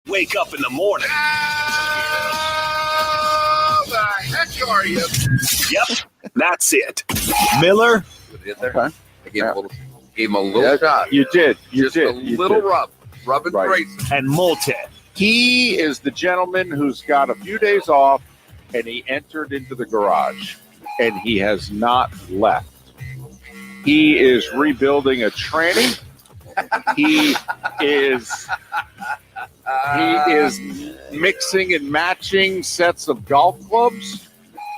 Wake up in the morning. How the heck are you? Yep, that's it. Miller. Okay. I gave him a little shot. You did. Just a little rub. Rub and grace. And Moulton. He is the gentleman who's got a few days off, and he entered into the garage, and he has not left. He is rebuilding a tranny. He is mixing and matching sets of golf clubs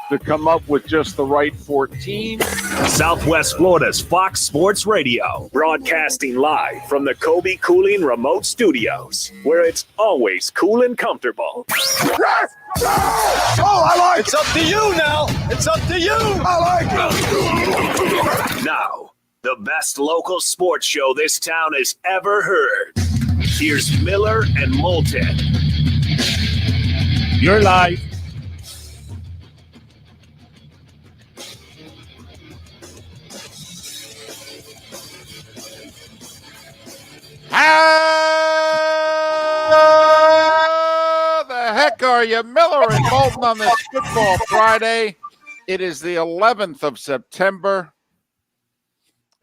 to come up with just the right 14. Southwest Florida's Fox Sports Radio, broadcasting live from the Kobe Cooling Remote Studios, where it's always cool and comfortable. Yes! Oh, I like it. It's up to you now. It's up to you. I like it. Now, the best local sports show this town has ever heard. Here's Miller and Moulton. You're live. How the heck are you? Miller and Moulton on this Football Friday. It is the 11th of September,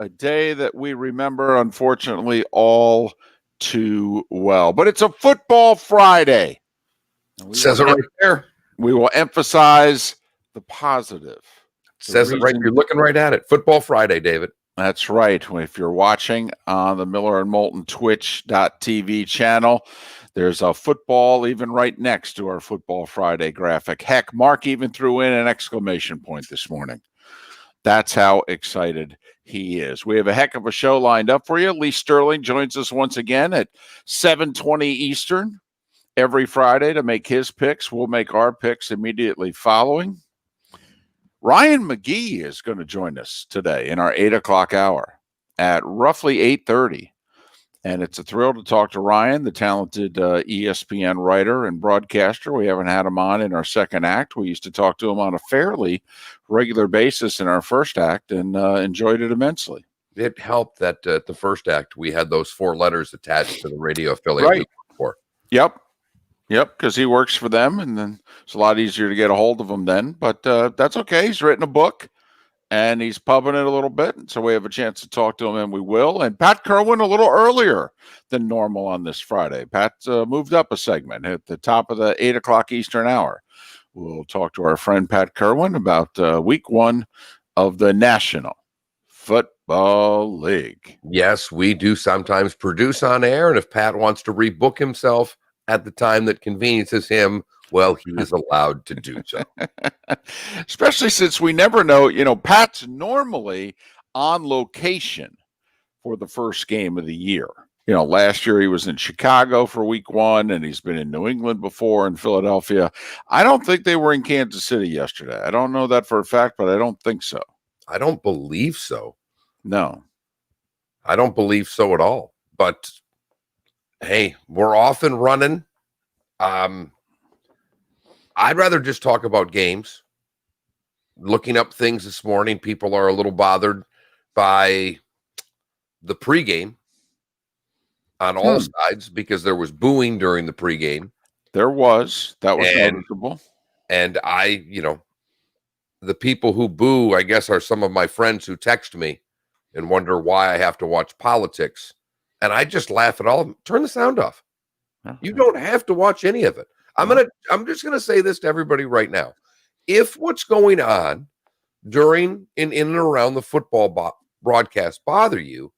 a day that we remember, unfortunately, all too well. But it's a Football Friday. Says it right there. We will emphasize the positive. Says it right. You're looking right at it. Football Friday, David. That's right. If you're watching on the Miller and Moulton Twitch.tv channel, there's a football even right next to our Football Friday graphic. Heck, Mark even threw in an exclamation point this morning. That's how excited he is. We have a heck of a show lined up for you. Lee Sterling joins us once again at 7:20 Eastern every Friday to make his picks. We'll make our picks immediately following. Ryan McGee is going to join us today in our 8 o'clock hour at roughly 8:30. And it's a thrill to talk to Ryan, the talented ESPN writer and broadcaster. We haven't had him on in our second act. We used to talk to him on a fairly regular basis in our first act and enjoyed it immensely. It helped that the first act, we had those 4 letters attached to the radio affiliate. Right. Yep, because he works for them, and then it's a lot easier to get a hold of him then. But that's okay. He's written a book, and he's pubbing it a little bit, so we have a chance to talk to him, and we will. And Pat Kirwan a little earlier than normal on this Friday. Pat moved up a segment at the top of the 8 o'clock Eastern hour. We'll talk to our friend Pat Kirwan about week 1 of the National Football League. Yes, we do sometimes produce on air, and if Pat wants to rebook himself at the time that conveniences him, well, he is allowed to do so. Especially since we never know, Pat's normally on location for the first game of the year. Last year he was in Chicago for week 1, and he's been in New England before, in Philadelphia. I don't think they were in Kansas City yesterday. I don't know that for a fact, but I don't think so. I don't believe so. No. I don't believe so at all. But hey, we're off and running. I'd rather just talk about games. Looking up things this morning, people are a little bothered by the pregame on all sides because there was booing during the pregame. There was. That was noticeable. And the people who boo, I guess, are some of my friends who text me and wonder why I have to watch politics. And I just laugh at all of them. Turn the sound off. You don't have to watch any of it. I'm just gonna say this to everybody right now. If what's going on during in and around the football broadcast bother you,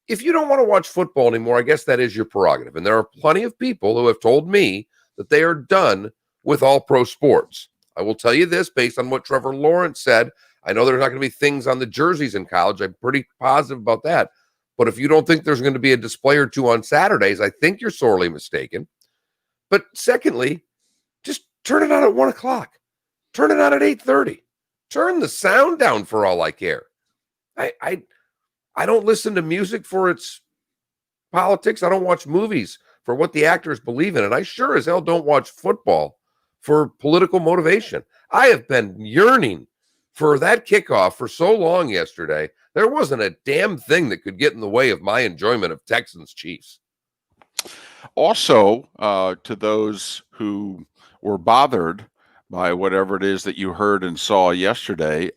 if you don't want to watch football anymore, I guess that is your prerogative. And there are plenty of people who have told me that they are done with all pro sports. I will tell you this based on what Trevor Lawrence said. I know there's not going to be things on the jerseys in college. I'm pretty positive about that. But if you don't think there's going to be a display or two on Saturdays, I think you're sorely mistaken. But secondly, just turn it on at 1 o'clock. Turn it on at 8:30. Turn the sound down for all I care. I don't listen to music for its politics. I don't watch movies for what the actors believe in. And I sure as hell don't watch football for political motivation. I have been yearning for that kickoff for so long yesterday. There wasn't a damn thing that could get in the way of my enjoyment of Texans Chiefs. Also, to those who were bothered by whatever it is that you heard and saw yesterday,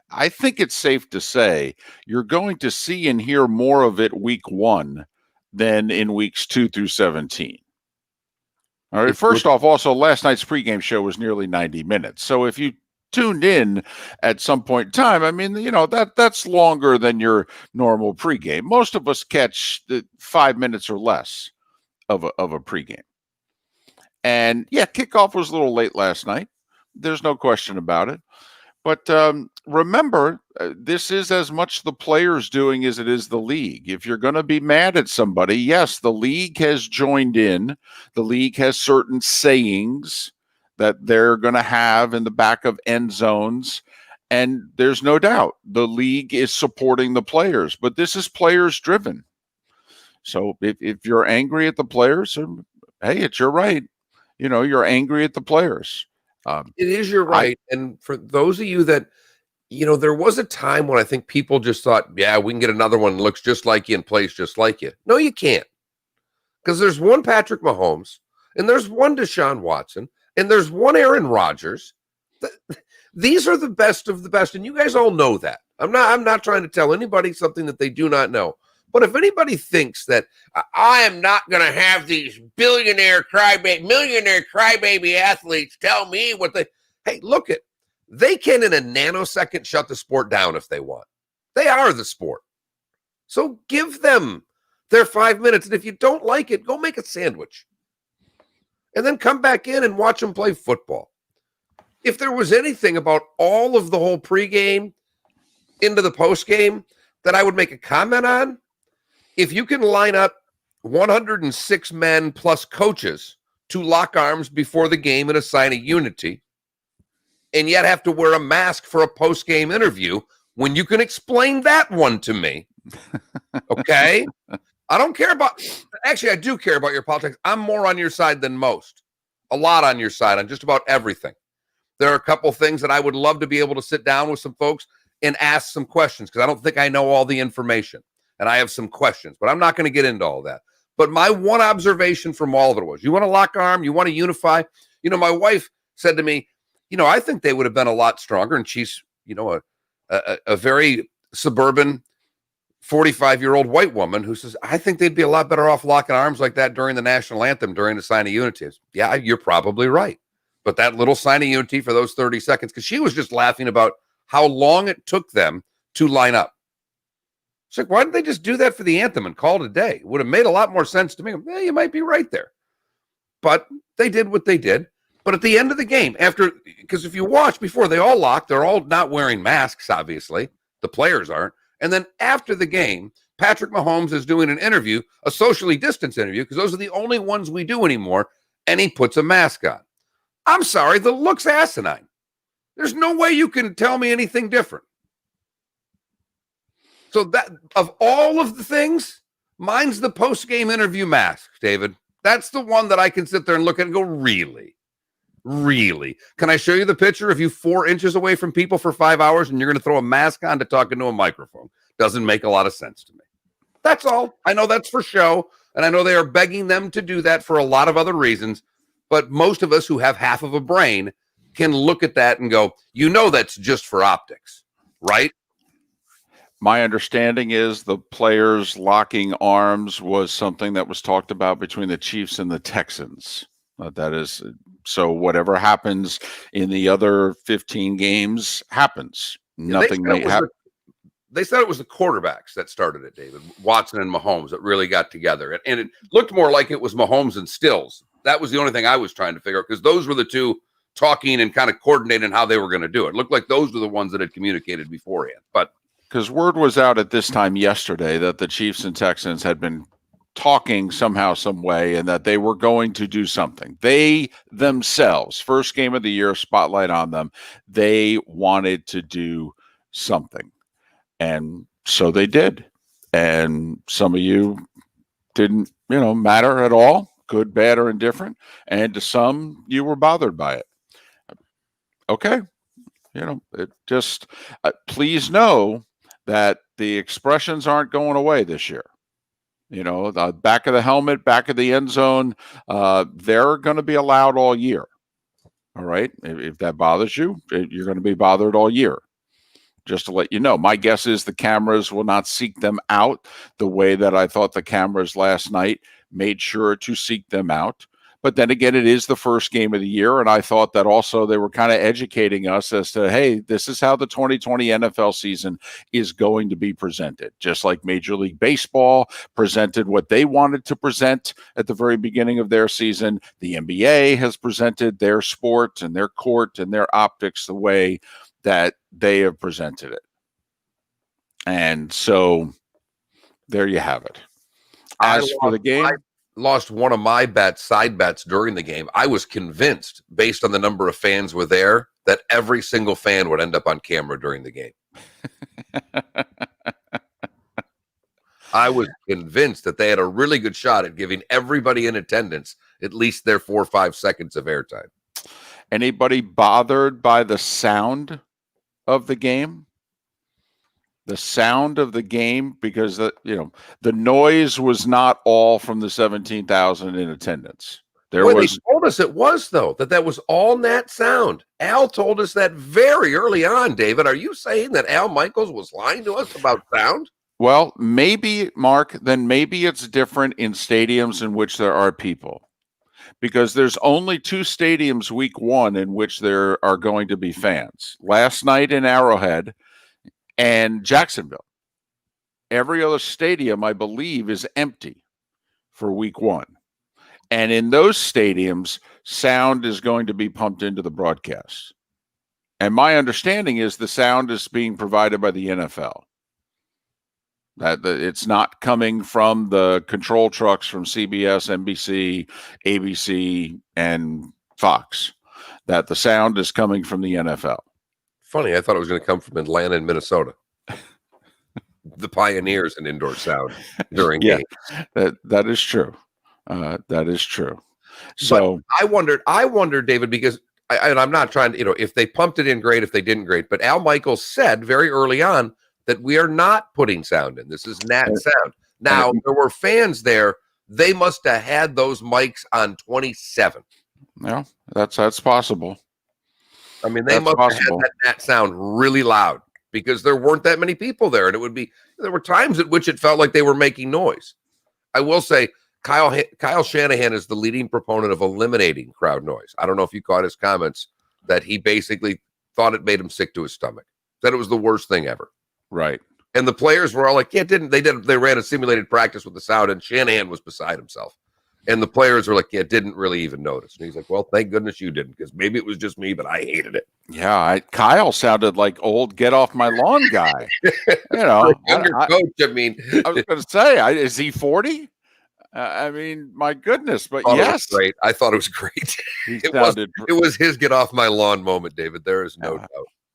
I think it's safe to say you're going to see and hear more of it week 1 than in weeks 2 through 17. All right. First off, also last night's pregame show was nearly 90 minutes. So if you tuned in at some point in time, I mean, that's longer than your normal pregame. Most of us catch 5 minutes or less of a pregame. And yeah, kickoff was a little late last night. There's no question about it. But remember, this is as much the players doing as it is the league. If you're going to be mad at somebody, yes, the league has joined in. The league has certain sayings that they're going to have in the back of end zones. And there's no doubt the league is supporting the players. But this is players driven. So if you're angry at the players, hey, it's your right. You're angry at the players. It is your right. And for those of you that, there was a time when I think people just thought, yeah, we can get another one that looks just like you and plays just like you. No, you can't. Because there's one Patrick Mahomes, and there's one Deshaun Watson, and there's one Aaron Rodgers. These are the best of the best, and you guys all know that. I'm not trying to tell anybody something that they do not know. But if anybody thinks that I am not going to have these millionaire crybaby athletes tell me hey, look it, they can in a nanosecond shut the sport down if they want. They are the sport. So give them their 5 minutes. And if you don't like it, go make a sandwich. And then come back in and watch them play football. If there was anything about all of the whole pregame into the postgame that I would make a comment on, if you can line up 106 men plus coaches to lock arms before the game in a sign of unity, and yet have to wear a mask for a post-game interview, when you can explain that one to me, okay? I don't care about – actually, I do care about your politics. I'm more on your side than most. A lot on your side on just about everything. There are a couple things that I would love to be able to sit down with some folks and ask some questions because I don't think I know all the information. And I have some questions, but I'm not going to get into all that. But my one observation from all of it was, you want to lock arm, you want to unify. My wife said to me, I think they would have been a lot stronger. And she's, a very suburban 45-year-old white woman who says, I think they'd be a lot better off locking arms like that during the national anthem, during the sign of unity. Yeah, you're probably right. But that little sign of unity for those 30 seconds, because she was just laughing about how long it took them to line up. It's like, why didn't they just do that for the anthem and call it a day? It would have made a lot more sense to me. Yeah, you might be right there. But they did what they did. But at the end of the game, because if you watch before, they all locked. They're all not wearing masks, obviously. The players aren't. And then after the game, Patrick Mahomes is doing an interview, a socially distanced interview, because those are the only ones we do anymore, and he puts a mask on. I'm sorry, the look's asinine. There's no way you can tell me anything different. So that of all of the things, mine's the post-game interview mask, David. That's the one that I can sit there and look at and go, really? Really? Can I show you the picture of you 4 inches away from people for 5 hours and you're going to throw a mask on to talk into a microphone? Doesn't make a lot of sense to me. That's all. I know that's for show, and I know they are begging them to do that for a lot of other reasons, but most of us who have half of a brain can look at that and go, that's just for optics, right? My understanding is the players locking arms was something that was talked about between the Chiefs and the Texans. That is, so whatever happens in the other 15 games happens. Nothing may happen. They said it was the quarterbacks that started it, David. Watson and Mahomes that really got together. And it looked more like it was Mahomes and Stills. That was the only thing I was trying to figure out, because those were the two talking and kind of coordinating how they were going to do it. It looked like those were the ones that had communicated beforehand. But because word was out at this time yesterday that the Chiefs and Texans had been talking somehow, some way, and that they were going to do something. They themselves, first game of the year, spotlight on them, they wanted to do something. And so they did. And some of you didn't, matter at all, good, bad, or indifferent. And to some, you were bothered by it. Okay. It just, please know that the expressions aren't going away this year. The back of the helmet, back of the end zone, they're going to be allowed all year. All right. If that bothers you, you're going to be bothered all year. Just to let you know, my guess is the cameras will not seek them out the way that I thought the cameras last night made sure to seek them out. But then again, it is the first game of the year, and I thought that also they were kind of educating us as to, hey, this is how the 2020 NFL season is going to be presented. Just like Major League Baseball presented what they wanted to present at the very beginning of their season, the NBA has presented their sport and their court and their optics the way that they have presented it. And so there you have it. As for the game, lost one of my side bets during the game. I was convinced, based on the number of fans were there, that every single fan would end up on camera during the game. I was convinced that they had a really good shot at giving everybody in attendance at least their 4 or 5 seconds of airtime. Anybody bothered by the sound of the game? The sound of the game, because the noise was not all from the 17,000 in attendance. They told us it was, though, that was all Nat sound. Al told us that very early on. David, are you saying that Al Michaels was lying to us about sound? Well, maybe, Mark, then maybe it's different in stadiums in which there are people, because there's only 2 stadiums week 1 in which there are going to be fans. Last night in Arrowhead and Jacksonville. Every other stadium, I believe, is empty for week 1. And in those stadiums, sound is going to be pumped into the broadcast. And my understanding is the sound is being provided by the NFL. That it's not coming from the control trucks from CBS, NBC, ABC, and Fox. That the sound is coming from the NFL. Funny, I thought it was going to come from Atlanta and Minnesota. The pioneers in indoor sound during games. That is true. That is true. So but I wondered, David, because I'm not trying to, if they pumped it in, great. If they didn't, great. But Al Michaels said very early on that we are not putting sound in. This is Nat sound. Now, there were fans there. They must have had those mics on 27. Yeah, that's possible. I mean, they must have had that sound really loud because there weren't that many people there. And there were times at which it felt like they were making noise. I will say Kyle Shanahan is the leading proponent of eliminating crowd noise. I don't know if you caught his comments that he basically thought it made him sick to his stomach. Said it was the worst thing ever. Right. And the players were all like, they ran a simulated practice with the sound, and Shanahan was beside himself. And the players were like, didn't really even notice. And he's like, well, thank goodness you didn't, because maybe it was just me, but I hated it. Yeah, Kyle sounded like old get off my lawn guy. Younger coach, I was going to say, is he 40? My goodness, but yes. Great. I thought it was great. It was his get off my lawn moment, David. There is no doubt.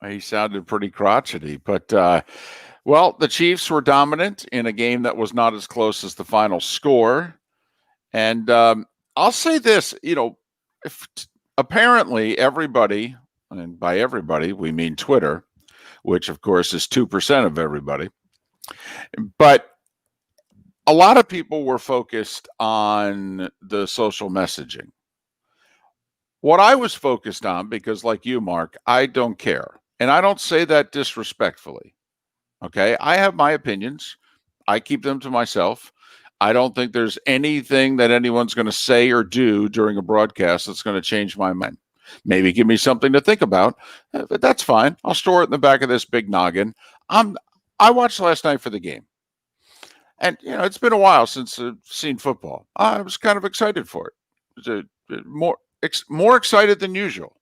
He sounded pretty crotchety, but the Chiefs were dominant in a game that was not as close as the final score. And I'll say this, apparently everybody, and by everybody, we mean Twitter, which of course is 2% of everybody. But a lot of people were focused on the social messaging. What I was focused on, because like you, Mark, I don't care. And I don't say that disrespectfully. Okay. I have my opinions. I keep them to myself. I don't think there's anything that anyone's going to say or do during a broadcast that's going to change my mind. Maybe give me something to think about, but that's fine. I'll store it in the back of this big noggin. I watched last night for the game. And, it's been a while since I've seen football. I was kind of excited for it. More excited than usual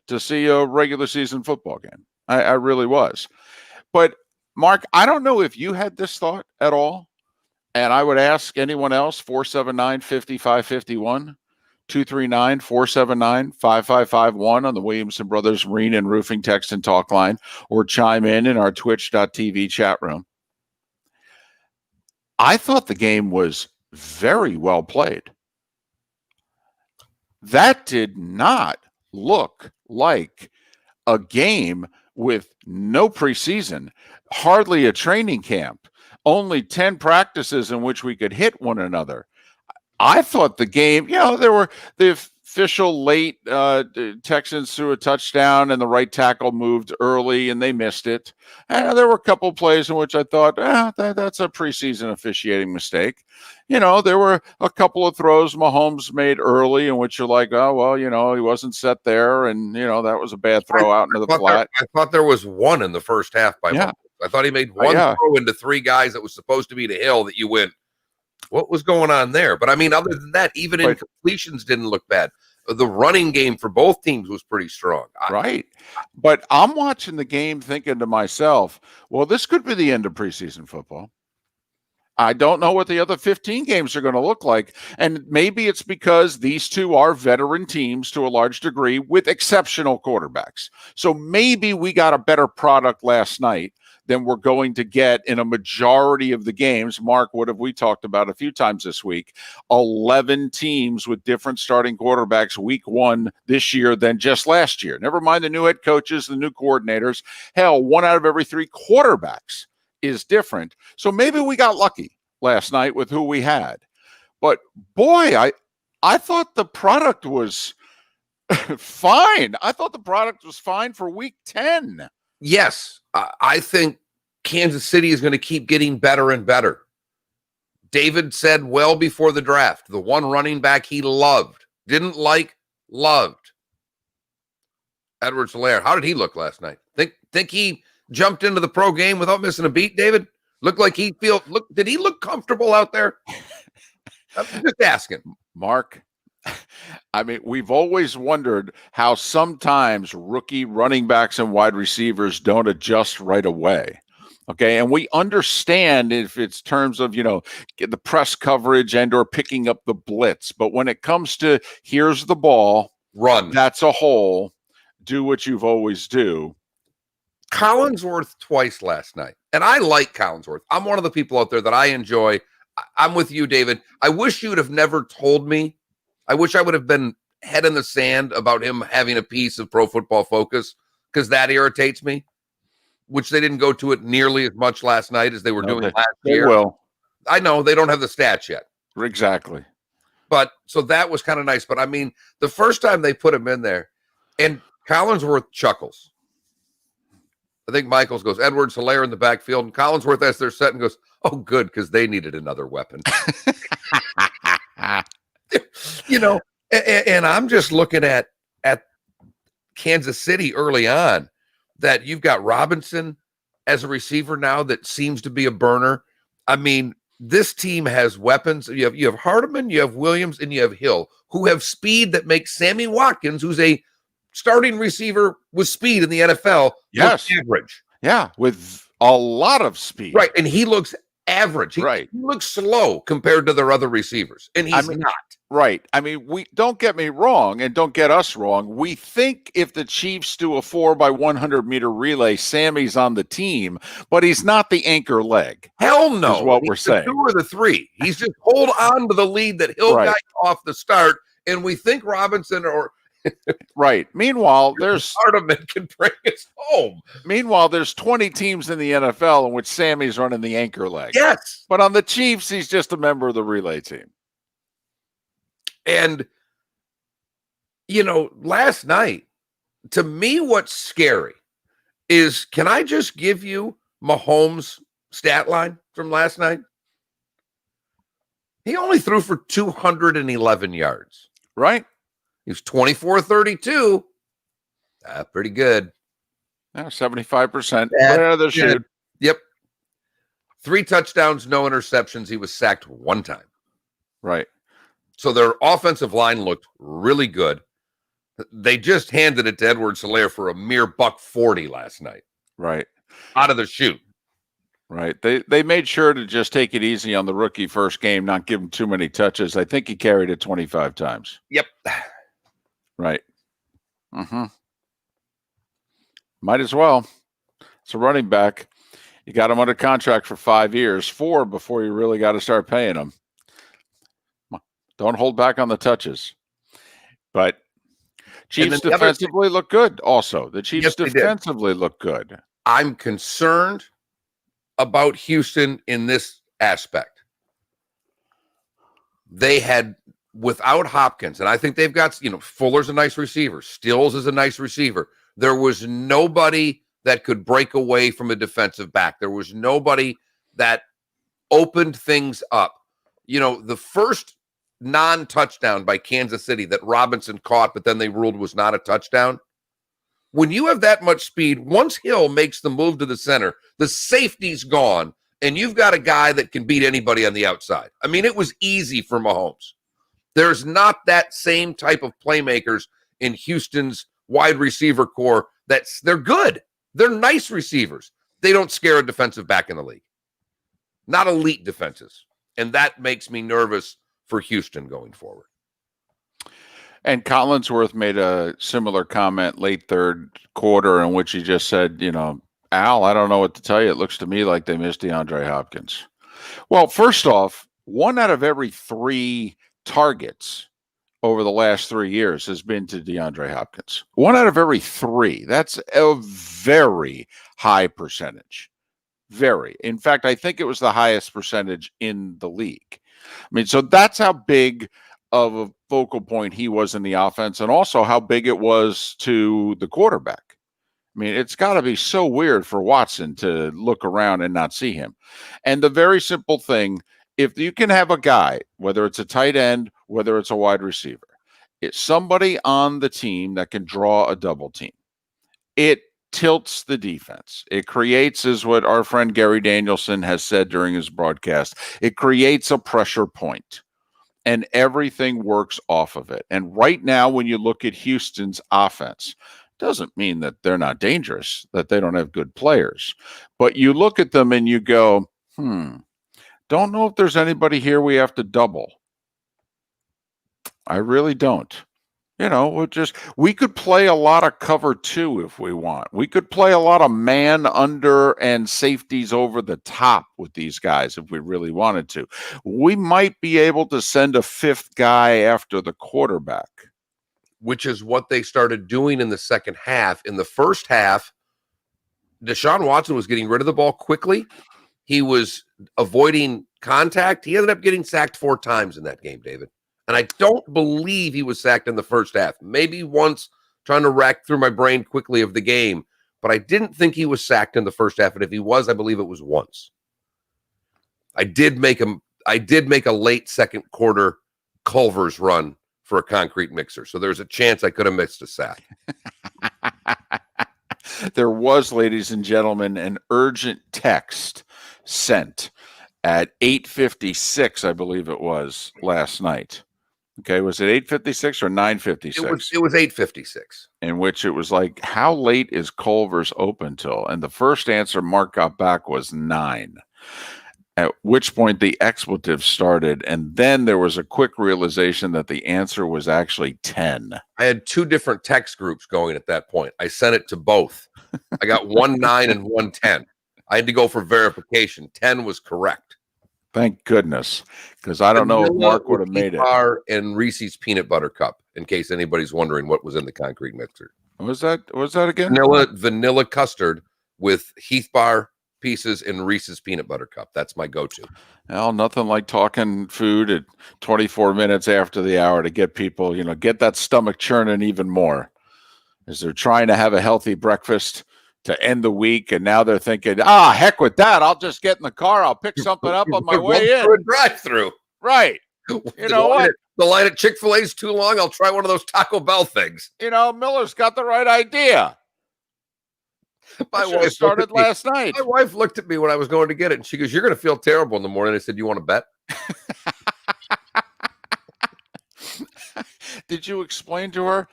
to see a regular season football game. I really was. But, Mark, I don't know if you had this thought at all. And I would ask anyone else, 479-5551, 239-479-5551 on the Williamson Brothers Marine and Roofing text and talk line, or chime in our twitch.tv chat room. I thought the game was very well played. That did not look like a game with no preseason, hardly a training camp, only 10 practices in which we could hit one another. I thought the game, there were the official late Texans threw a touchdown and the right tackle moved early and they missed it. And there were a couple of plays in which I thought, that's a preseason officiating mistake. There were a couple of throws Mahomes made early in which you're like, oh, well, he wasn't set there. And, that was a bad throw out into the flat. I thought there was one in the first half by Mahomes. I thought he made one throw into three guys that was supposed to be to Hill that you went, what was going on there? But I mean, other than that, even incompletions didn't look bad. The running game for both teams was pretty strong. Right. But I'm watching the game thinking to myself, well, this could be the end of preseason football. I don't know what the other 15 games are going to look like. And maybe it's because these two are veteran teams to a large degree with exceptional quarterbacks. So maybe we got a better product last night than we're going to get in a majority of the games. Mark, what have we talked about a few times this week? 11 teams with different starting quarterbacks week one this year than just last year. Never mind the new head coaches, the new coordinators. Hell, 1 out of every 3 quarterbacks is different. So maybe we got lucky last night with who we had. But boy, I thought the product was fine. I thought the product was fine for week 10. Yes, I think Kansas City is going to keep getting better and better. David said well before the draft, the one running back he loved, didn't like, loved. Edwards-Helaire. How did he look last night? Think he jumped into the pro game without missing a beat, David? Looked like did he look comfortable out there? I'm just asking. Mark, I mean, we've always wondered how sometimes rookie running backs and wide receivers don't adjust right away. Okay. And we understand if it's terms of, the press coverage and or picking up the blitz. But when it comes to here's the ball, run. That's a hole. Do what you've always do. Collinsworth twice last night. And I like Collinsworth. I'm one of the people out there that I enjoy. I'm with you, David. I wish you would have never told me. I wish I would have been head in the sand about him having a piece of Pro Football Focus, because that irritates me, which they didn't go to it nearly as much last night as they were doing last year. Will. I know they don't have the stats yet. Exactly. But so that was kind of nice. But I mean, the first time they put him in there, and Collinsworth chuckles. I think Michaels goes, Edwards-Helaire in the backfield, and Collinsworth as they're set and goes, oh, good, because they needed another weapon. And I'm just looking at Kansas City early on, that you've got Robinson as a receiver now that seems to be a burner. I mean, this team has weapons. You have Hardeman, you have Williams, and you have Hill, who have speed that makes Sammy Watkins, who's a starting receiver with speed in the NFL, look average. Yeah, with a lot of speed. Right, and he looks average. He looks slow compared to their other receivers, and he's not. Right. I mean, we don't get me wrong, and don't get us wrong. We think if the Chiefs do a 4x100 meter relay, Sammy's on the team, but he's not the anchor leg. Hell no. Is what we're saying. 2 or the 3. He's just hold on to the lead that Hill got off the start, and we think Robinson or right. Meanwhile, there's Hardeman can bring us home. Meanwhile, there's 20 teams in the NFL in which Sammy's running the anchor leg. Yes. But on the Chiefs, he's just a member of the relay team. And, last night, to me, what's scary is, can I just give you Mahomes' stat line from last night? He only threw for 211 yards. Right. He was 24-32. Pretty good. Yeah, 75%. Yeah, the shoot. Yep. 3 touchdowns, no interceptions. He was sacked 1 time. Right. So their offensive line looked really good. They just handed it to Edwards-Helaire for a mere $140 last night. Right. Out of the chute. Right. They made sure to just take it easy on the rookie first game, not give him too many touches. I think he carried it 25 times. Yep. Right. Mm-hmm. Might as well. It's a running back. You got him under contract for 5 years, 4 before you really got to start paying him. Don't hold back on the touches. But Chiefs defensively look good also. The Chiefs defensively look good. I'm concerned about Houston in this aspect. They had, without Hopkins, and I think they've got, Fuller's a nice receiver. Stills is a nice receiver. There was nobody that could break away from a defensive back. There was nobody that opened things up. The first non-touchdown by Kansas City that Robinson caught, but then they ruled was not a touchdown. When you have that much speed, once Hill makes the move to the center, the safety's gone, and you've got a guy that can beat anybody on the outside. I mean, it was easy for Mahomes. There's not that same type of playmakers in Houston's wide receiver core. They're good. They're nice receivers. They don't scare a defensive back in the league. Not elite defenses. And that makes me nervous for Houston going forward. And Collinsworth made a similar comment late third quarter in which he just said, Al, I don't know what to tell you. It looks to me like they missed DeAndre Hopkins. Well, first off, 1 out of every 3 targets over the last 3 years has been to DeAndre Hopkins. 1 out of every 3. That's a very high percentage. Very. In fact, I think it was the highest percentage in the league. I mean, so that's how big of a focal point he was in the offense, and also how big it was to the quarterback. I mean, it's got to be so weird for Watson to look around and not see him. And the very simple thing, if you can have a guy, whether it's a tight end, whether it's a wide receiver, it's somebody on the team that can draw a double team. It tilts the defense. It creates, is what our friend Gary Danielson has said during his broadcast, it creates a pressure point. And everything works off of it. And right now, when you look at Houston's offense, doesn't mean that they're not dangerous, that they don't have good players. But you look at them and you go, don't know if there's anybody here we have to double. I really don't. We could play a lot of cover 2 if we want. We could play a lot of man under and safeties over the top with these guys if we really wanted to. We might be able to send a 5th guy after the quarterback. Which is what they started doing in the second half. In the first half, Deshaun Watson was getting rid of the ball quickly. He was avoiding contact. He ended up getting sacked 4 times in that game, David. And I don't believe he was sacked in the first half. Maybe once, trying to rack through my brain quickly of the game. But I didn't think he was sacked in the first half. And if he was, I believe it was once. I did make a late second quarter Culver's run for a concrete mixer. So there's a chance I could have missed a sack. There was, ladies and gentlemen, an urgent text sent at 8:56, I believe it was, last night. Okay, was it 8:56 or 9:56? It was 8:56. In which it was like, how late is Culver's open till? And the first answer Mark got back was 9. At which point the expletive started, and then there was a quick realization that the answer was actually 10. I had 2 different text groups going at that point. I sent it to both. I got 1 9 and 1 10. I had to go for verification. 10 was correct. Thank goodness, because I don't know if Mark would have made it. And Reese's peanut butter cup, in case anybody's wondering what was in the concrete mixer. What was that again? Vanilla custard with Heath bar pieces and Reese's peanut butter cup. That's my go-to. Well, nothing like talking food at 24 minutes after the hour to get people, get that stomach churning even more. As they're trying to have a healthy breakfast to end the week, and now they're thinking, heck with that. I'll just get in the car. I'll pick something up on my way in. A drive-through. Right. You know what? The line at Chick-fil-A is too long. I'll try one of those Taco Bell things. Miller's got the right idea. My wife started last night. My wife looked at me when I was going to get it, and she goes, "You're going to feel terrible in the morning." I said, "You want to bet?" Did you explain to her,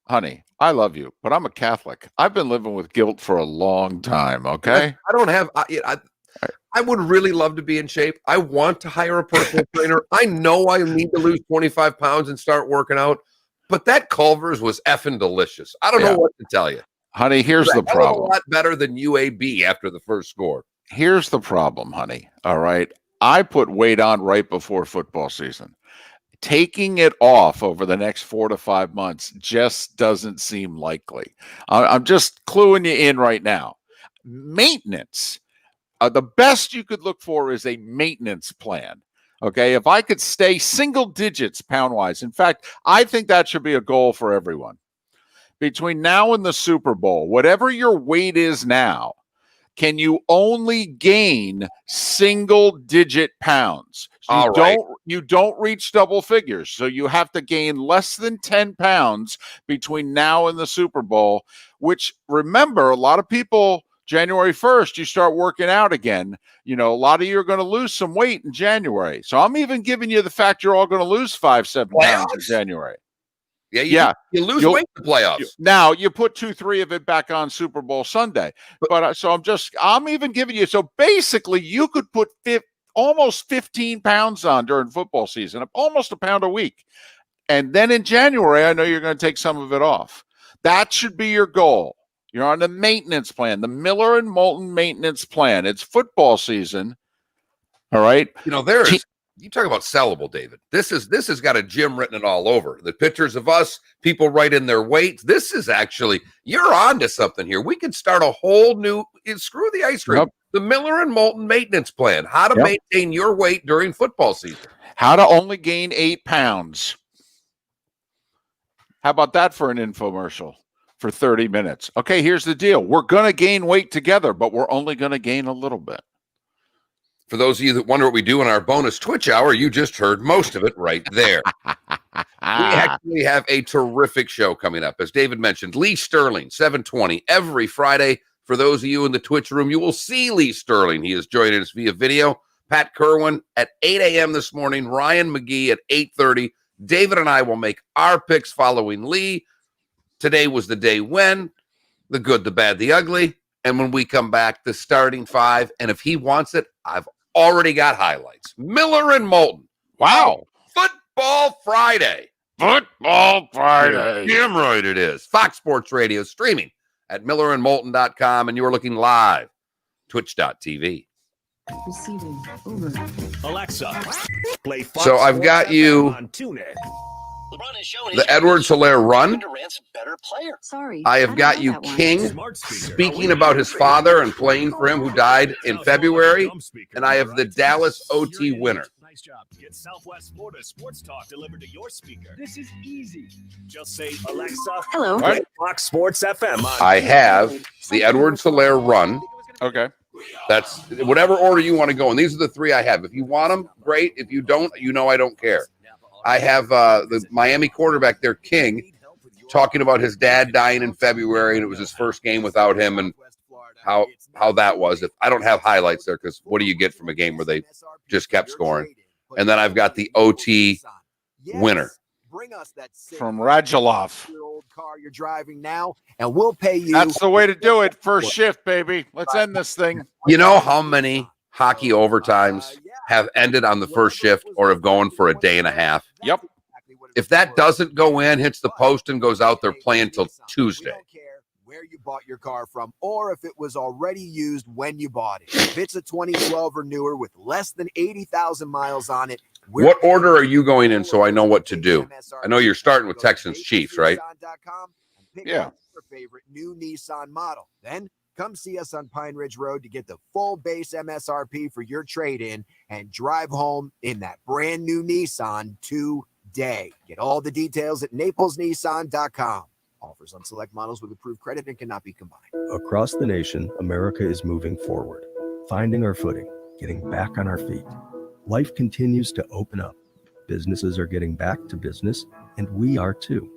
honey, I love you, but I'm a Catholic. I've been living with guilt for a long time, okay? I don't have I would really love to be in shape. I want to hire a personal trainer. I know I need to lose 25 pounds and start working out, but that Culver's was effing delicious. I don't know what to tell you. Honey, here's the problem. A lot better than UAB after the first score. Here's the problem, honey. All right. I put weight on right before football season. Taking it off over the next 4 to 5 months just doesn't seem likely. I'm just cluing you in right now. Maintenance. The best you could look for is a maintenance plan. Okay, if I could stay single digits pound-wise, in fact, I think that should be a goal for everyone. Between now and the Super Bowl, whatever your weight is now, can you only gain single-digit pounds? So you don't reach double figures, so you have to gain less than 10 pounds between now and the Super Bowl, which, remember, a lot of people, January 1st, you start working out again. A lot of you are going to lose some weight in January. So I'm even giving you the fact you're all going to lose 5-7 pounds in January. Yeah, you lose weight in the playoffs. Now you put 2-3 of it back on Super Bowl Sunday. But so I'm even giving you. So basically, you could put almost 15 pounds on during football season, almost a pound a week. And then in January, I know you're going to take some of it off. That should be your goal. You're on the maintenance plan, the Miller and Moulton maintenance plan. It's football season. All right. You talk about sellable, David. This has got a gym written it all over. The pictures of us, people write in their weights. This is actually, you're on to something here. We could start a whole new, screw the ice cream. Yep. The Miller and Moulton maintenance plan. How to maintain your weight during football season. How to only gain 8 pounds. How about that for an infomercial for 30 minutes? Okay, here's the deal. We're going to gain weight together, but we're only going to gain a little bit. For those of you that wonder what we do in our bonus Twitch hour, you just heard most of it right there. We actually have a terrific show coming up. As David mentioned, Lee Sterling, 7:20 every Friday. For those of you in the Twitch room, you will see Lee Sterling. He is joining us via video. Pat Kirwan at 8 a.m. this morning. Ryan McGee at 8:30. David and I will make our picks following Lee. Today was the day when, the good, the bad, the ugly. And when we come back, the starting five. And if he wants it, I've already got highlights. Miller and Moulton. Wow. Football Friday. Football Friday. Damn right it is. Fox Sports Radio streaming at millerandmoulton.com. And you are looking live. Twitch.tv. Receiving over. Alexa, play Fox So I've got you on TuneIn. The Edwards-Helaire run. Sorry. I have got you King speaking about his father and playing for him who died in February. And I have the Dallas OT winner. Nice job. Get Southwest Florida Sports Talk delivered to your speaker. This is easy. Just say, Alexa, hello. play Fox Sports FM. I have the Edwards-Helaire run. Okay. That's whatever order you want to go in. These are the three I have. If you want them, great. If you don't, I don't care. I have the Miami quarterback there, King, talking about his dad dying in February, and it was his first game without him, and how that was. If I don't have highlights there, because what do you get from a game where they just kept scoring? And then I've got the OT winner from Radulov. Car you're driving now, and we'll pay you. That's the way to do it. First shift, baby. Let's end this thing. You know how many hockey overtimes have ended on the first shift or have gone for a day and a half? Yep. If that doesn't go in, hits the post and goes out, they're playing till Tuesday. Where you bought your car from, or if it was already used when you bought it. If it's a 2012 or newer with less than 80,000 miles on it. What order are you going in so I know what to do? I know you're starting with Texans Chiefs, right? Yeah. Your favorite new Nissan model. Then come see us on Pine Ridge Road to get the full base MSRP for your trade-in and drive home in that brand new Nissan today. Get all the details at naplesnissan.com. Offers on select models with approved credit and cannot be combined. Across the nation, America is moving forward, finding our footing, getting back on our feet. Life continues to open up. Businesses are getting back to business, and we are too.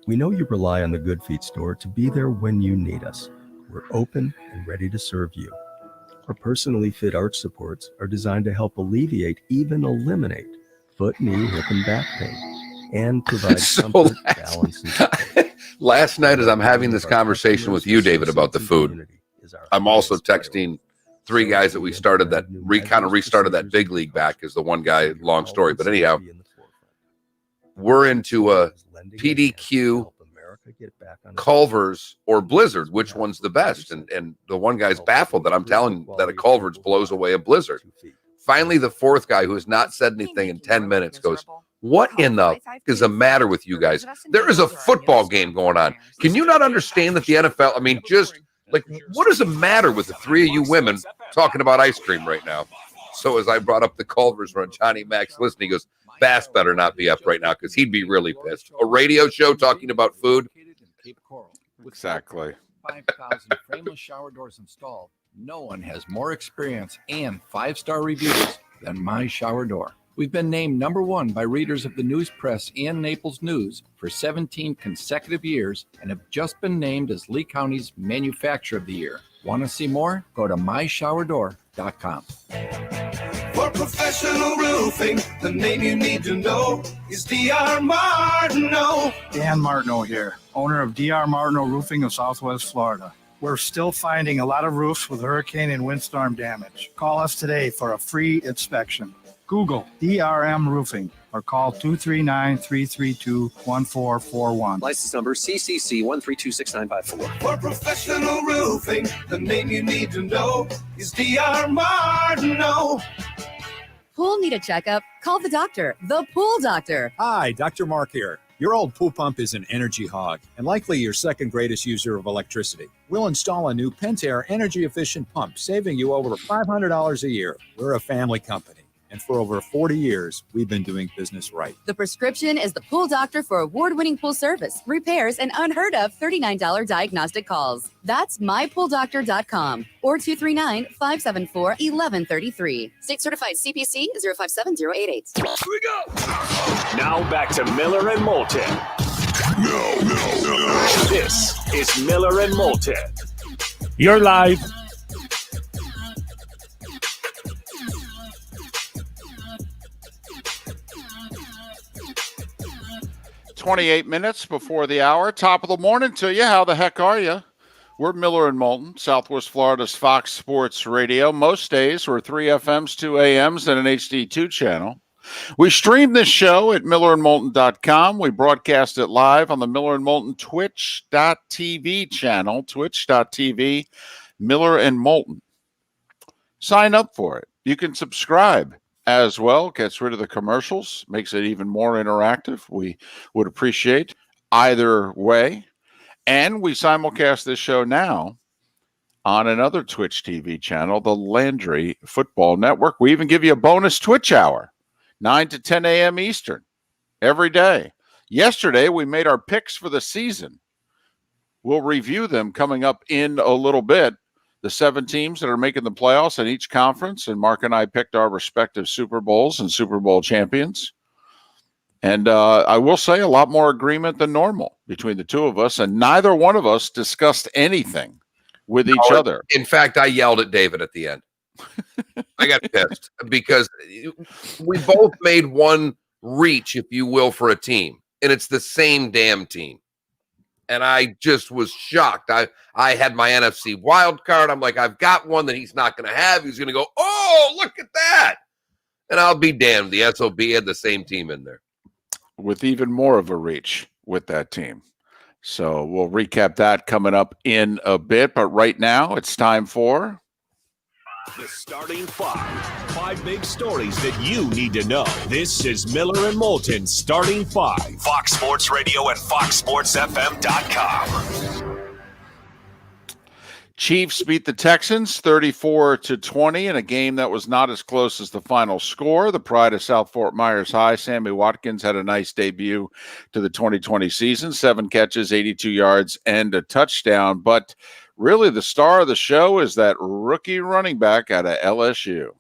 We know you rely on the Good Feet store to be there when you need us. We're open and ready to serve you. Our personally fit arch supports are designed to help alleviate, even eliminate, foot, knee, hip, and back pain, and provide comfort, balance, and support. Last night, as I'm having this conversation with you, David, about the food, I'm also texting three guys that we started that kind of restarted that big league back as the one guy, long story. But anyhow, we're into a PDQ, Culver's, or Blizzard. Which one's the best? And the one guy's baffled that I'm telling that a Culver's blows away a Blizzard. Finally, the fourth guy, who has not said anything in 10 minutes, goes, "What in the is the matter with you guys? There is a football game going on. Can you not understand that the NFL, I mean, just Like, what does it matter with the three of you women talking about ice cream right now? So as I brought up the Culver's run, Johnny Mac's listening. He goes, Bass better not be up right now because he'd be really pissed. A radio show talking about food? Exactly. 5,000 frameless shower doors installed. No one has more experience and 5-star reviews than My Shower Door. We've been named #1 by readers of the News Press and Naples News for 17 consecutive years and have just been named as Lee County's Manufacturer of the Year. Want to see more? Go to myshowerdor.com. For professional roofing, the name you need to know is D.R. Martineau. Dan Martineau here, owner of D.R. Martineau Roofing of Southwest Florida. We're still finding a lot of roofs with hurricane and windstorm damage. Call us today for a free inspection. Google DRM Roofing or call 239-332-1441. License number CCC 1326954. For professional roofing, the name you need to know is D.R. Martineau. Pool need a checkup? Call the doctor, the Pool Doctor. Hi, Dr. Mark here. Your old pool pump is an energy hog and likely your second greatest user of electricity. We'll install a new Pentair energy-efficient pump, saving you over $500 a year. We're a family company, and for over 40 years, we've been doing business right. The prescription is the Pool Doctor for award-winning pool service, repairs, and unheard of $39 diagnostic calls. That's mypooldoctor.com or 239-574-1133. State certified CPC 057088. Here we go. Now back to Miller and Moulton. This is Miller and Moulton. You're live. "28 minutes before the hour. Top of the morning to you. How the heck are you? We're Miller and Moulton, Southwest Florida's Fox Sports Radio. Most days we're 3 FMs, 2 AMs, and an HD2 channel. We stream this show at millerandmoulton.com. We broadcast it live on the Miller and Moulton twitch.tv channel, twitch.tv, Miller and Moulton. Sign up for it. You can subscribe as well. Gets rid of the commercials, makes it even more interactive. We would appreciate either way. And we simulcast this show now on another Twitch TV channel, the Landry Football Network. We even give you a bonus Twitch hour, 9 to 10 a.m. Eastern, every day. Yesterday, we made our picks for the season. We'll review them coming up in a little bit. The 7 teams that are making the playoffs in each conference, and Mark and I picked our respective Super Bowls and Super Bowl champions. And I will say a lot more agreement than normal between the two of us, and neither one of us discussed anything with each other. In fact, I yelled at David at the end. I got pissed because we both made one reach, if you will, for a team, and it's the same damn team. And I just was shocked. I had my NFC wild card. I'm like, I've got one that he's not going to have. He's going to go, oh, look at that. And I'll be damned. The SOB had the same team in there. With even more of a reach with that team. So we'll recap that coming up in a bit. But right now, it's time for the starting 5 big stories that you need to know. This is Miller and Moulton Starting 5. Fox Sports Radio and FoxSportsFM.com. Chiefs beat the Texans 34-20 in a game that was not as close as the final score. The pride of South Fort Myers High, Sammy Watkins, had a nice debut to the 2020 season. 7 catches, 82 yards, and a touchdown. But really the star of the show is that rookie running back out of LSU.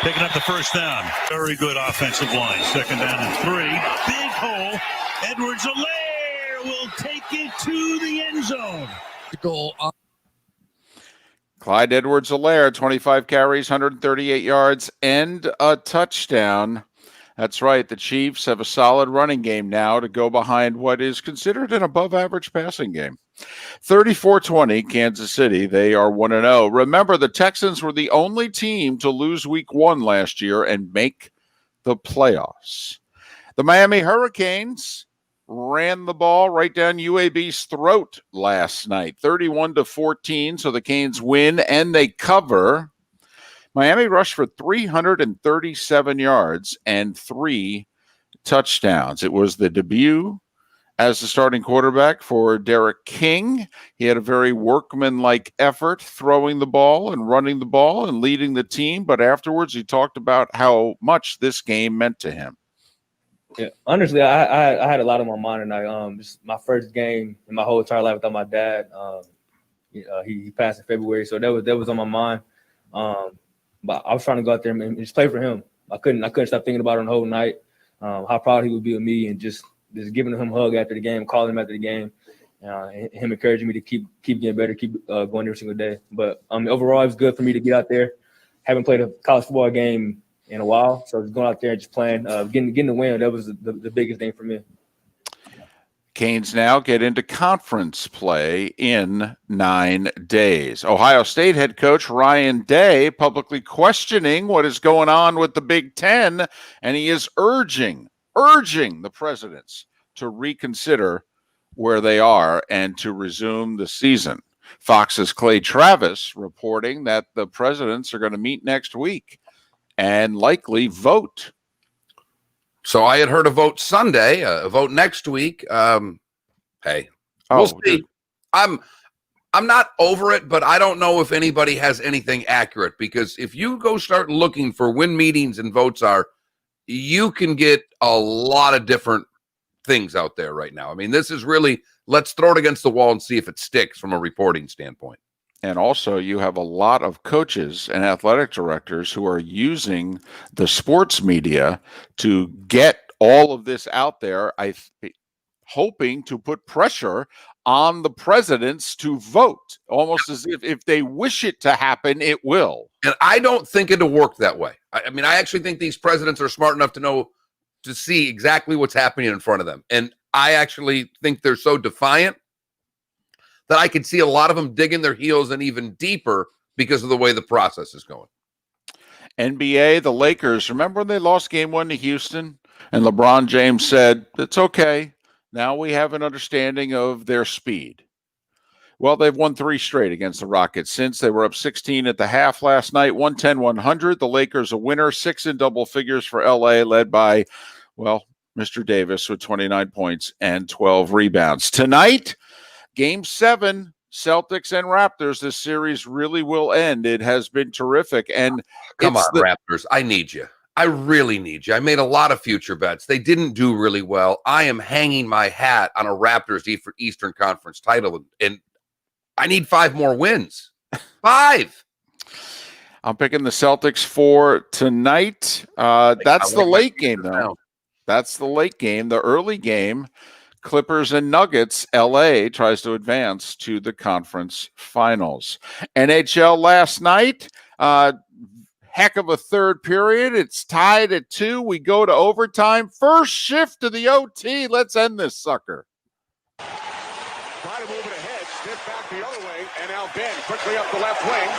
Picking up the first down. Very good offensive line. 2nd down and 3. Big hole. Edwards-Helaire will take it to the end zone. Goal up. Clyde Edwards-Helaire, 25 carries, 138 yards, and a touchdown. That's right. The Chiefs have a solid running game now to go behind what is considered an above-average passing game. 34-20, Kansas City. They are 1-0. Remember, the Texans were the only team to lose week 1 last year and make the playoffs. The Miami Hurricanes ran the ball right down UAB's throat last night, 31-14. So the Canes win and they cover. Miami rushed for 337 yards and 3 touchdowns. It was the debut as the starting quarterback for Derek King. He had a very workmanlike effort throwing the ball and running the ball and leading the team. But afterwards, he talked about how much this game meant to him. Yeah, honestly, I had a lot on my mind tonight. Just my first game in my whole entire life without my dad. He passed in February, so that was on my mind. But I was trying to go out there and just play for him. I couldn't stop thinking about it the whole night. How proud he would be of me, and just giving him a hug after the game, calling him after the game, and him encouraging me to keep getting better, keep going every single day. But overall, it was good for me to get out there. Haven't played a college football game in a while, so just going out there and just playing, getting the win. That was the biggest thing for me. Canes now get into conference play in 9 days. Ohio State head coach Ryan Day publicly questioning what is going on with the Big Ten, and he is urging the presidents to reconsider where they are and to resume the season. Fox's Clay Travis reporting that the presidents are going to meet next week and likely vote. So I had heard a vote Sunday, a vote next week. Hey, we'll see. Dude. I'm not over it, but I don't know if anybody has anything accurate, because if you go start looking for when meetings and votes are, you can get a lot of different things out there right now. I mean, this is really, let's throw it against the wall and see if it sticks from a reporting standpoint. And also, you have a lot of coaches and athletic directors who are using the sports media to get all of this out there, hoping to put pressure on the presidents to vote, almost as if they wish it to happen, it will. And I don't think it'll work that way. I mean, I actually think these presidents are smart enough to see exactly what's happening in front of them. And I actually think they're so defiant that I could see a lot of them digging their heels in even deeper because of the way the process is going. NBA, the Lakers, remember when they lost game 1 to Houston? And LeBron James said, it's okay. Now we have an understanding of their speed. Well, they've won 3 straight against the Rockets since. They were up 16 at the half last night, 110-100. The Lakers a winner, 6 in double figures for LA, led by, well, Mr. Davis with 29 points and 12 rebounds. Tonight, Game 7, Celtics and Raptors. This series really will end. It has been terrific. And come on, Raptors, I need you. I really need you. I made a lot of future bets. They didn't do really well. I am hanging my hat on a Raptors Eastern Conference title, and I need 5 more wins. 5. I'm picking the Celtics for tonight. That's the late game, though. That's the late game. The early game, Clippers and Nuggets, LA tries to advance to the conference finals. NHL last night, heck of a third period. It's tied at 2. We go to overtime. First shift of the OT. Let's end this sucker. Try to move it ahead. Stiff back the other way. And now Ben quickly up the left wing.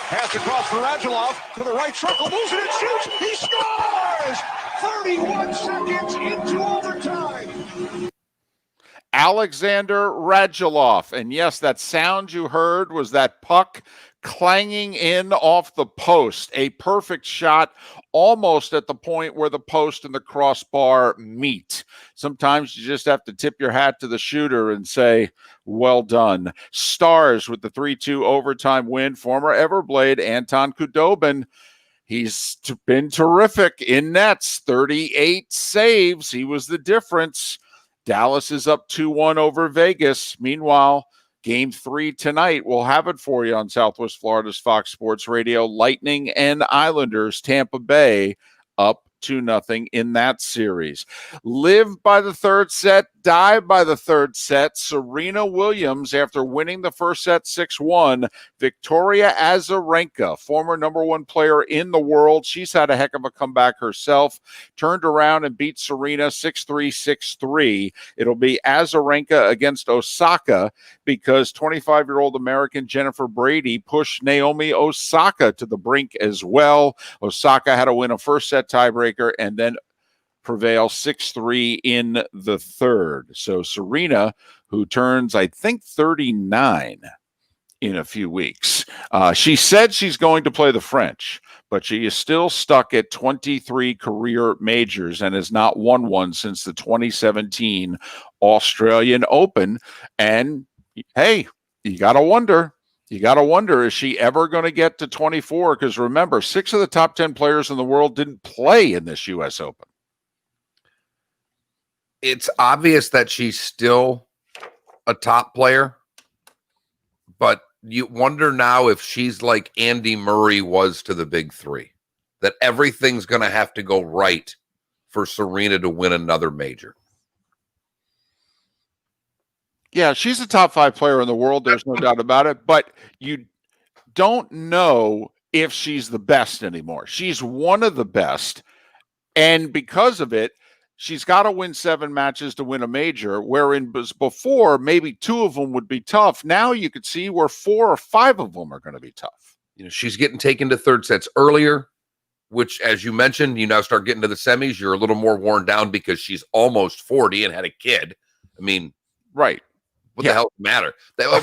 Pass across for Radulov to the right circle. Moves it and shoots. He scores! 31 seconds into overtime. Alexander Radulov. And yes, that sound you heard was that puck clanging in off the post. A perfect shot, almost at the point where the post and the crossbar meet. Sometimes you just have to tip your hat to the shooter and say, well done. Stars with the 3-2 overtime win. Former Everblade Anton Khudobin. He's been terrific in nets. 38 saves. He was the difference. Dallas is up 2-1 over Vegas. Meanwhile, Game 3 tonight, we'll have it for you on Southwest Florida's Fox Sports Radio. Lightning and Islanders, Tampa Bay, up 2-0 in that series. Live by the third set, die by the third set. Serena Williams, after winning the first set 6-1, Victoria Azarenka, former number 1 player in the world, she's had a heck of a comeback herself, turned around and beat Serena 6-3, 6-3. It'll be Azarenka against Osaka because 25-year-old American Jennifer Brady pushed Naomi Osaka to the brink as well. Osaka had to win a first set tiebreaker and then prevail 6-3 in the third. So Serena, who turns, I think, 39 in a few weeks, she said she's going to play the French, but she is still stuck at 23 career majors and has not won one since the 2017 Australian Open. And hey, you got to wonder, is she ever going to get to 24? Because remember, 6 of the top 10 players in the world didn't play in this U.S. Open. It's obvious that she's still a top player, but you wonder now if she's like Andy Murray was to the big three, that everything's going to have to go right for Serena to win another major. Yeah, she's a top 5 player in the world. There's no doubt about it. But you don't know if she's the best anymore. She's one of the best. And because of it, she's got to win 7 matches to win a major, wherein before maybe 2 of them would be tough. Now you could see where 4 or 5 of them are going to be tough. You know, she's getting taken to third sets earlier, which, as you mentioned, you now start getting to the semis. You're a little more worn down because she's almost 40 and had a kid. I mean, right. What the hell does it matter?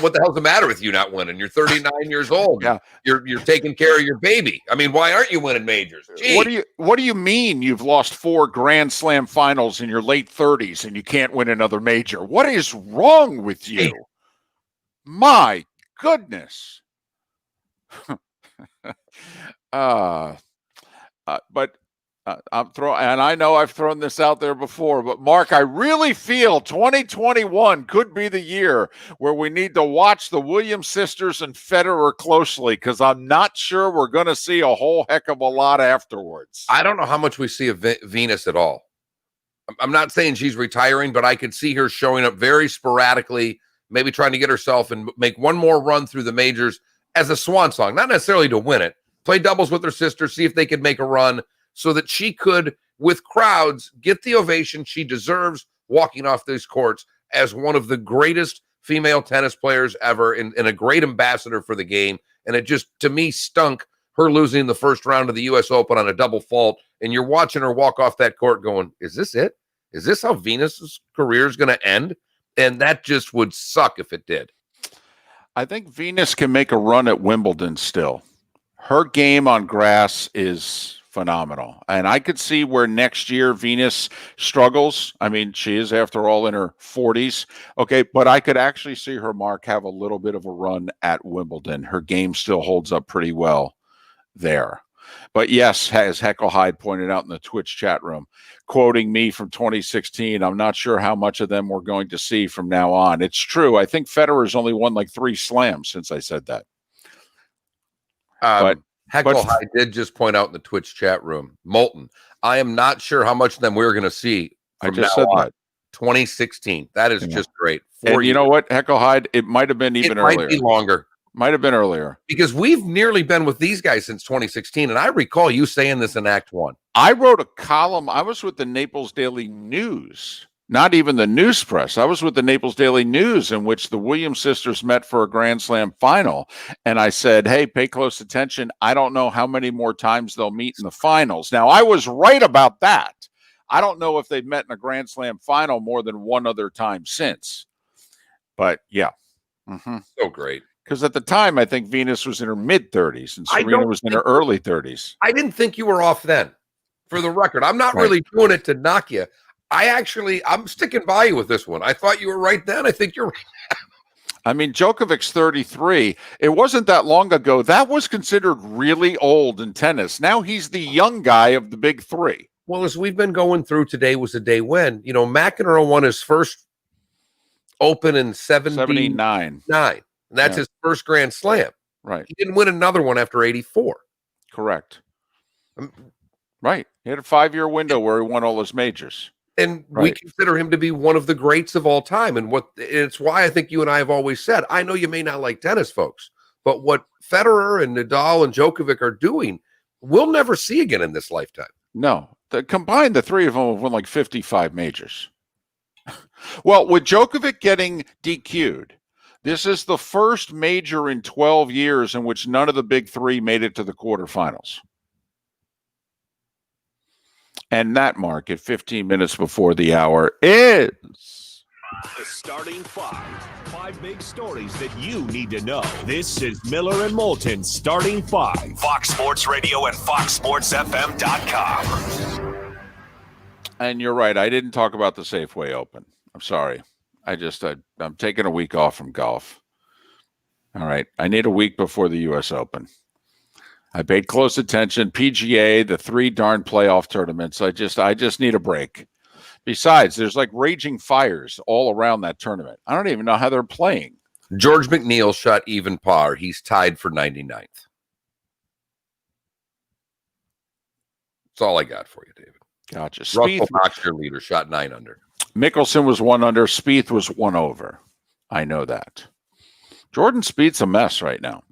What the hell's the matter with you not winning? You're 39 years old. Yeah. You're taking care of your baby. I mean, why aren't you winning majors? Gee. What do you mean you've lost 4 Grand Slam finals in your late 30s and you can't win another major? What is wrong with you? My goodness. I'm throwing, and I know I've thrown this out there before, but Mark, I really feel 2021 could be the year where we need to watch the Williams sisters and Federer closely, because I'm not sure we're going to see a whole heck of a lot afterwards. I don't know how much we see of Venus at all. I'm not saying she's retiring, but I could see her showing up very sporadically, maybe trying to get herself and make one more run through the majors as a swan song, not necessarily to win it. Play doubles with her sister, see if they could make a run, so that she could, with crowds, get the ovation she deserves walking off these courts as one of the greatest female tennis players ever and a great ambassador for the game. And it just, to me, stunk her losing the first round of the U.S. Open on a double fault. And you're watching her walk off that court going, is this it? Is this how Venus's career is going to end? And that just would suck if it did. I think Venus can make a run at Wimbledon still. Her game on grass is phenomenal. And I could see where next year Venus struggles. I mean, she is, after all, in her 40s. Okay, but I could actually see her, Mark, have a little bit of a run at Wimbledon. Her game still holds up pretty well there. But yes, as Heckle Hyde pointed out in the Twitch chat room, quoting me from 2016, I'm not sure how much of them we're going to see from now on. It's true. I think Federer's only won like 3 slams since I said that. Heckle Hyde did just point out in the Twitch chat room, Moulton, I am not sure how much of them we're going to see from now on. 2016. That is just great. And you know what, Heckle Hyde, it might have been even earlier. Might be longer. Might have been earlier. Because we've nearly been with these guys since 2016. And I recall you saying this in Act 1. I wrote a column. I was with the Naples Daily News, not even the News Press. I was with the Naples Daily News, in which the Williams sisters met for a Grand Slam final. And I said, hey, pay close attention. I don't know how many more times they'll meet in the finals. Now, I was right about that. I don't know if they've met in a Grand Slam final more than one other time since. But yeah. So great. Because at the time, I think Venus was in her mid-30s and Serena was in her early 30s. I didn't think you were off then, for the record. I'm not really doing it to knock you. I'm sticking by you with this one. I thought you were right then. I think you're right. I mean, Djokovic's 33. It wasn't that long ago. That was considered really old in tennis. Now he's the young guy of the big 3. Well, as we've been going through, today was the day when, McEnroe won his first Open in 79. And that's his first Grand Slam. Right. He didn't win another one after 84. Correct. Right. He had a 5-year window where he won all his majors. And we consider him to be one of the greats of all time. And it's why I think you and I have always said, I know you may not like tennis, folks, but what Federer and Nadal and Djokovic are doing, we'll never see again in this lifetime. No. Combined, the 3 of them have won like 55 majors. Well, with Djokovic getting DQ'd, this is the first major in 12 years in which none of the big 3 made it to the quarterfinals. And that, Mark, at 15 minutes before the hour, is The starting five. 5 big stories that you need to know. This is Miller and Moulton starting five. Fox Sports Radio and FoxSportsFM.com. And you're right. I didn't talk about the Safeway Open. I'm sorry. I'm taking a week off from golf. All right. I need a week before the U.S. Open. I paid close attention. PGA, the 3 darn playoff tournaments. I just need a break. Besides, there's like raging fires all around that tournament. I don't even know how they're playing. George McNeil shot even par. He's tied for 99th. That's all I got for you, David. Gotcha. Russell Knox, your leader, shot 9 under. Mickelson was 1 under. Spieth was 1 over. I know that. Jordan Spieth's a mess right now.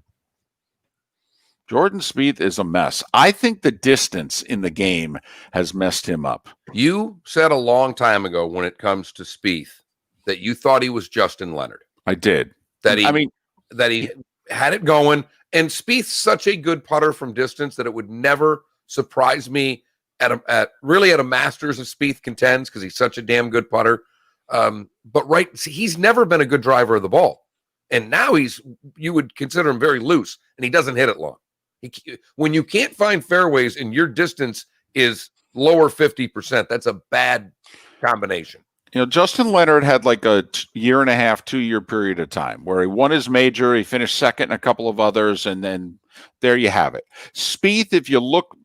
Jordan Spieth is a mess. I think the distance in the game has messed him up. You said a long time ago when it comes to Spieth that you thought he was Justin Leonard. I did. That he had it going. And Spieth's such a good putter from distance that it would never surprise me at a Masters if Spieth contends because he's such a damn good putter. But he's never been a good driver of the ball. And now you would consider him very loose, and he doesn't hit it long. When you can't find fairways and your distance is lower 50%, that's a bad combination. Justin Leonard had like a 1.5, 2-year period of time where he won his major, he finished second in a couple of others, and then there you have it. Spieth, if you look,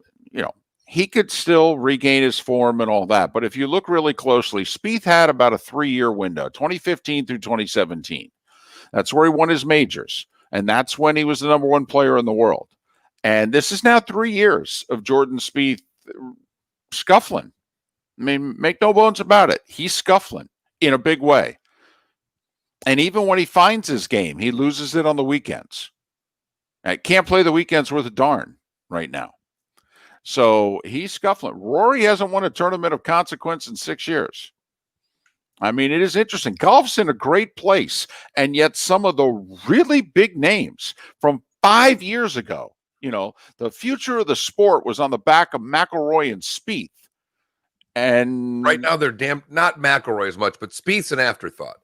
he could still regain his form and all that. But if you look really closely, Spieth had about a 3-year window, 2015 through 2017. That's where he won his majors. And that's when he was the number 1 player in the world. And this is now 3 years of Jordan Spieth scuffling. I mean, make no bones about it. He's scuffling in a big way. And even when he finds his game, he loses it on the weekends. Can't play the weekends worth a darn right now. So he's scuffling. Rory hasn't won a tournament of consequence in 6 years. I mean, it is interesting. Golf's in a great place. And yet some of the really big names from 5 years ago, the future of the sport was on the back of McIlroy and Spieth. And right now they're not McIlroy as much, but Spieth's an afterthought.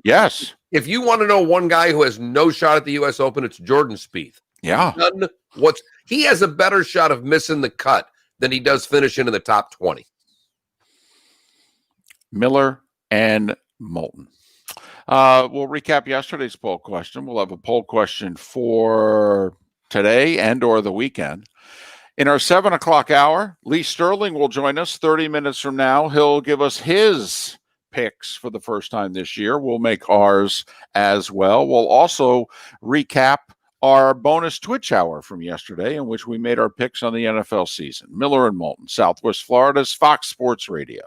Yes. If you want to know one guy who has no shot at the U.S. Open, it's Jordan Spieth. Yeah. He has a better shot of missing the cut than he does finishing in the top 20. Miller and Moulton. We'll recap yesterday's poll question. We'll have a poll question for today and or the weekend. In our 7 o'clock hour, Lee Sterling will join us 30 minutes from now. He'll give us his picks for the first time this year. We'll make ours as well. We'll also recap our bonus Twitch hour from yesterday in which we made our picks on the NFL season. Miller and Moulton, Southwest Florida's Fox Sports Radio.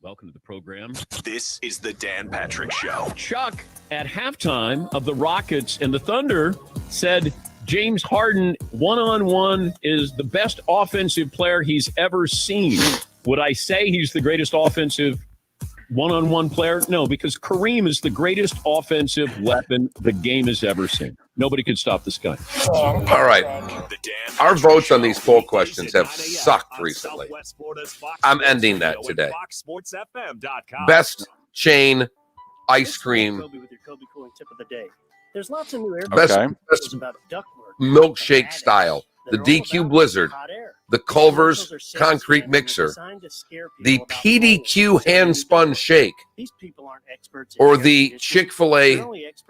Welcome to the program. This is the Dan Patrick Show. Chuck, at halftime of the Rockets and the Thunder, said James Harden one-on-one is the best offensive player he's ever seen. Would I say he's the greatest offensive one-on-one player? No, because Kareem is the greatest offensive weapon the game has ever seen. Nobody can stop this guy. All right. Our votes on these poll questions have sucked recently. I'm ending that today. Best chain ice cream. There's lots of new Best about ductwork, milkshake style. The DQ Blizzard. The Culver's Concrete Mixer. The PDQ Hand Spun Shake. Or the Chick-fil-A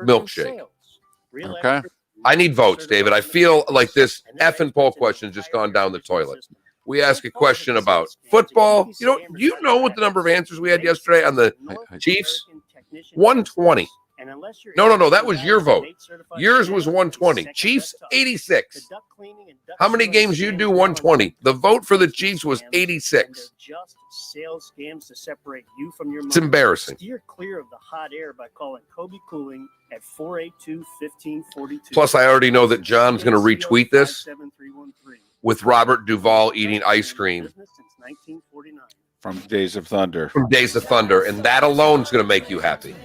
Milkshake. Okay. I need votes, David. I feel like this effing poll question has just gone down the toilet. We ask a question about football. Do you know what the number of answers we had yesterday on the Chiefs? 120. No. That was your vote. Yours was 120. Chiefs, 86. How many games you do 120? The vote for the Chiefs was 86. Sales scams to separate you from your It's embarrassing. Steer clear of the hot air by calling Kobe Cooling at 482-1542. Plus, I already know that John's going to retweet this with Robert Duvall eating ice cream from Days of Thunder. And that alone is going to make you happy.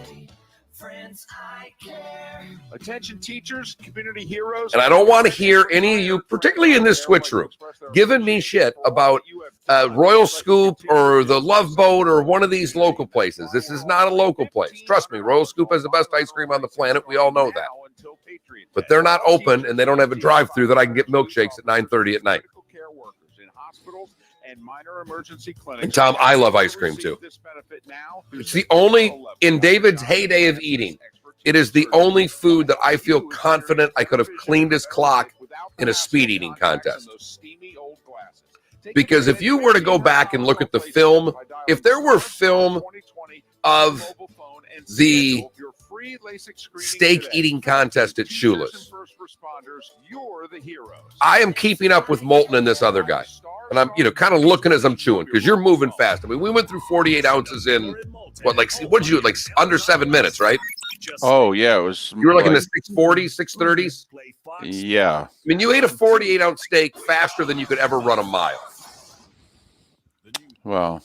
Attention teachers, community heroes. And I don't want to hear any of you, particularly in this Twitch room, giving me shit about Royal Scoop or the Love Boat or one of these local places. This is not a local place. Trust me, Royal Scoop has the best ice cream on the planet. We all know that. But they're not open, and they don't have a drive-through that I can get milkshakes at 9:30 at night. And Tom, I love ice cream too. It's the only, in David's heyday of eating, it is the only food that I feel confident I could have cleaned his clock in a speed eating contest. Because if you were to go back and look at the film, if there were film of the steak eating contest at Shula's, I am keeping up with Moulton and this other guy. And I'm, kind of looking as I'm chewing because you're moving fast. I mean, we went through 48 ounces in what did you under 7 minutes, right? Oh, yeah. It was. You were like in the 640s, 630s? Yeah. I mean, you ate a 48-ounce steak faster than you could ever run a mile. Well,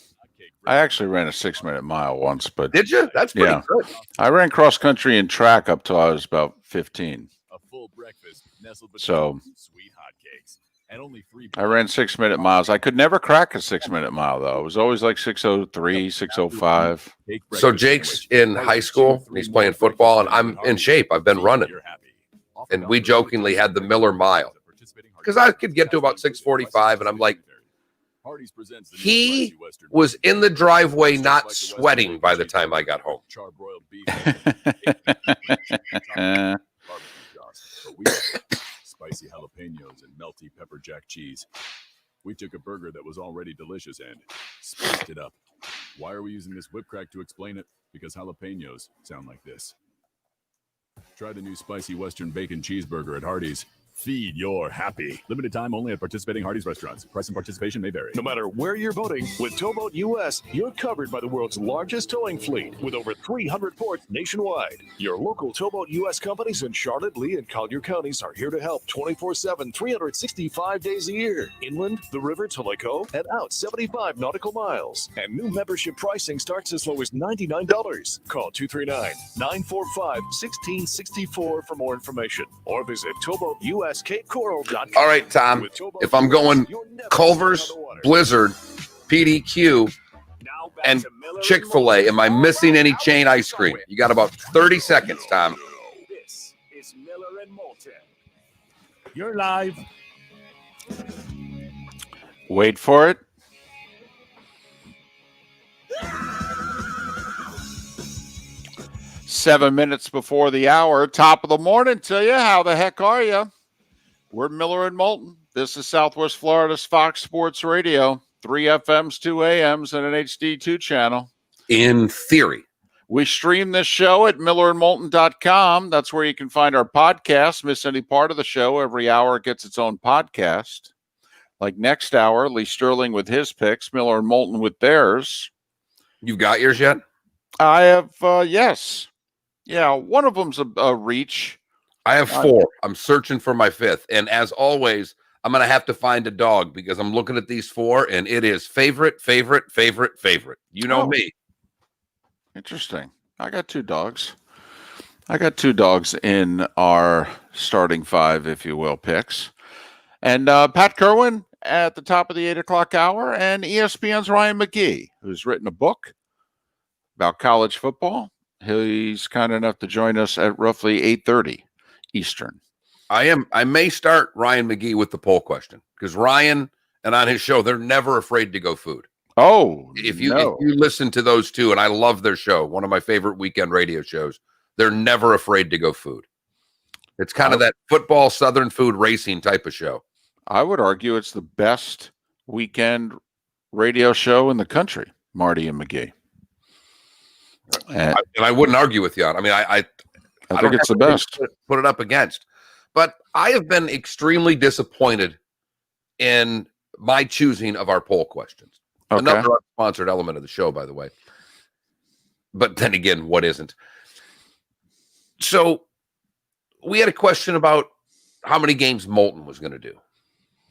I actually ran a 6-minute mile once, but did you? That's pretty good. I ran cross country and track up till I was about 15. So I ran 6-minute miles. I could never crack a 6-minute mile though. It was always like 6:03, 6:05. So Jake's in high school and he's playing football, and I'm in shape. I've been running, and we jokingly had the Miller Mile because I could get to about 6:45, and I'm like, he was in the driveway not sweating by the time I got home. Spicy jalapenos and melty pepper jack cheese. We took a burger that was already delicious and spiced it up. Why are we using this whip crack to explain it? Because jalapenos sound like this. Try the new spicy Western bacon cheeseburger at Hardee's. Feed your happy. Limited time only at participating Hardee's restaurants. Price and participation may vary. No matter where you're boating, with Towboat US, you're covered by the world's largest towing fleet with over 300 ports nationwide. Your local Towboat US companies in Charlotte, Lee, and Collier counties are here to help 24/7, 365 days a year. Inland, the river to Lake O, and out 75 nautical miles. And new membership pricing starts as low as $99. Call 239-945-1664 for more information, or visit TowboatUS. All right, Tom, if I'm going Culver's, Blizzard, PDQ, and Chick-fil-A, am I missing any chain ice cream? You got about 30 seconds, Tom. This is Miller and Moulton. You're live. Wait for it. Seven minutes before the hour, top of the morning to you. How the heck are you? We're Miller and Moulton. This is Southwest Florida's Fox Sports Radio. 3 FMs, 2 AMs, and an HD2 channel. In theory. We stream this show at millerandmoulton.com. That's where you can find our podcast. Miss any part of the show, every hour gets its own podcast. Like next hour, Lee Sterling with his picks, Miller and Moulton with theirs. You've got yours yet? I have, yes. Yeah, one of them's a reach. I have 4. I'm searching for my 5th. And as always, I'm going to have to find a dog because I'm looking at these 4, and it is favorite. You know me. Interesting. I got 2 dogs. I got 2 dogs in our starting 5, if you will, picks. And Pat Kirwan at the top of the 8 o'clock hour, and ESPN's Ryan McGee, who's written a book about college football. He's kind enough to join us at roughly 8:30 Eastern. I may start Ryan McGee with the poll question because Ryan and on his show, they're never afraid to go food. Oh, if you listen to those two, and I love their show, one of my favorite weekend radio shows, they're never afraid to go food. It's kind of that football, Southern food racing type of show. I would argue it's the best weekend radio show in the country, Marty and McGee. And I wouldn't argue with you on. I mean, I think it's the best. Put it up against. But I have been extremely disappointed in my choosing of our poll questions. Okay. Another sponsored element of the show, by the way. But then again, what isn't? So we had a question about how many games Moulton was going to do.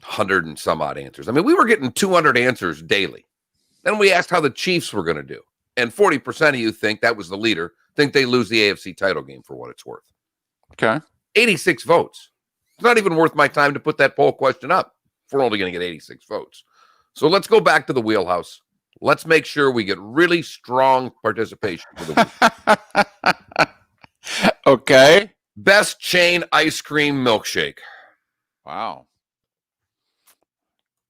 100 and some odd answers. I mean, we were getting 200 answers daily. Then we asked how the Chiefs were going to do. And 40% of you think that was the leader, think they lose the AFC title game for what it's worth. Okay. 86 votes. It's not even worth my time to put that poll question up if we're only going to get 86 votes. So let's go back to the wheelhouse. Let's make sure we get really strong participation for the week. Okay. Best chain ice cream milkshake. Wow.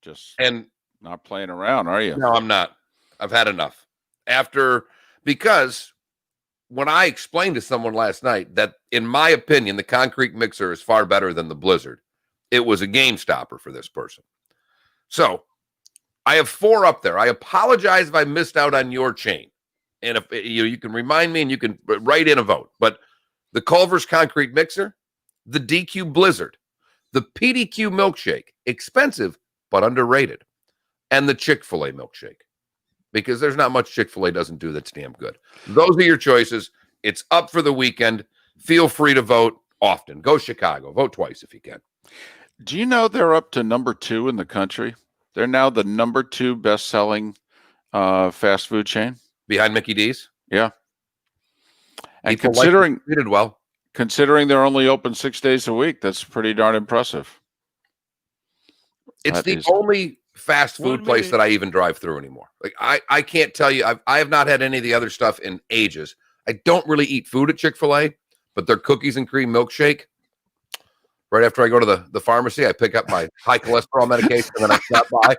Just and not playing around, are you? No, I'm not. I've had enough. Because when I explained to someone last night that, in my opinion, the concrete mixer is far better than the Blizzard, it was a game stopper for this person. So I have 4 up there. I apologize if I missed out on your chain. And if you can remind me and you can write in a vote. But the Culver's concrete mixer, the DQ Blizzard, the PDQ milkshake, expensive but underrated, and the Chick-fil-A milkshake, because there's not much Chick-fil-A doesn't do that's damn good. Those are your choices. It's up for the weekend. Feel free to vote often. Go Chicago. Vote twice if you can. Do you know they're up to number 2 in the country? They're now the number 2 best-selling fast food chain. Behind Mickey D's? Yeah. And People treated well. Considering they're only open 6 days a week, that's pretty darn impressive. It's the only fast food place that I even drive through anymore. Like I can't tell you, I have not had any of the other stuff in ages. I don't really eat food at Chick-fil-A, but their cookies and cream milkshake, right after I go to the pharmacy, I pick up my high cholesterol medication and then I stop by.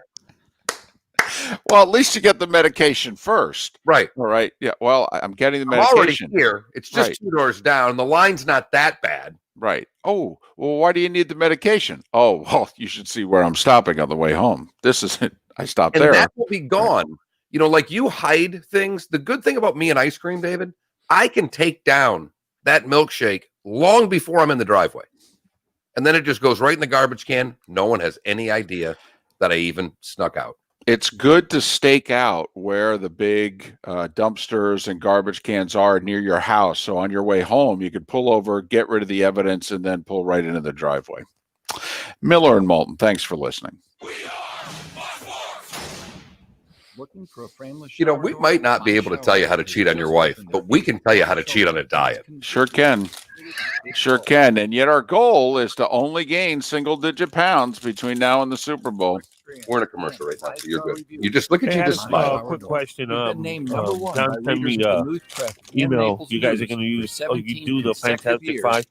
Well, at least you get the medication first. Right. All right. Yeah. Well, I'm getting the I'm already medication. here. It's just 2 doors down. The line's not that bad. Right. Oh, well, why do you need the medication? Oh, well, you should see where I'm stopping on the way home. This is it. I stopped And there. that will be gone. You know, like you hide things. The good thing about me and ice cream, David, I can take down that milkshake long before I'm in the driveway. And then it just goes right in the garbage can. No one has any idea that I even snuck out. It's good to stake out where the big dumpsters and garbage cans are near your house. So on your way home, you could pull over, get rid of the evidence, and then pull right into the driveway. Miller and Moulton, thanks for listening. Looking for a frameless You know, we might not be able to tell you how to cheat on your wife, but we can tell you how to cheat on a diet. Sure can. Sure can. And yet our goal is to only gain single-digit pounds between now and the Super Bowl. We're in a commercial right now, so you're good. You just look at you, just smile. Quick question. John sent me email. You guys are going to use? Oh, you do the Fantastic Five?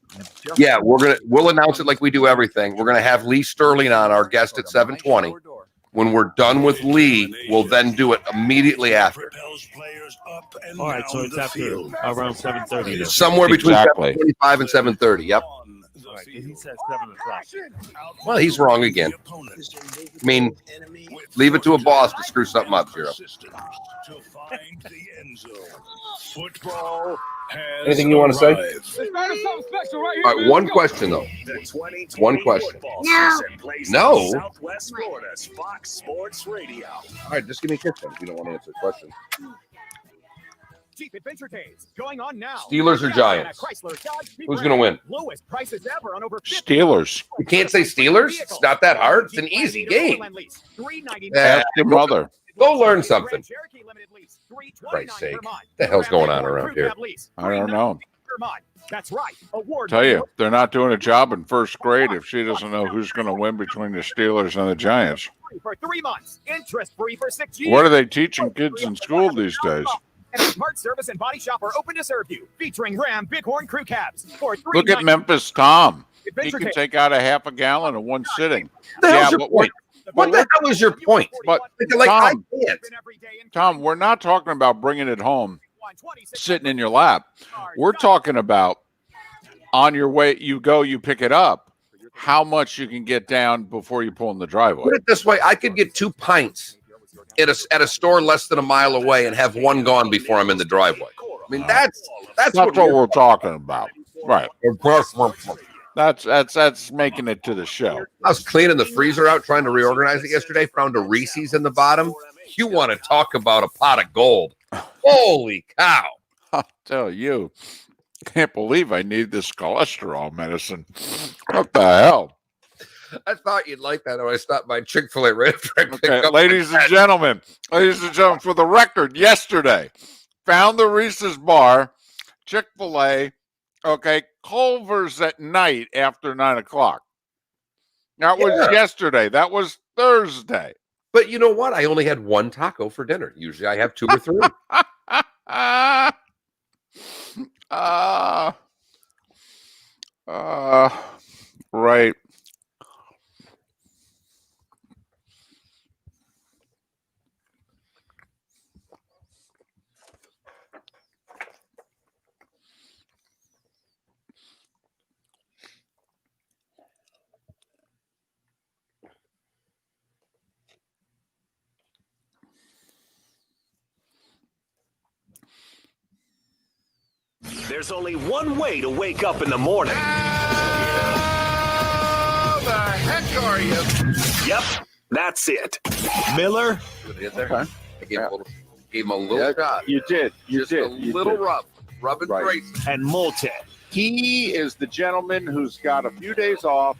Yeah, we'll announce it like we do everything. We're gonna have Lee Sterling on, our guest, at 7:20. When we're done with Lee, we'll then do it immediately after. All right, so it's after around 7:30. Somewhere between 7:25 and 7:30. Yep. All right, he said 7 o'clock. Well, he's wrong again. I mean, leave it to a boss to screw something up, Zero. Anything you want to say? All right, one question though. One question. No. Southwest Florida's Fox Sports Radio. All right, just give me a kiss then if you don't want to answer the question. Jeep Adventure Days going on now. Steelers or Giants? Who's going to win? Lowest prices ever on over Steelers. You can't say Steelers? It's not that hard. It's an easy game. Ask your mother. Go learn something. For Christ's sake. What the hell's going on around here? I don't know. That's right. Award. Tell you, they're not doing a job in first grade if she doesn't know who's going to win between the Steelers and the Giants. For 3 months. Interest free for 6 years. What are they teaching kids in school these days? And a smart service and body shop are open to serve you, featuring Ram Bighorn crew cabs. For Look at Memphis Tom. He can take out a half a gallon in one sitting. What's your point? What the hell is your point? But Like, I Tom, can't. Tom, we're not talking about bringing it home, sitting in your lap. We're talking about on your way, you go, you pick it up, how much you can get down before you pull in the driveway. Put it this way, I could get 2 pints at a store less than a mile away and have one gone before I'm in the driveway. I mean, that's what we're talking about. Right. That's making it to the show. I was cleaning the freezer out, trying to reorganize it yesterday, found a Reese's in the bottom. You want to talk about a pot of gold. Holy cow. I'll tell you, can't believe I need this cholesterol medicine. What the hell? I thought you'd like that when I stopped by Chick-fil-A right after I picked Okay, up. ladies and gentlemen, for the record, yesterday, found the Reese's bar, Chick-fil-A, okay, Culver's at night after 9 o'clock. That was yesterday. That was Thursday. But you know what? I only had one taco for dinner. Usually I have 2 or 3. Right. There's only one way to wake up in the morning. How the heck are you? Yep, that's it. Miller. Okay. I gave him a little shot. You did. You Just did. a little rub and brace. And Moulton. He is the gentleman who's got a few days off,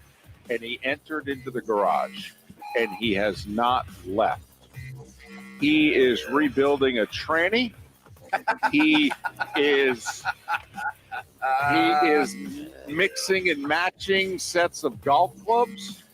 and he entered into the garage, and he has not left. He is rebuilding a tranny. He is mixing and matching sets of golf clubs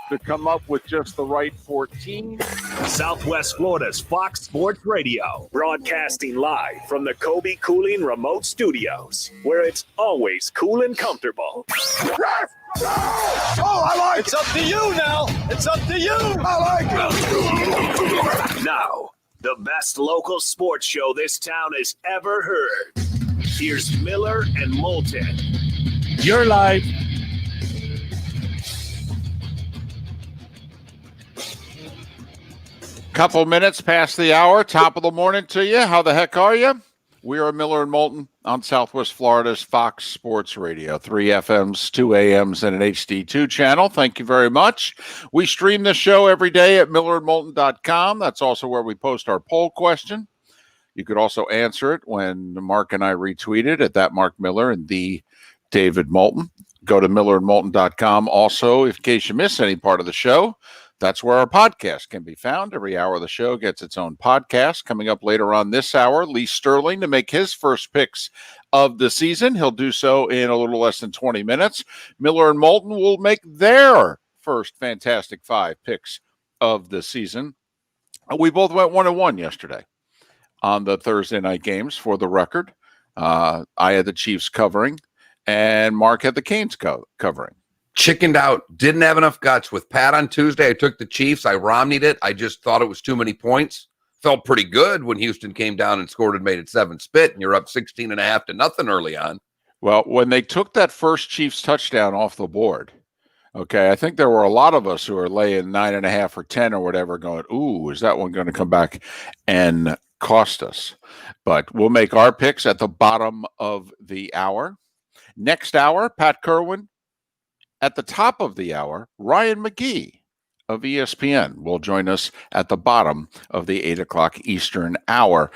to come up with just the right 14. Southwest Florida's Fox Sports Radio, broadcasting live from the Kobe Cooling Remote Studios, where it's always cool and comfortable. Oh, I like it. It's up to you now. It's up to you. I like it. Now, the best local sports show this town has ever heard. Here's Miller and Moulton. You're live. Couple minutes past the hour, top of the morning to you. How the heck are you? We are Miller and Moulton on Southwest Florida's Fox Sports Radio, 3 FMs, 2 AMs, and an HD2 channel. Thank you very much. We stream this show every day at millerandmoulton.com. That's also where we post our poll question. You could also answer it when Mark and I retweet it at that Mark Miller and the David Moulton. Go to millerandmoulton.com. Also, in case you miss any part of the show, that's where our podcast can be found. Every hour of the show gets its own podcast. Coming up later on this hour, Lee Sterling to make his first picks of the season. He'll do so in a little less than 20 minutes. Miller and Moulton will make their first Fantastic Five picks of the season. We both went 1-1 yesterday on the Thursday night games, for the record. I had the Chiefs covering, and Mark had the Canes covering. Chickened out, didn't have enough guts. With Pat on Tuesday, I took the Chiefs. I Romneyed it. I just thought it was too many points. Felt pretty good when Houston came down and scored and made it 7 spit, and you're up 16.5-0 early on. Well, when they took that first Chiefs touchdown off the board, okay, I think there were a lot of us who were laying 9.5 or 10 or whatever going, ooh, is that one going to come back and cost us? But we'll make our picks at the bottom of the hour. Next hour, Pat Kirwan. At the top of the hour, Ryan McGee of ESPN will join us at the bottom of the 8 o'clock Eastern hour.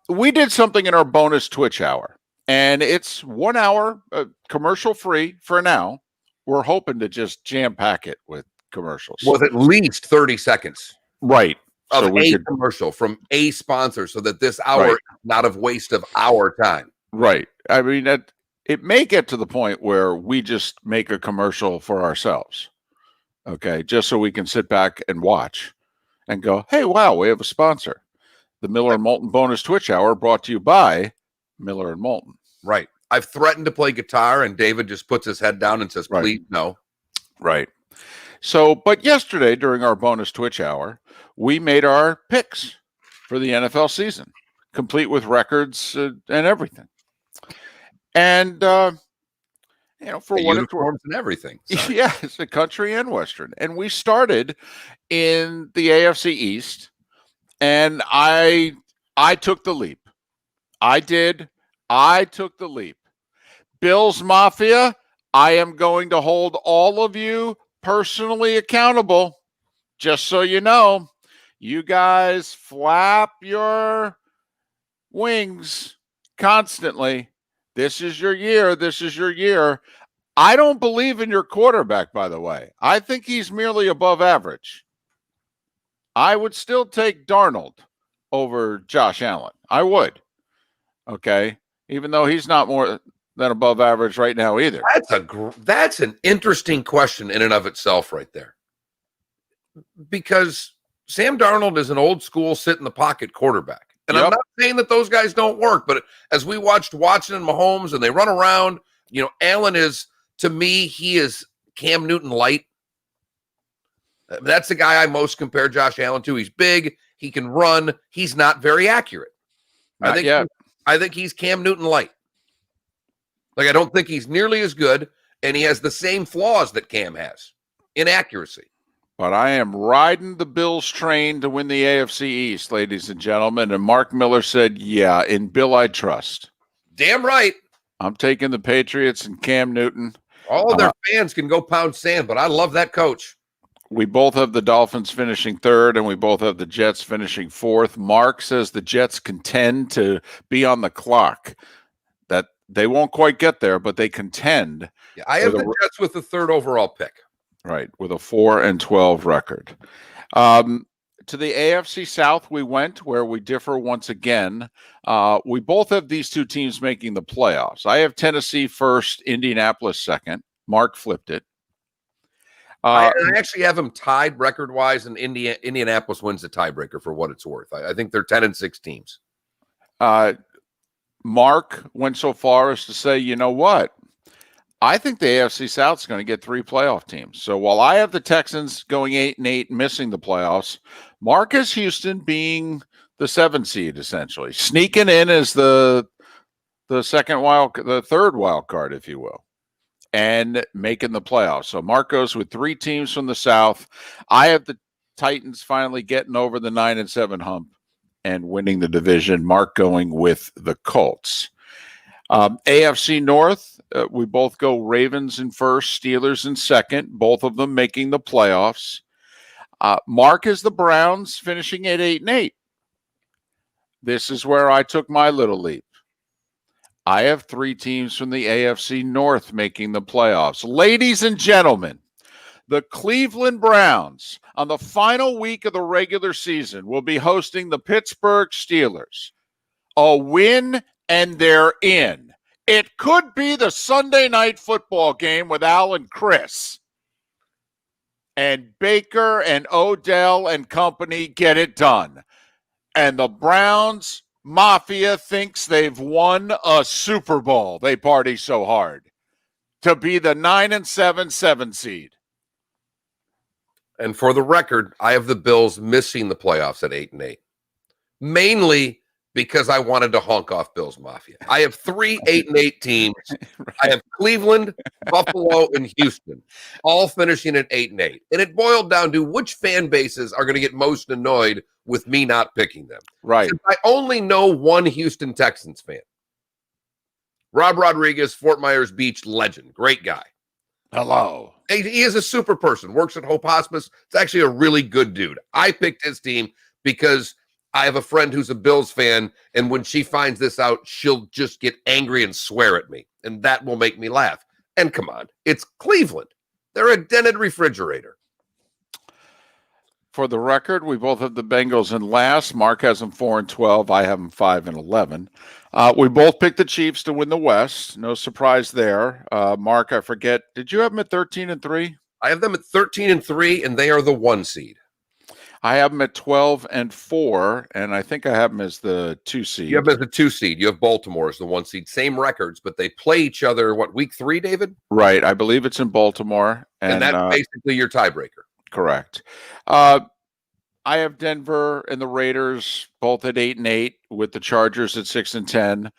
We did something in our bonus Twitch hour, and it's 1 hour commercial free for now. We're hoping to just jam pack it with commercials. With at least 30 seconds. Right. Of commercial from a sponsor, so that this hour is not of waste of our time. Right. I mean, it may get to the point where we just make a commercial for ourselves, okay, just so we can sit back and watch and go, hey, wow, we have a sponsor. The Miller and Moulton bonus Twitch hour brought to you by Miller and Moulton. Right. I've threatened to play guitar, and David just puts his head down and says, please, no. Right. So, but yesterday during our bonus Twitch hour, we made our picks for the NFL season, complete with records and everything. And, for what it's worth, and everything. Yes, the country and Western. And we started in the AFC East, and I took the leap. I did. I took the leap. Bills Mafia, I am going to hold all of you personally accountable. Just so you know, you guys flap your wings constantly. This is your year. This is your year. I don't believe in your quarterback, by the way. I think he's merely above average. I would still take Darnold over Josh Allen. I would. Okay. Even though he's not more than above average right now either. That's an interesting question in and of itself right there. Because Sam Darnold is an old school sit in the pocket quarterback. And I'm not saying that those guys don't work, but as we watched Watson and Mahomes and they run around, Allen is, to me, he is Cam Newton light. That's the guy I most compare Josh Allen to. He's big. He can run. He's not very accurate. I think he's Cam Newton light. Like, I don't think he's nearly as good, and he has the same flaws that Cam has. Inaccuracy. But I am riding the Bills train to win the AFC East, ladies and gentlemen. And Mark Miller said, yeah, in Bill I trust. Damn right. I'm taking the Patriots and Cam Newton. All of their fans can go pound sand, but I love that coach. We both have the Dolphins finishing third, and we both have the Jets finishing fourth. Mark says the Jets contend to be on the clock. That they won't quite get there, but they contend. Yeah, I have the Jets with the third overall pick. Right, with a 4-12 record. To the AFC South we went, where we differ once again. We both have these two teams making the playoffs. I have Tennessee first, Indianapolis second. Mark flipped it. I actually have them tied record-wise, and Indianapolis wins the tiebreaker for what it's worth. I think they're 10-6 teams. Mark went so far as to say, you know what? I think the AFC South is going to get 3 playoff teams. So while I have the Texans going 8-8, missing the playoffs, Mark has Houston being the 7 seed, essentially. Sneaking in as the third wild card, if you will, and making the playoffs. So Mark goes with 3 teams from the South. I have the Titans finally getting over the 9-7 hump and winning the division. Mark going with the Colts. AFC North, we both go Ravens in first, Steelers in second, both of them making the playoffs. Mark is the Browns finishing at 8-8. This is where I took my little leap. I have 3 teams from the AFC North making the playoffs. Ladies and gentlemen, the Cleveland Browns on the final week of the regular season will be hosting the Pittsburgh Steelers. A win and they're in. It could be the Sunday night football game with Al and Chris. And Baker and Odell and company get it done. And the Browns Mafia thinks they've won a Super Bowl. They party so hard to be the 9-7 7 seed. And for the record, I have the Bills missing the playoffs at 8-8. Mainly because I wanted to honk off Bills Mafia. I have 3 8-8 teams. Right. I have Cleveland, Buffalo, and Houston, all finishing at 8-8. And it boiled down to which fan bases are going to get most annoyed with me not picking them. Right. Since I only know one Houston Texans fan. Rob Rodriguez, Fort Myers Beach legend. Great guy. Hello. He is a super person, works at Hope Hospice. It's actually a really good dude. I picked his team because I have a friend who's a Bills fan, and when she finds this out, she'll just get angry and swear at me, and that will make me laugh. And come on, it's Cleveland. They're a dented refrigerator. For the record, we both have the Bengals in last. Mark has them 4-12. I have them 5-11. We both picked the Chiefs to win the West. No surprise there. Mark, I forget. Did you have them at 13-3? I have them at 13-3, and they are the 1 seed. I have them at 12-4, and I think I have them as the 2 seed. You have them as the 2 seed. You have Baltimore as the 1 seed. Same records, but they play each other, week 3, David? Right. I believe it's in Baltimore. And that's basically your tiebreaker. Correct. I have Denver and the Raiders both at 8-8, with the Chargers at 6-10.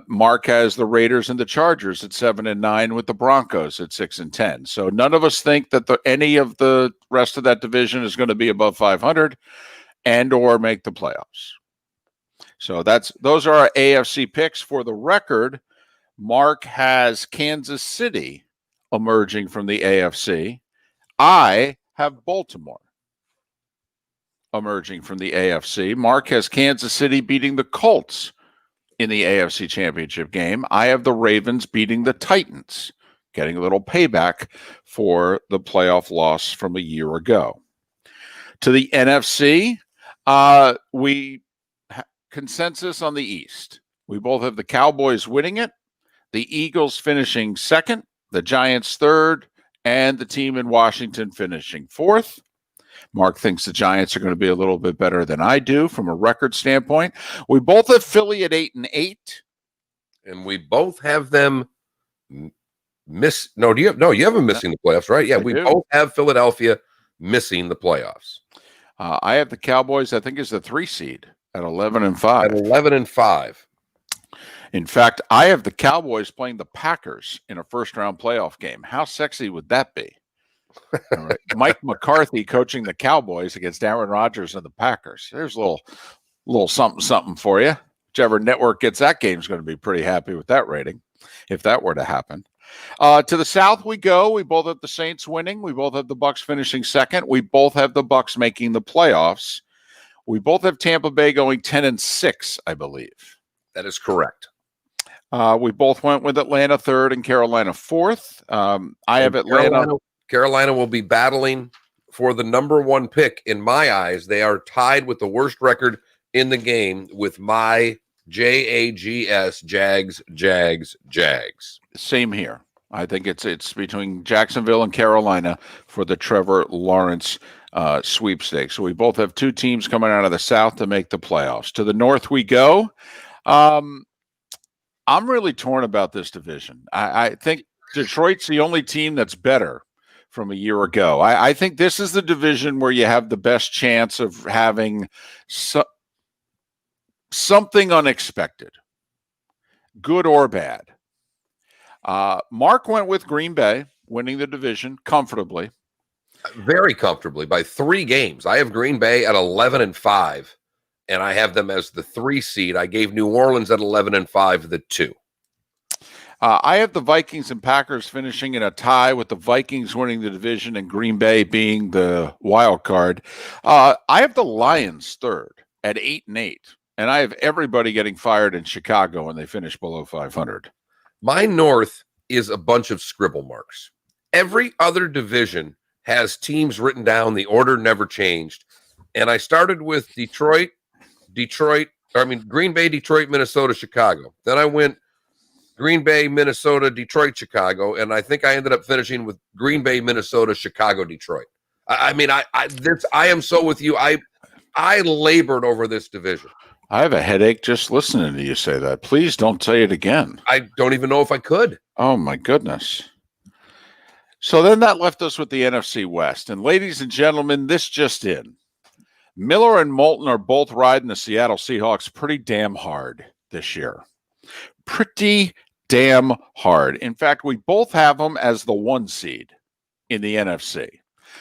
Mark has the Raiders and the Chargers at 7-9, with the Broncos at 6-10. So none of us think that any of the rest of that division is going to be above 500 and or make the playoffs. So those are our AFC picks. For the record, Mark has Kansas City emerging from the AFC. I have Baltimore emerging from the AFC. Mark has Kansas City beating the Colts in the AFC Championship game. I have the Ravens beating the Titans, getting a little payback for the playoff loss from a year ago. To the NFC, we consensus on the East. We both have the Cowboys winning it, the Eagles finishing second, the Giants third, and the team in Washington finishing fourth. Mark thinks the Giants are going to be a little bit better than I do from a record standpoint. We both have Philly at 8-8. And we both have them you have them missing the playoffs, right? Yeah, we both have Philadelphia missing the playoffs. I have the Cowboys, I think, is the 3 seed at 11-5. At 11-5. In fact, I have the Cowboys playing the Packers in a first-round playoff game. How sexy would that be? All right. Mike McCarthy coaching the Cowboys against Aaron Rodgers and the Packers. There's a little something for you. Whichever network gets that game is going to be pretty happy with that rating, if that were to happen. To the south we go. We both have the Saints winning. We both have the Bucs finishing second. We both have the Bucs making the playoffs. We both have Tampa Bay going 10-6, I believe. That is correct. We both went with Atlanta third and Carolina fourth. I have Atlanta. Carolina will be battling for the number 1 pick. In my eyes, they are tied with the worst record in the game with my JAGS, Jags. Same here. I think it's between Jacksonville and Carolina for the Trevor Lawrence sweepstakes. So we both have 2 teams coming out of the South to make the playoffs. To the North we go. I'm really torn about this division. I think Detroit's the only team that's better from a year ago. I think this is the division where you have the best chance of having something unexpected, good or bad. Mark went with Green Bay winning the division comfortably. Very comfortably by 3 games. I have Green Bay at 11-5, and I have them as the 3 seed. I gave New Orleans at 11-5 the 2. I have the Vikings and Packers finishing in a tie with the Vikings winning the division and Green Bay being the wild card. I have the Lions third at 8-8, and I have everybody getting fired in Chicago when they finish below 500. My North is a bunch of scribble marks. Every other division has teams written down. The order never changed. And I started with Green Bay, Detroit, Minnesota, Chicago. Then I went Green Bay, Minnesota, Detroit, Chicago, and I think I ended up finishing with Green Bay, Minnesota, Chicago, Detroit. I am so with you. I labored over this division. I have a headache just listening to you say that. Please don't say it again. I don't even know if I could. Oh my goodness. So then that left us with the NFC West. And ladies and gentlemen, this just in. Miller and Moulton are both riding the Seattle Seahawks pretty damn hard this year. Pretty damn hard. In fact, we both have them as the 1 seed in the NFC.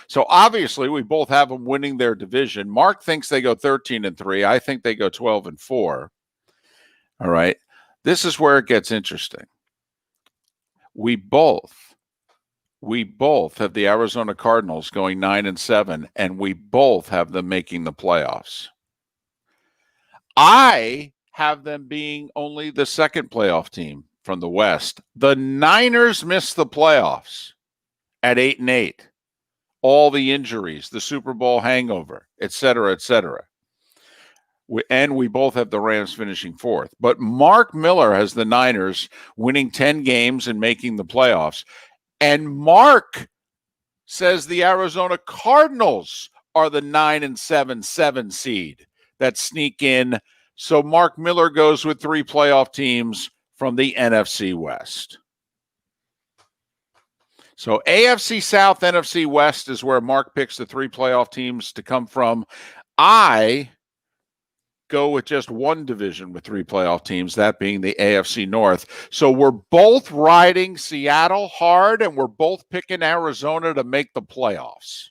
So obviously we both have them winning their division. Mark thinks they go 13-3. I think they go 12-4. All right. This is where it gets interesting. We both have the Arizona Cardinals going 9-7, and we both have them making the playoffs. I have them being only the 2nd playoff team from the West. The Niners missed the playoffs at 8-8. All the injuries, the Super Bowl hangover, et cetera, et cetera. We both have the Rams finishing 4th. But Mark Miller has the Niners winning 10 games and making the playoffs. And Mark says the Arizona Cardinals are the 9-7 seed that sneak in. So Mark Miller goes with 3 playoff teams from the NFC West. So AFC South, NFC West is where Mark picks the 3 playoff teams to come from. I go with just 1 division with 3 playoff teams, that being the AFC North. So we're both riding Seattle hard, and we're both picking Arizona to make the playoffs.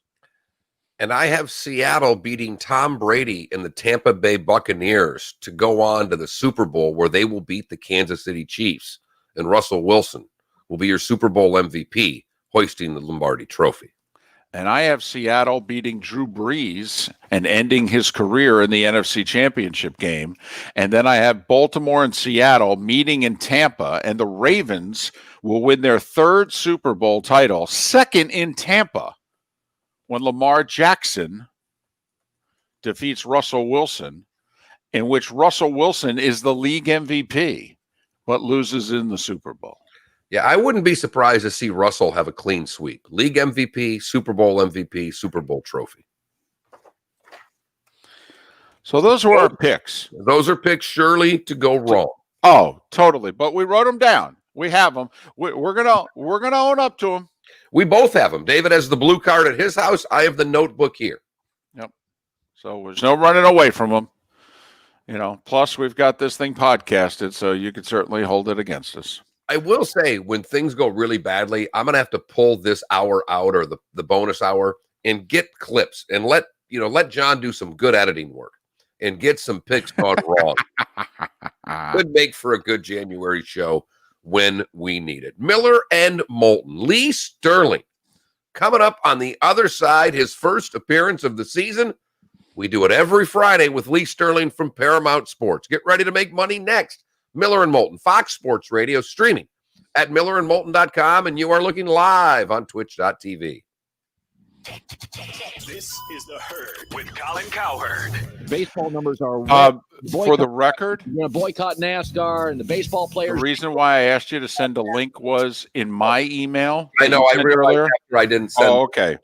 And I have Seattle beating Tom Brady and the Tampa Bay Buccaneers to go on to the Super Bowl, where they will beat the Kansas City Chiefs. And Russell Wilson will be your Super Bowl MVP, hoisting the Lombardi Trophy. And I have Seattle beating Drew Brees and ending his career in the NFC Championship game. And then I have Baltimore and Seattle meeting in Tampa, and the Ravens will win their 3rd Super Bowl title, 2nd in Tampa, when Lamar Jackson defeats Russell Wilson, in which Russell Wilson is the league MVP, but loses in the Super Bowl. Yeah, I wouldn't be surprised to see Russell have a clean sweep. League MVP, Super Bowl MVP, Super Bowl trophy. So those were our picks. Those are picks surely to go wrong. Oh, totally. But we wrote them down. We have them. We're gonna own up to them. We both have them. David has the blue card at his house. I have the notebook here. Yep. So there's no running away from them. Plus we've got this thing podcasted, so you could certainly hold it against us. I will say, when things go really badly, I'm gonna have to pull this hour out, or the bonus hour, and get clips and let John do some good editing work and get some picks gone wrong. Could make for a good January show when we need it. Miller and Moulton. Lee Sterling coming up on the other side, his first appearance of the season. We do it every Friday with Lee Sterling from Paramount Sports. Get ready to make money next. Miller and Moulton, Fox Sports Radio, streaming at millerandmoulton.com, and you are looking live on twitch.tv. This is The Herd with Colin Cowherd. Baseball numbers are for the record. You're going to boycott NASCAR and the baseball players. The reason why I asked you to send a link was in my email. I know. I realized after I didn't send. Oh, okay.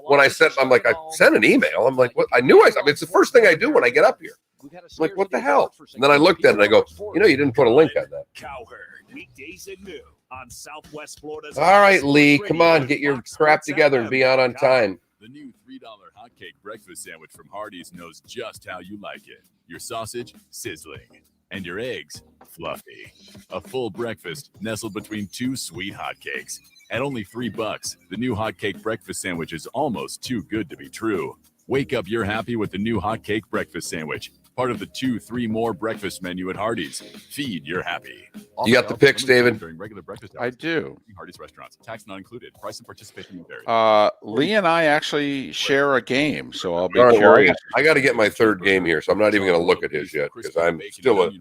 When I sent, I'm like, I sent an email. I'm like, what? I mean, it's the first thing I do when I get up here. I'm like, what the hell? And then I looked at it and I go, you didn't put a link on that. Cowherd, weekdays at noon on Southwest Florida's. All right, Lee, come on, get your crap together and be on time. The new $3 hotcake breakfast sandwich from Hardee's knows just how you like it. Your sausage, sizzling, and your eggs, fluffy. A full breakfast nestled between two sweet hotcakes. At only $3, the new hotcake breakfast sandwich is almost too good to be true. Wake up, you're happy with the new hotcake breakfast sandwich. Part of the 2-3 more breakfast menu at Hardee's. Feed your happy. You got the picks, David? During regular breakfast I do. Hardee's restaurants. Tax not included. Price and participation may vary. Lee and I actually share a game, so I'll be All right, curious. I got to get my third game here, so I'm not even going to look at his yet because I'm still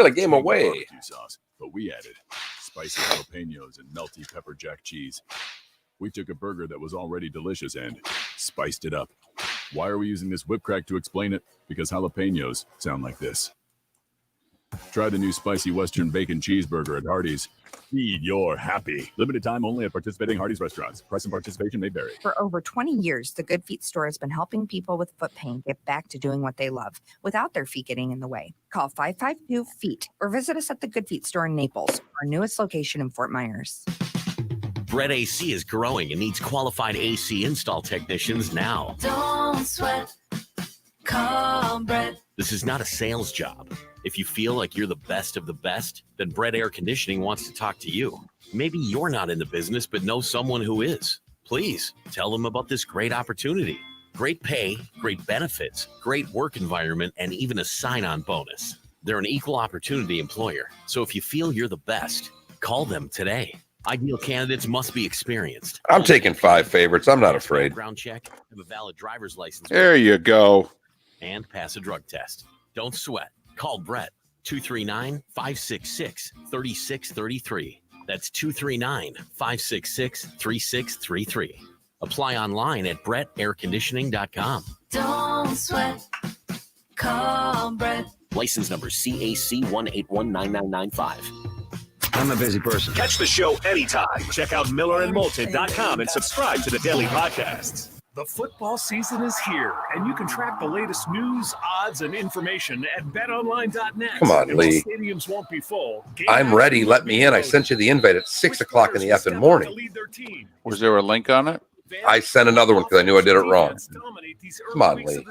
a game away. Sauce, but we added spicy jalapenos and melty pepper jack cheese. We took a burger that was already delicious and spiced it up. Why are we using this whip crack to explain it? Because jalapenos sound like this. Try the new spicy Western bacon cheeseburger at Hardee's. Feed your happy. Limited time only at participating Hardee's restaurants. Price and participation may vary. For over 20 years, the Good Feet store has been helping people with foot pain get back to doing what they love without their feet getting in the way. Call 552-FEET or visit us at the Good Feet store in Naples, our newest location in Fort Myers. Brett AC is growing and needs qualified AC install technicians now. Don't sweat. Call Brett. This is not a sales job. If you feel like you're the best of the best, then Brett Air Conditioning wants to talk to you. Maybe you're not in the business, but know someone who is. Please tell them about this great opportunity. Great pay, great benefits, great work environment, and even a sign-on bonus. They're an equal opportunity employer. So if you feel you're the best, call them today. Ideal candidates must be experienced. I'm taking 5 favorites. I'm not afraid. Background check, have a valid driver's license. There you go. And pass a drug test. Don't sweat. Call Brett, 239-566-3633. That's 239-566-3633. Apply online at brettairconditioning.com. Don't sweat. Call Brett. License number CAC 1819995. I'm a busy person. Catch the show anytime. Check out millerandmoulton.com and subscribe to the daily podcasts. The football season is here, and you can track the latest news, odds, and information at betonline.net. Come on, Lee. Stadiums won't be full. I'm ready. Let me in. I sent you the invite at 6 o'clock in the effing morning. Was there a link on it? I sent another one because I knew I did it wrong. Come on, Lee.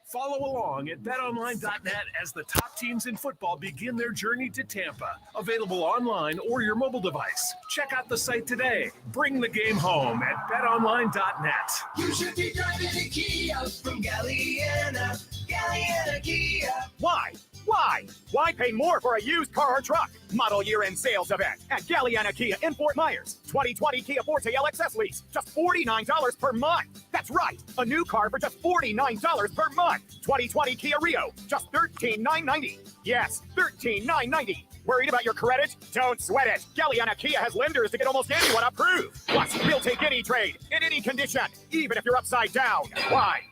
Follow along at betonline.net as the top teams in football begin their journey to Tampa. Available online or your mobile device. Check out the site today. Bring the game home at betonline.net. You should be driving a Kia from Galliana. Galliana Kia. Why? Why pay more for a used car or truck? Model year-end sales event at Galliana Kia in Fort Myers. 2020 Kia Forte LXS lease, just $49 per month. That's right, a new car for just $49 per month. 2020 Kia Rio, just $13,990. Yes, $13,990. Worried about your credit? Don't sweat it. Galliana Kia has lenders to get almost anyone approved. Plus, we'll take any trade in any condition, even if you're upside down. Why?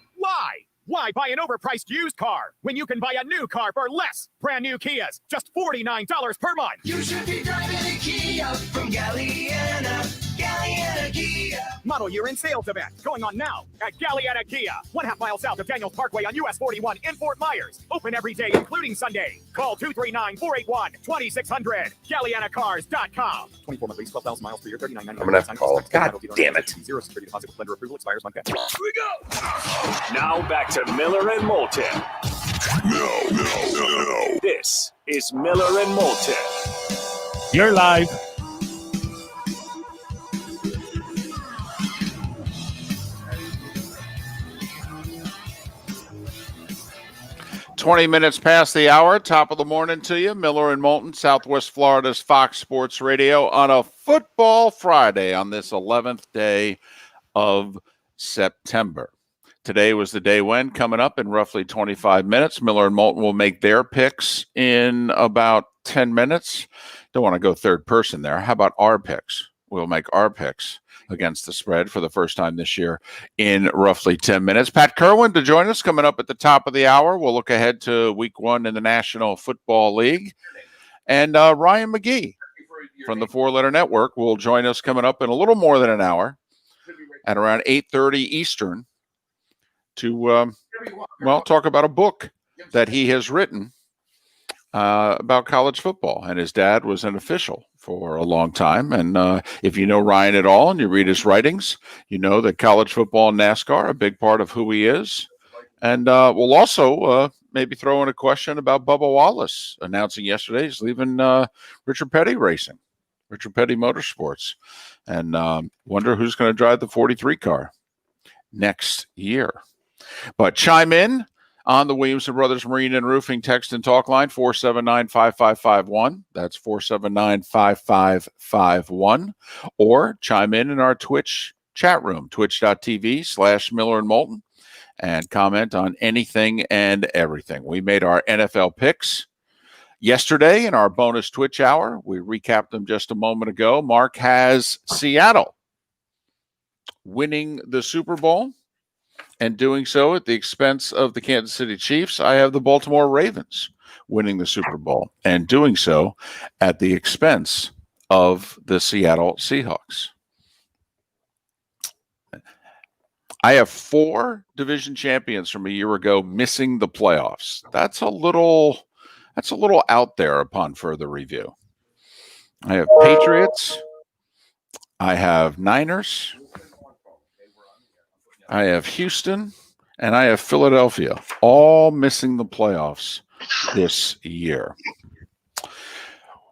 Why buy an overpriced used car when you can buy a new car for less? Brand new Kias, just $49 per month. You should be driving a Kia from Galliana. Galliana Kia. model year in sales event going on now at Galliana Kia, 1/2 mile south of Daniels Parkway on US 41 in Fort Myers. Open every day, including Sunday. Call 239-481-2600. GallianaCars.com. 24-month lease, 12,000 miles per year, $39.99. I'm going to have to call him. God damn it. Zero security deposit with lender approval expires Monday. Here we go. Now back to Miller and Moulton. No. This is Miller and Moulton. You're live. Minutes past the hour, top of the morning to you. Miller and Moulton, Southwest Florida's Fox Sports Radio on a football Friday on this 11th day of September. Today was the day when, coming up in roughly 25 minutes, Miller and Moulton will make their picks in about 10 minutes. Don't want to go third person there. How about our picks? We'll make our picks against the spread for the first time this year in roughly 10 minutes. Pat Kirwan to join us coming up at the top of the hour. We'll look ahead to week 1 in the National Football League. And Ryan McGee from the Four Letter Network will join us coming up in a little more than an hour at around 8:30 Eastern to, talk about a book that he has written about college football. And his dad was an official for a long time. And if you know Ryan at all and you read his writings, you know that college football and NASCAR are a big part of who he is. And we'll also maybe throw in a question about Bubba Wallace announcing yesterday he's leaving Richard Petty Racing, Richard Petty Motorsports, and wonder who's going to drive the 43 car next year. But chime in on the Williamson Brothers Marine and Roofing text and talk line, 479-5551. That's 479-5551. Or chime in our Twitch chat room, twitch.tv/Miller and Moulton, and comment on anything and everything. We made our NFL picks yesterday in our bonus Twitch hour. We recapped them just a moment ago. Mark has Seattle winning the Super Bowl and doing so at the expense of the Kansas City Chiefs. I have the Baltimore Ravens winning the Super Bowl and doing so at the expense of the Seattle Seahawks. I have 4 division champions from a year ago missing the playoffs. That's a little out there upon further review. I have Patriots. I have Niners. I have Houston, and I have Philadelphia, all missing the playoffs this year.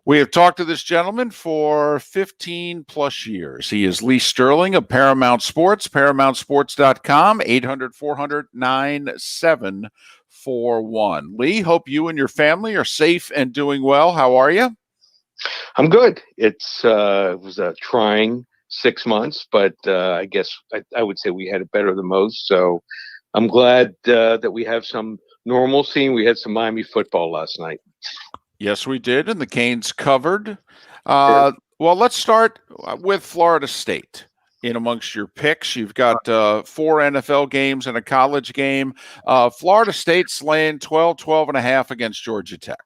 We have talked to this gentleman for 15 plus years. He is Lee Sterling of Paramount Sports, ParamountSports.com, 800-400-9741. Lee, hope you and your family are safe and doing well. How are you? I'm good. It was a trying 6 months, but I guess I would say we had it better than most. So I'm glad that we have some normalcy. We had some Miami football last night. Yes, we did, and the Canes covered. Well, let's start with Florida State. In amongst your picks, you've got 4 NFL games and a college game. Florida State's laying 12.5 against Georgia Tech.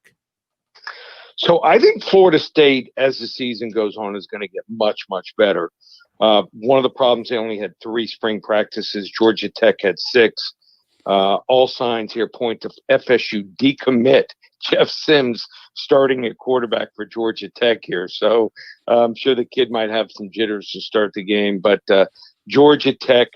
So I think Florida State, as the season goes on, is going to get much, much better. One of the problems, they only had 3 spring practices. Georgia Tech had 6. All signs here point to FSU decommit Jeff Sims starting at quarterback for Georgia Tech here. So I'm sure the kid might have some jitters to start the game. But Georgia Tech,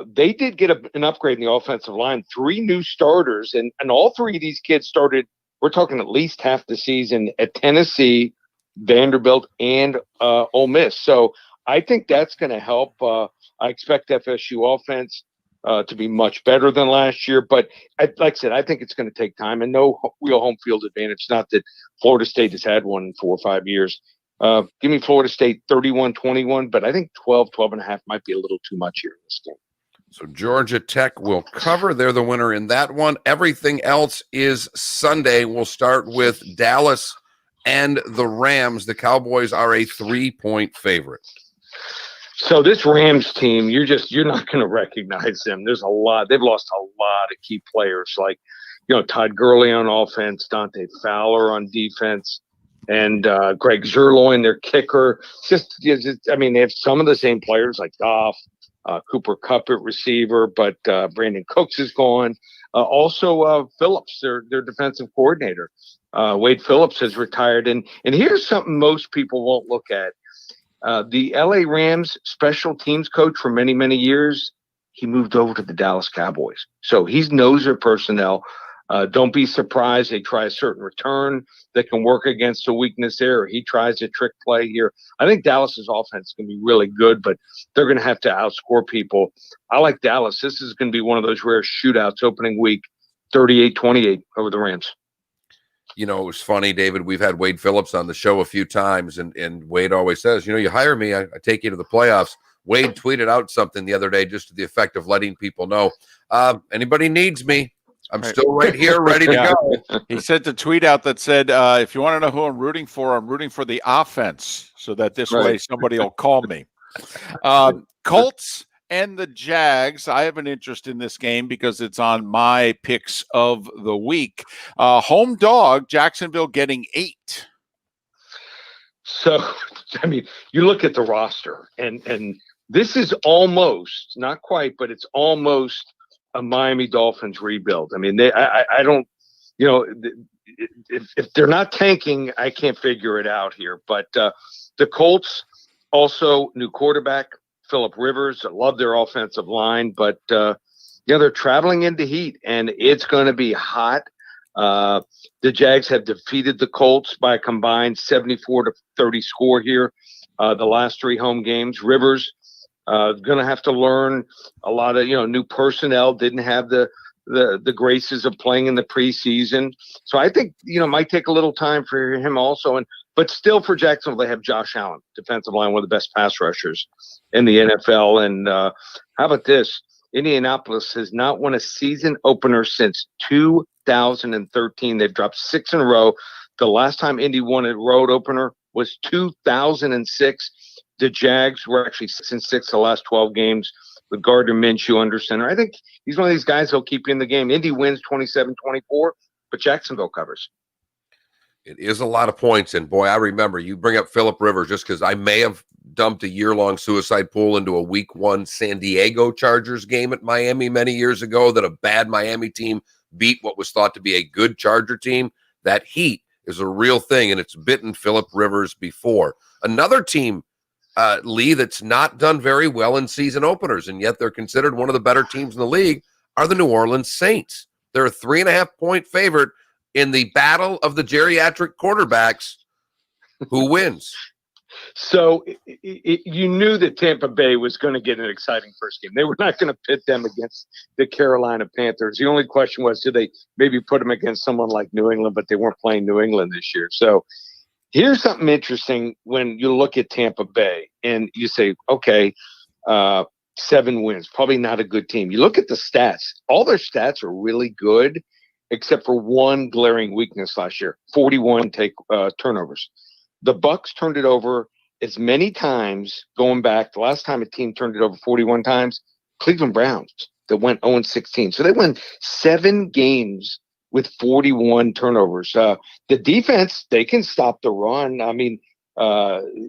they did get an upgrade in the offensive line. 3 new starters, and all 3 of these kids started, we're talking at least half the season at Tennessee, Vanderbilt, and Ole Miss. So I think that's going to help. I expect FSU offense to be much better than last year. But like I said, I think it's going to take time and no real home field advantage. Not that Florida State has had one in 4 or 5 years. Give me Florida State 31-21, but I think 12.5 might be a little too much here in this game. So Georgia Tech will cover. They're the winner in that one. Everything else is Sunday. We'll start with Dallas and the Rams. The Cowboys are a 3-point favorite. So this Rams team, you're not going to recognize them. There's a lot. They've lost a lot of key players like, Todd Gurley on offense, Dante Fowler on defense. and Greg Zerloin, their kicker. I mean, they have some of the same players like Goff, Cooper Kupp at receiver, but Brandon Cooks is gone. Also, Phillips, their defensive coordinator, Wade Phillips has retired. And here's something most people won't look at. The LA Rams special teams coach for many, many years, he moved over to the Dallas Cowboys. So he knows their personnel. Don't be surprised they try a certain return that can work against a weakness there, or he tries a trick play here. I think Dallas's offense is going to be really good, but they're going to have to outscore people. I like Dallas. This is going to be one of those rare shootouts opening week, 38-28 over the Rams. You know, it was funny, David. We've had Wade Phillips on the show a few times, and Wade always says, you hire me, I take you to the playoffs. Wade tweeted out something the other day just to the effect of letting people know, anybody needs me, I'm still right here, ready to go. He sent a tweet out that said, if you want to know who I'm rooting for the offense, so that this way somebody will call me. Colts and the Jags. I have an interest in this game because it's on my picks of the week. Home dog, Jacksonville getting 8. So, I mean, you look at the roster, and this is almost, not quite, but it's almost a Miami Dolphins rebuild. I mean, I don't, if they're not tanking, I can't figure it out here. But the Colts, also new quarterback, Phillip Rivers. I love their offensive line, but they're traveling into heat, and it's going to be hot. The Jags have defeated the Colts by a combined 74-30 score here. The last 3 home games. Rivers going to have to learn a lot of new personnel. Didn't have the graces of playing in the preseason, so I think it might take a little time for him also. But still, for Jacksonville, they have Josh Allen, defensive line, one of the best pass rushers in the NFL. And how about this? Indianapolis has not won a season opener since 2013. They've dropped 6 in a row. The last time Indy won a road opener was 2006. The Jags were actually 6-6 the last 12 games with Gardner Minshew under center. I think he's one of these guys who'll keep you in the game. Indy wins 27-24, but Jacksonville covers. It is a lot of points, and boy, I remember you bring up Phillip Rivers just because I may have dumped a year-long suicide pool into a Week 1 San Diego Chargers game at Miami many years ago that a bad Miami team beat what was thought to be a good Charger team. That heat is a real thing, and it's bitten Phillip Rivers before. Another team, Lee, that's not done very well in season openers, and yet they're considered one of the better teams in the league, are the New Orleans Saints. They're a 3.5-point favorite in the battle of the geriatric quarterbacks. Who wins? So you knew that Tampa Bay was going to get an exciting first game. They were not going to pit them against the Carolina Panthers. The only question was, did they maybe put them against someone like New England, but they weren't playing New England this year. So here's something interesting when you look at Tampa Bay and you say, okay, 7 wins, probably not a good team. You look at the stats. All their stats are really good, except for one glaring weakness last year, 41 turnovers. The Bucs turned it over as many times going back. The last time a team turned it over 41 times, Cleveland Browns, that went 0-16. So they won 7 games with 41 turnovers. The defense, they can stop the run. I mean,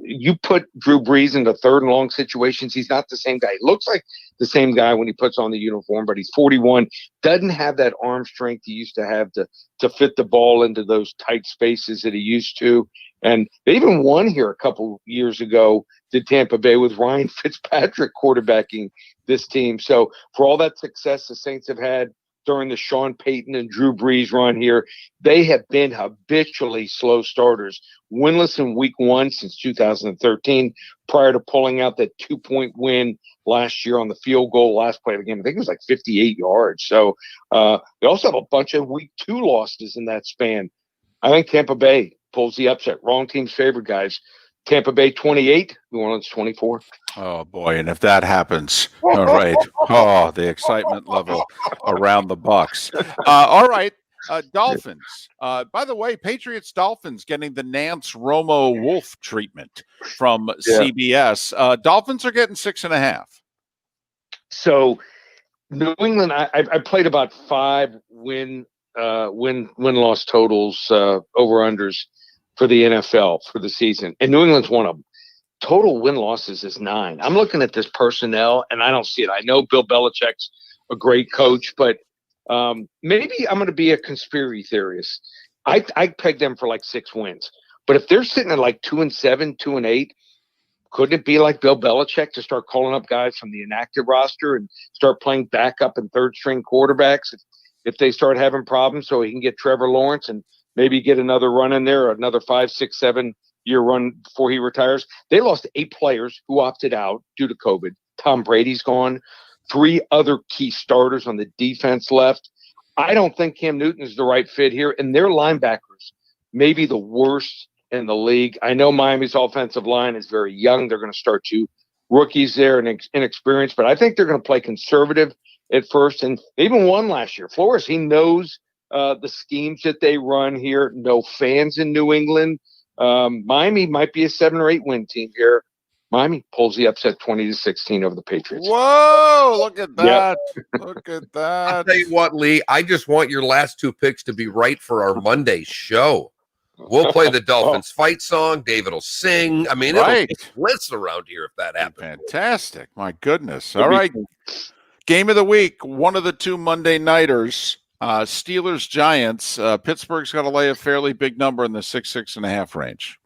you put Drew Brees into 3rd and long situations. He's not the same guy. He looks like the same guy when he puts on the uniform, but he's 41, doesn't have that arm strength he used to have to fit the ball into those tight spaces that he used to. And they even won here a couple years ago, did Tampa Bay, with Ryan Fitzpatrick quarterbacking this team. So for all that success the Saints have had during the Sean Payton and Drew Brees run here, they have been habitually slow starters. Winless in Week 1 since 2013, prior to pulling out that 2-point win last year on the field goal last play of the game. I think it was like 58 yards. So they also have a bunch of Week 2 losses in that span. I think Tampa Bay pulls the upset. Wrong team's favorite, guys. Tampa Bay 28, New Orleans 24. Oh, boy. And if that happens, all right. Oh, the excitement level around the Bucs. All right. Dolphins. By the way, Patriots-Dolphins getting the Nance Romo Wolf treatment from CBS. Dolphins are getting 6.5. So New England, I played about 5 win-loss totals, over-unders. for the NFL for the season, and New England's one of them. Total win losses is 9. I'm looking at this personnel, and I don't see it. I know Bill Belichick's a great coach, but maybe I'm going to be a conspiracy theorist. I peg them for like 6 wins. But if they're sitting at like 2-7, 2-8, couldn't it be like Bill Belichick to start calling up guys from the inactive roster and start playing backup and third string quarterbacks if they start having problems, so he can get Trevor Lawrence and maybe get another run in there, another 5, 6, 7-year run before he retires? They lost 8 players who opted out due to COVID. Tom Brady's gone. 3 other key starters on the defense left. I don't think Cam Newton is the right fit here, and their linebackers may be the worst in the league. I know Miami's offensive line is very young. They're going to start 2 rookies there and inexperienced, but I think they're going to play conservative at first, and they even won last year. Flores, he knows the schemes that they run here. No fans in New England. Miami might be a 7 or 8 win team here. Miami pulls the upset 20-16 over the Patriots. Whoa, look at that. Yep. Look at that. I'll tell you what, Lee, I just want your last 2 picks to be right for our Monday show. We'll play the Dolphins fight song. David will sing. I mean, it'll be bliss around here if that happens. Fantastic. My goodness. All right. Game of the week, one of the 2 Monday nighters. Steelers-Giants. Pittsburgh's got to lay a fairly big number in the 6.5 range.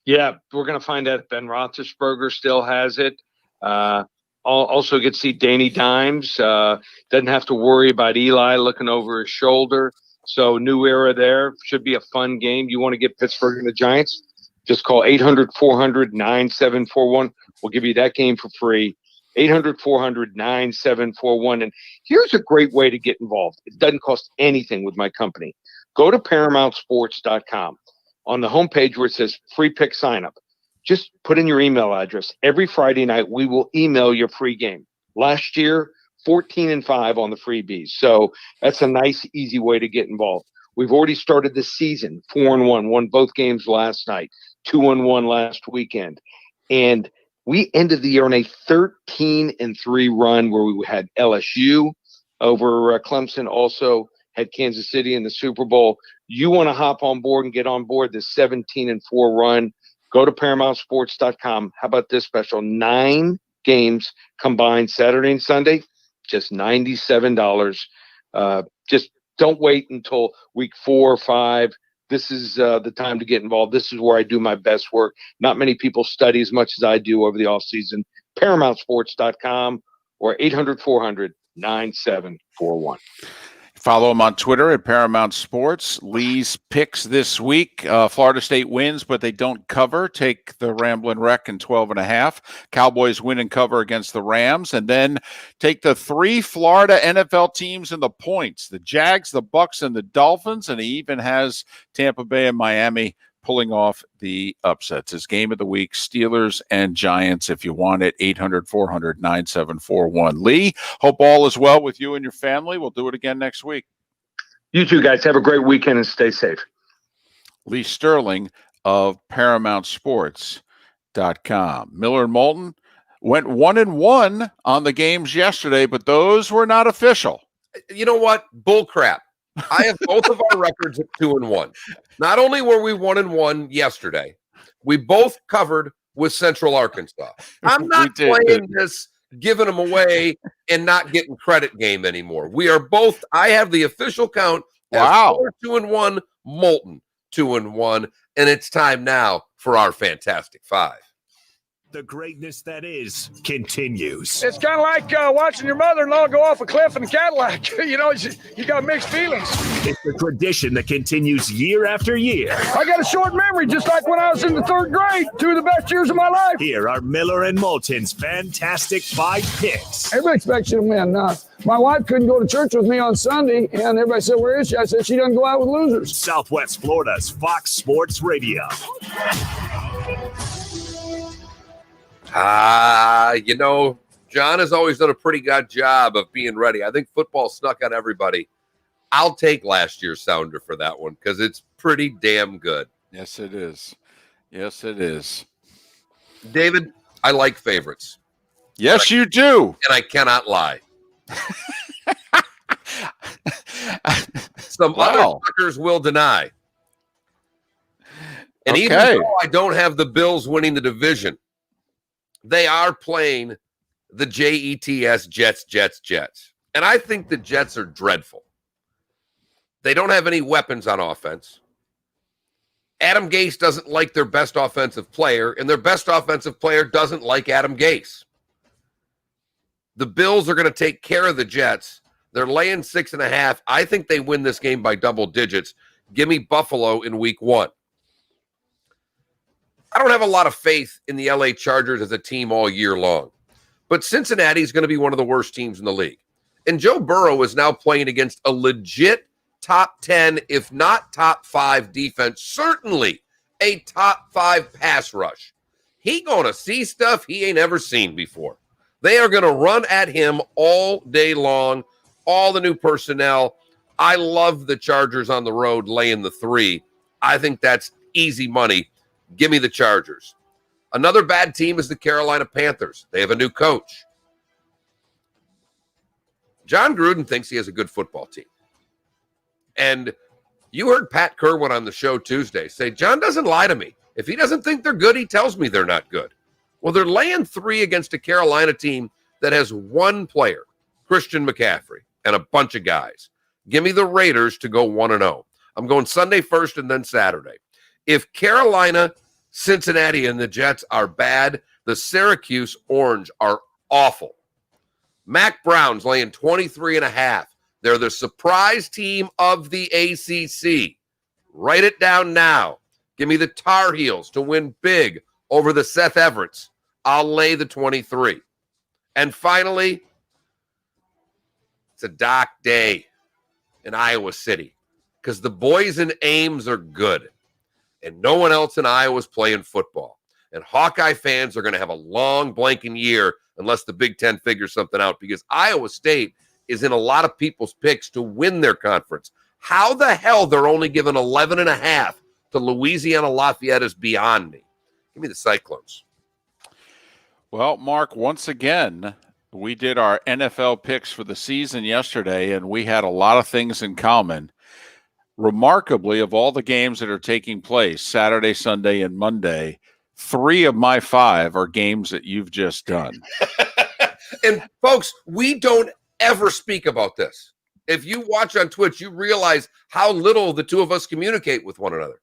Yeah, we're going to find out if Ben Roethlisberger still has it. Also get to see Danny Dimes. Doesn't have to worry about Eli looking over his shoulder. So new era there. Should be a fun game. You want to get Pittsburgh and the Giants? Just call 800-400-9741. We'll give you that game for free. 800-400-9741. And here's a great way to get involved. It doesn't cost anything with my company. Go to ParamountSports.com. On the homepage where it says free pick sign up, just put in your email address. Every Friday night, we will email your free game. Last year, 14-5 on the freebies. So that's a nice, easy way to get involved. We've already started the season 4-1, won both games last night, 2-1 last weekend. And we ended the year on a 13-3 run where we had LSU over Clemson, also had Kansas City in the Super Bowl. You want to hop on board and get on board this 17-4 run, go to ParamountSports.com. How about this special? 9 games combined Saturday and Sunday, just $97. Just don't wait until week 4 or 5. This is the time to get involved. This is where I do my best work. Not many people study as much as I do over the offseason. ParamountSports.com or 800-400-9741. Follow him on Twitter at Paramount Sports. Lee's picks this week. Florida State wins, but they don't cover. Take the Ramblin' Wreck in 12.5. Cowboys win and cover against the Rams. And then take the 3 Florida NFL teams in the points. The Jags, the Bucks, and the Dolphins. And he even has Tampa Bay and Miami pulling off the upsets. His game of the week, Steelers and Giants. If you want it, 800-400-9741. Lee, hope all is well with you and your family. We'll do it again next week. You too, guys. Have a great weekend and stay safe. Lee Sterling of ParamountSports.com. Miller and Moulton went 1-1 on the games yesterday, but those were not official. You know what? Bull crap. I have both of our records at 2-1. Not only were we 1-1 yesterday, we both covered with Central Arkansas. I'm not playing this, giving them away and not getting credit game anymore. We are both. I have the official count. Wow. 2-1, Moulton 2-1, and it's time now for our Fantastic Five. The greatness that is continues. It's kind of like watching your mother-in-law go off a cliff in a Cadillac. You know, you got mixed feelings. It's the tradition that continues year after year. I got a short memory, just like when I was in the 3rd grade. 2 of the best years of my life. Here are Miller and Moulton's Fantastic 5 picks. Everybody expects you to win. My wife couldn't go to church with me on Sunday, and everybody said, "Where is she?" I said, "She doesn't go out with losers." Southwest Florida's Fox Sports Radio. You know, John has always done a pretty good job of being ready. I think football snuck on everybody. I'll take last year's sounder for that one because it's pretty damn good. Yes, it is. Yes, it is. David, I like favorites. Yes, you do. And I cannot lie. Some other suckers will deny. And even though I don't have the Bills winning the division, they are playing the Jets, Jets. And I think the Jets are dreadful. They don't have any weapons on offense. Adam Gase doesn't like their best offensive player, and their best offensive player doesn't like Adam Gase. The Bills are going to take care of the Jets. They're laying 6.5. I think they win this game by double digits. Give me Buffalo in week 1. I don't have a lot of faith in the LA Chargers as a team all year long, but Cincinnati is going to be one of the worst teams in the league. And Joe Burrow is now playing against a legit top 10, if not top 5 defense, certainly a top 5 pass rush. He going to see stuff he ain't ever seen before. They are going to run at him all day long, all the new personnel. I love the Chargers on the road laying the 3. I think that's easy money. Give me the Chargers. Another bad team is the Carolina Panthers. They have a new coach. John Gruden thinks he has a good football team. And you heard Pat Kirwan on the show Tuesday say, John doesn't lie to me. If he doesn't think they're good, he tells me they're not good. Well, they're laying 3 against a Carolina team that has one player, Christian McCaffrey, and a bunch of guys. Give me the Raiders to go 1-0. I'm going Sunday first and then Saturday. If Carolina, Cincinnati, and the Jets are bad, the Syracuse Orange are awful. Mac Brown's laying 23.5. They're the surprise team of the ACC. Write it down now. Give me the Tar Heels to win big over the Seth Everetts. I'll lay the 23. And finally, it's a dark day in Iowa City because the boys in Ames are good and no one else in Iowa is playing football. And Hawkeye fans are going to have a long blanking year unless the Big Ten figures something out because Iowa State is in a lot of people's picks to win their conference. How the hell they're only given 11.5 to Louisiana Lafayette is beyond me. Give me the Cyclones. Well, Mark, once again, we did our NFL picks for the season yesterday, and we had a lot of things in common. Remarkably, of all the games that are taking place Saturday, Sunday, and Monday, 3 of my 5 are games that you've just done. And folks, we don't ever speak about this. If you watch on Twitch, you realize how little the two of us communicate with one another.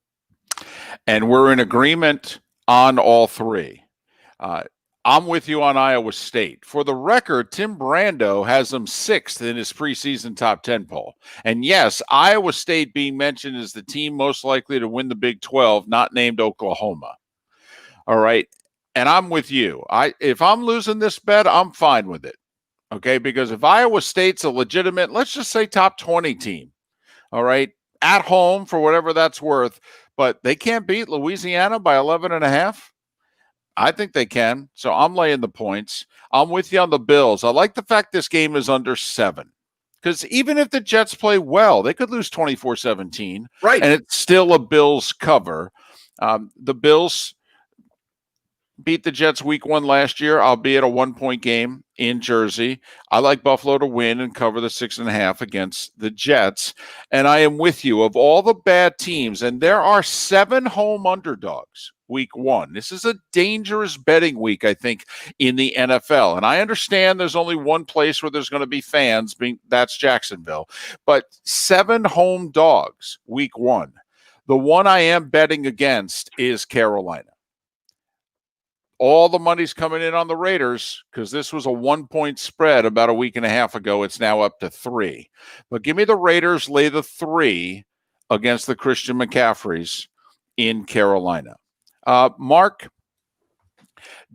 And we're in agreement on all 3. I'm with you on Iowa State. For the record, Tim Brando has them 6th in his preseason top 10 poll. And yes, Iowa State being mentioned as the team most likely to win the Big 12, not named Oklahoma. All right. And I'm with you. If I'm losing this bet, I'm fine with it. Okay. Because if Iowa State's a legitimate, let's just say top 20 team, all right, at home for whatever that's worth, but they can't beat Louisiana by 11.5. I think they can. So I'm laying the points. I'm with you on the Bills. I like the fact this game is under 7. Because even if the Jets play well, they could lose 24-17. Right. And it's still a Bills cover. The Bills beat the Jets week 1 last year, albeit a 1-point game in Jersey. I like Buffalo to win and cover the 6.5 against the Jets. And I am with you. Of all the bad teams, and there are 7 home underdogs week 1. This is a dangerous betting week, I think, in the NFL. And I understand there's only one place where there's going to be fans, that's Jacksonville. But 7 home dogs week 1. The one I am betting against is Carolina. All the money's coming in on the Raiders because this was a 1-point spread about a week and a half ago. It's now up to 3. But give me the Raiders, lay the 3 against the Christian McCaffreys in Carolina. Mark,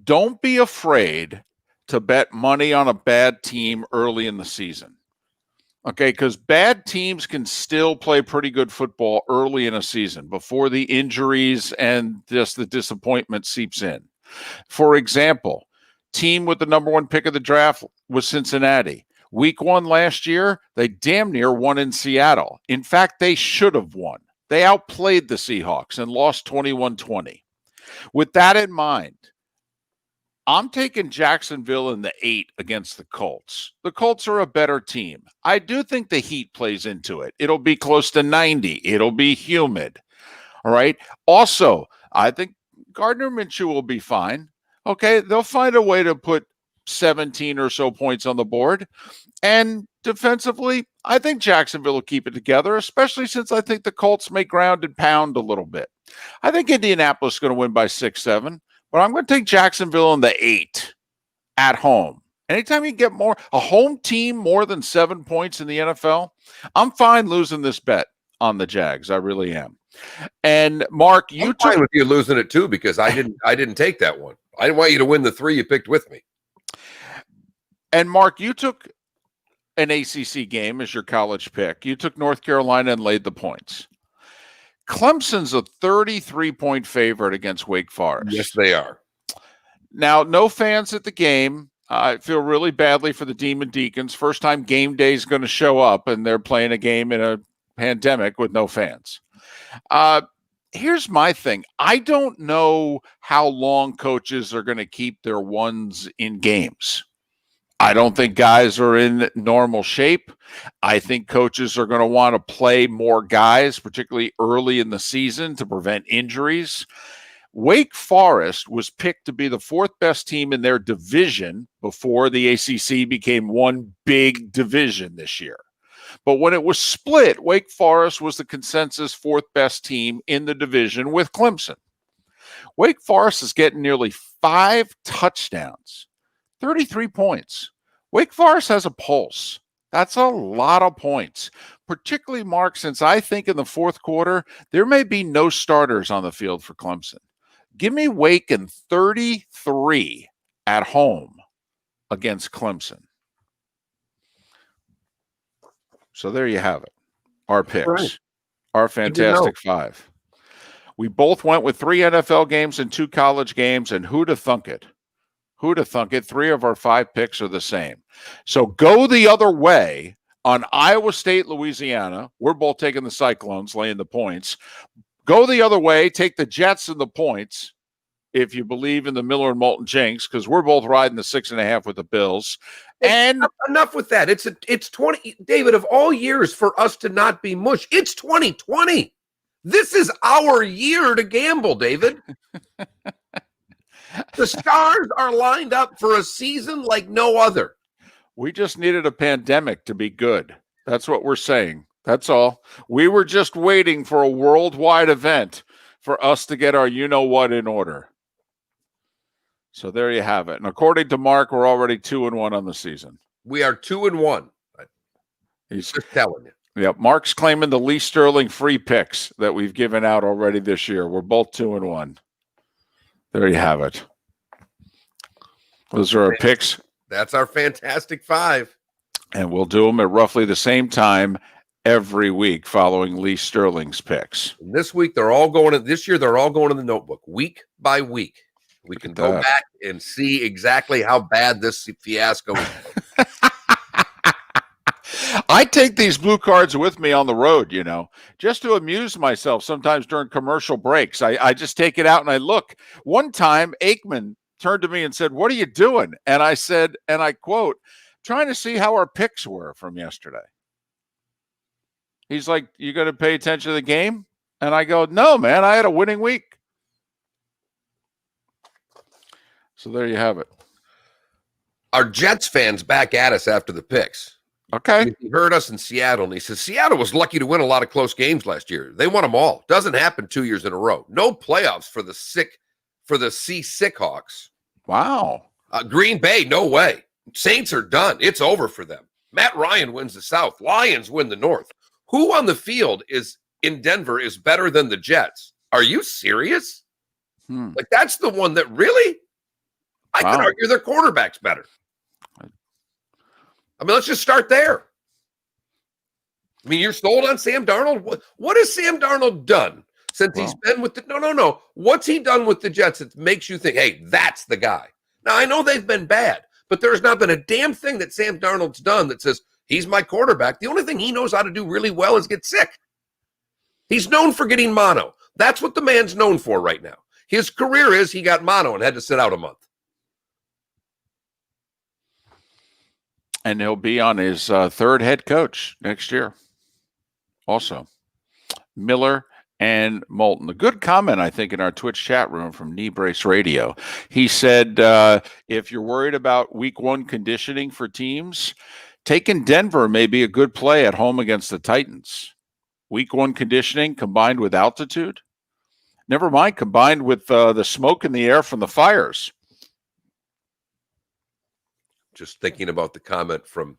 don't be afraid to bet money on a bad team early in the season. Okay, because bad teams can still play pretty good football early in a season before the injuries and just the disappointment seeps in. For example, team with the number 1 pick of the draft was Cincinnati. Week 1 last year, they damn near won in Seattle. In fact, they should have won. They outplayed the Seahawks and lost 21-20. With that in mind, I'm taking Jacksonville in the 8 against the Colts. The Colts are a better team. I do think the heat plays into it. It'll be close to 90. It'll be humid. All right. Also, I think Gardner Minshew will be fine. Okay. They'll find a way to put 17 or so points on the board. And defensively, I think Jacksonville will keep it together, especially since I think the Colts may ground and pound a little bit. I think Indianapolis is going to win by 6-7, but I'm going to take Jacksonville in the 8 at home. Anytime you get a home team more than 7 points in the NFL, I'm fine losing this bet on the Jags. I really am. And Mark, I'm fine with you losing it too, because I didn't take that one. I didn't want you to win the 3 you picked with me. And Mark, you took an ACC game as your college pick. You took North Carolina and laid the points. Clemson's a 33-point favorite against Wake Forest. Yes, they are. Now, no fans at the game. I feel really badly for the Demon Deacons. First time game day is going to show up, and they're playing a game in a pandemic with no fans. Here's my thing. I don't know how long coaches are going to keep their ones in games. I don't think guys are in normal shape. I think coaches are going to want to play more guys, particularly early in the season, to prevent injuries. Wake Forest was picked to be the 4th best team in their division before the ACC became one big division this year. But when it was split, Wake Forest was the consensus 4th best team in the division with Clemson. Wake Forest is getting nearly 5 touchdowns. 33 points. Wake Forest has a pulse. That's a lot of points, particularly, Mark, since I think in the 4th quarter, there may be no starters on the field for Clemson. Give me Wake in 33 at home against Clemson. So there you have it. Our picks. Right. Our fantastic 5. We both went with 3 NFL games and 2 college games, and who'd have thunk it? Who'd have thunk it? 3 of our 5 picks are the same. So go the other way on Iowa State, Louisiana. We're both taking the Cyclones, laying the points. Go the other way. Take the Jets and the points, if you believe in the Miller and Moulton jinx, because we're both riding the 6.5 with the Bills. And enough with that. It's 20, David, of all years for us to not be mush. It's 2020. This is our year to gamble, David. The stars are lined up for a season like no other. We just needed a pandemic to be good. That's what we're saying. That's all. We were just waiting for a worldwide event for us to get our you-know-what in order. So there you have it. And according to Mark, we're already 2-1 on the season. We are 2-1. He's just telling you. Yep. Mark's claiming the Lee Sterling free picks that we've given out already this year. We're both 2-1. There you have it. Those are our picks. That's our fantastic 5. And we'll do them at roughly the same time every week following Lee Sterling's picks. And this week, they're all going in. This year, they're all going in the notebook, week by week. We can go back and see exactly how bad this fiasco is. I take these blue cards with me on the road, just to amuse myself sometimes during commercial breaks. I just take it out and I look. One time, Aikman turned to me and said, "What are you doing?" And I said, and I quote, "Trying to see how our picks were from yesterday." He's like, "You going to pay attention to the game?" And I go, "No, man, I had a winning week." So there you have it. Our Jets fans back at us after the picks. Okay. He heard us in Seattle, and he says, Seattle was lucky to win a lot of close games last year. They won them all. Doesn't happen 2 years in a row. No playoffs for the Seahawks. Wow. Green Bay, no way. Saints are done. It's over for them. Matt Ryan wins the South. Lions win the North. Who on the field is in Denver is better than the Jets? Are you serious? Like, that's the one that really, I could argue their quarterback's better. I mean, let's just start there. I mean, you're sold on Sam Darnold. What has Sam Darnold done since he's been with the – no. What's he done with the Jets that makes you think, hey, that's the guy? Now, I know they've been bad, but there's not been a damn thing that Sam Darnold's done that says he's my quarterback. The only thing he knows how to do really well is get sick. He's known for getting mono. That's what the man's known for right now. His career is he got mono and had to sit out a month. And he'll be on his 3rd head coach next year. Also, Miller and Moulton. A good comment, I think, in our Twitch chat room from Knee Brace Radio. He said, if you're worried about week 1 conditioning for teams, taking Denver may be a good play at home against the Titans. Week 1 conditioning combined with altitude? Never mind, combined with the smoke in the air from the fires. Just thinking about the comment from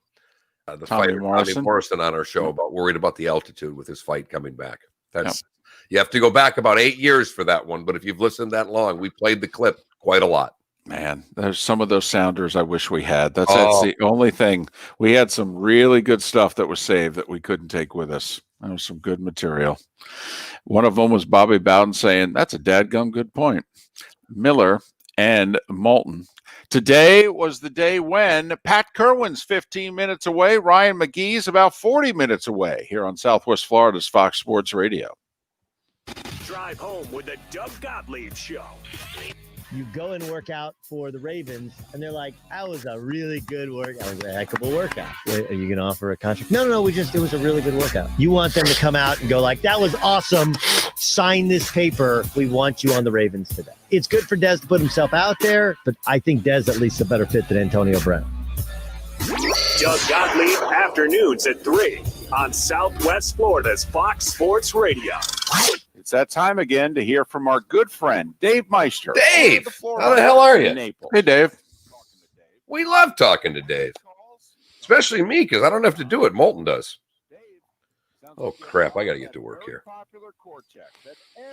the Tommy fighter Morrison. Tommy Morrison on our show about worried about the altitude with his fight coming back. That's You have to go back about 8 years for that one, but if you've listened that long, we played the clip quite a lot. Man, there's some of those sounders I wish we had. That's the only thing. We had some really good stuff that was saved that we couldn't take with us. That was some good material. One of them was Bobby Bowden saying, that's a dadgum good point. Miller and Moulton. Today was the day when Pat Kirwan's 15 minutes away. Ryan McGee's about 40 minutes away here on Southwest Florida's Fox Sports Radio. Drive home with the Doug Gottlieb Show. You go and work out for the Ravens, and they're like, that was a really good workout. That was a heck of a workout. Are you going to offer a contract? No, it was a really good workout. You want them to come out and go like, that was awesome. Sign this paper. We want you on the Ravens today. It's good for Dez to put himself out there, but I think Dez at least a better fit than Antonio Brown. Doug Gottlieb, afternoons at 3 on Southwest Florida's Fox Sports Radio. It's that time again to hear from our good friend, Dave Meister. Dave, how the hell are you? Hey, Dave. We love talking to Dave, especially me, because I don't have to do it. Moulton does. Oh, crap. I got to get to work here.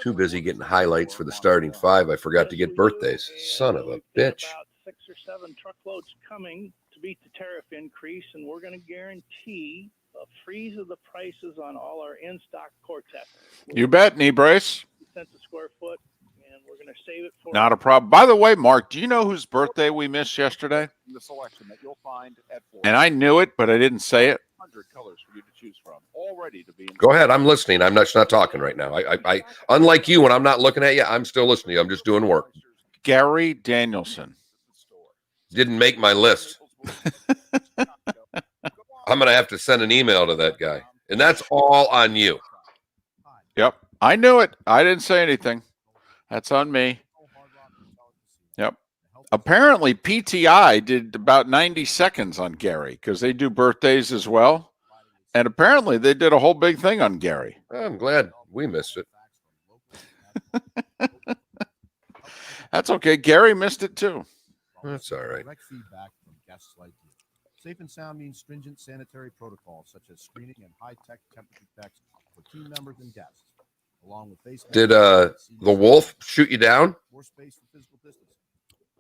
Too busy getting highlights for the starting 5. I forgot to get birthdays. Son of a bitch. About 6 or 7 truckloads coming to beat the tariff increase, and we're going to guarantee a freeze of the prices on all our in-stock Cortex. You bet, Knee Brace. Cents a square foot, and we're going to save it for. Not a problem. By the way, Mark, do you know whose birthday we missed yesterday? The selection that you'll find at And I knew it, but I didn't say it. 100 colors for you to choose from, all ready to be. Go ahead. I'm listening. I'm not talking right now. I unlike you, when I'm not looking at you, I'm still listening. I'm just doing work. Gary Danielson. Didn't make my list. I'm going to have to send an email to that guy. And that's all on you. Yep. I knew it. I didn't say anything. That's on me. Yep. Apparently, PTI did about 90 seconds on Gary because they do birthdays as well. And apparently, they did a whole big thing on Gary. I'm glad we missed it. That's okay. Gary missed it too. That's all right. Direct feedback from guests like you. Safe and sound means stringent sanitary protocols such as screening and high-tech temperature checks for team members and guests, along with face. Did the wolf shoot you down? More space for physical distancing.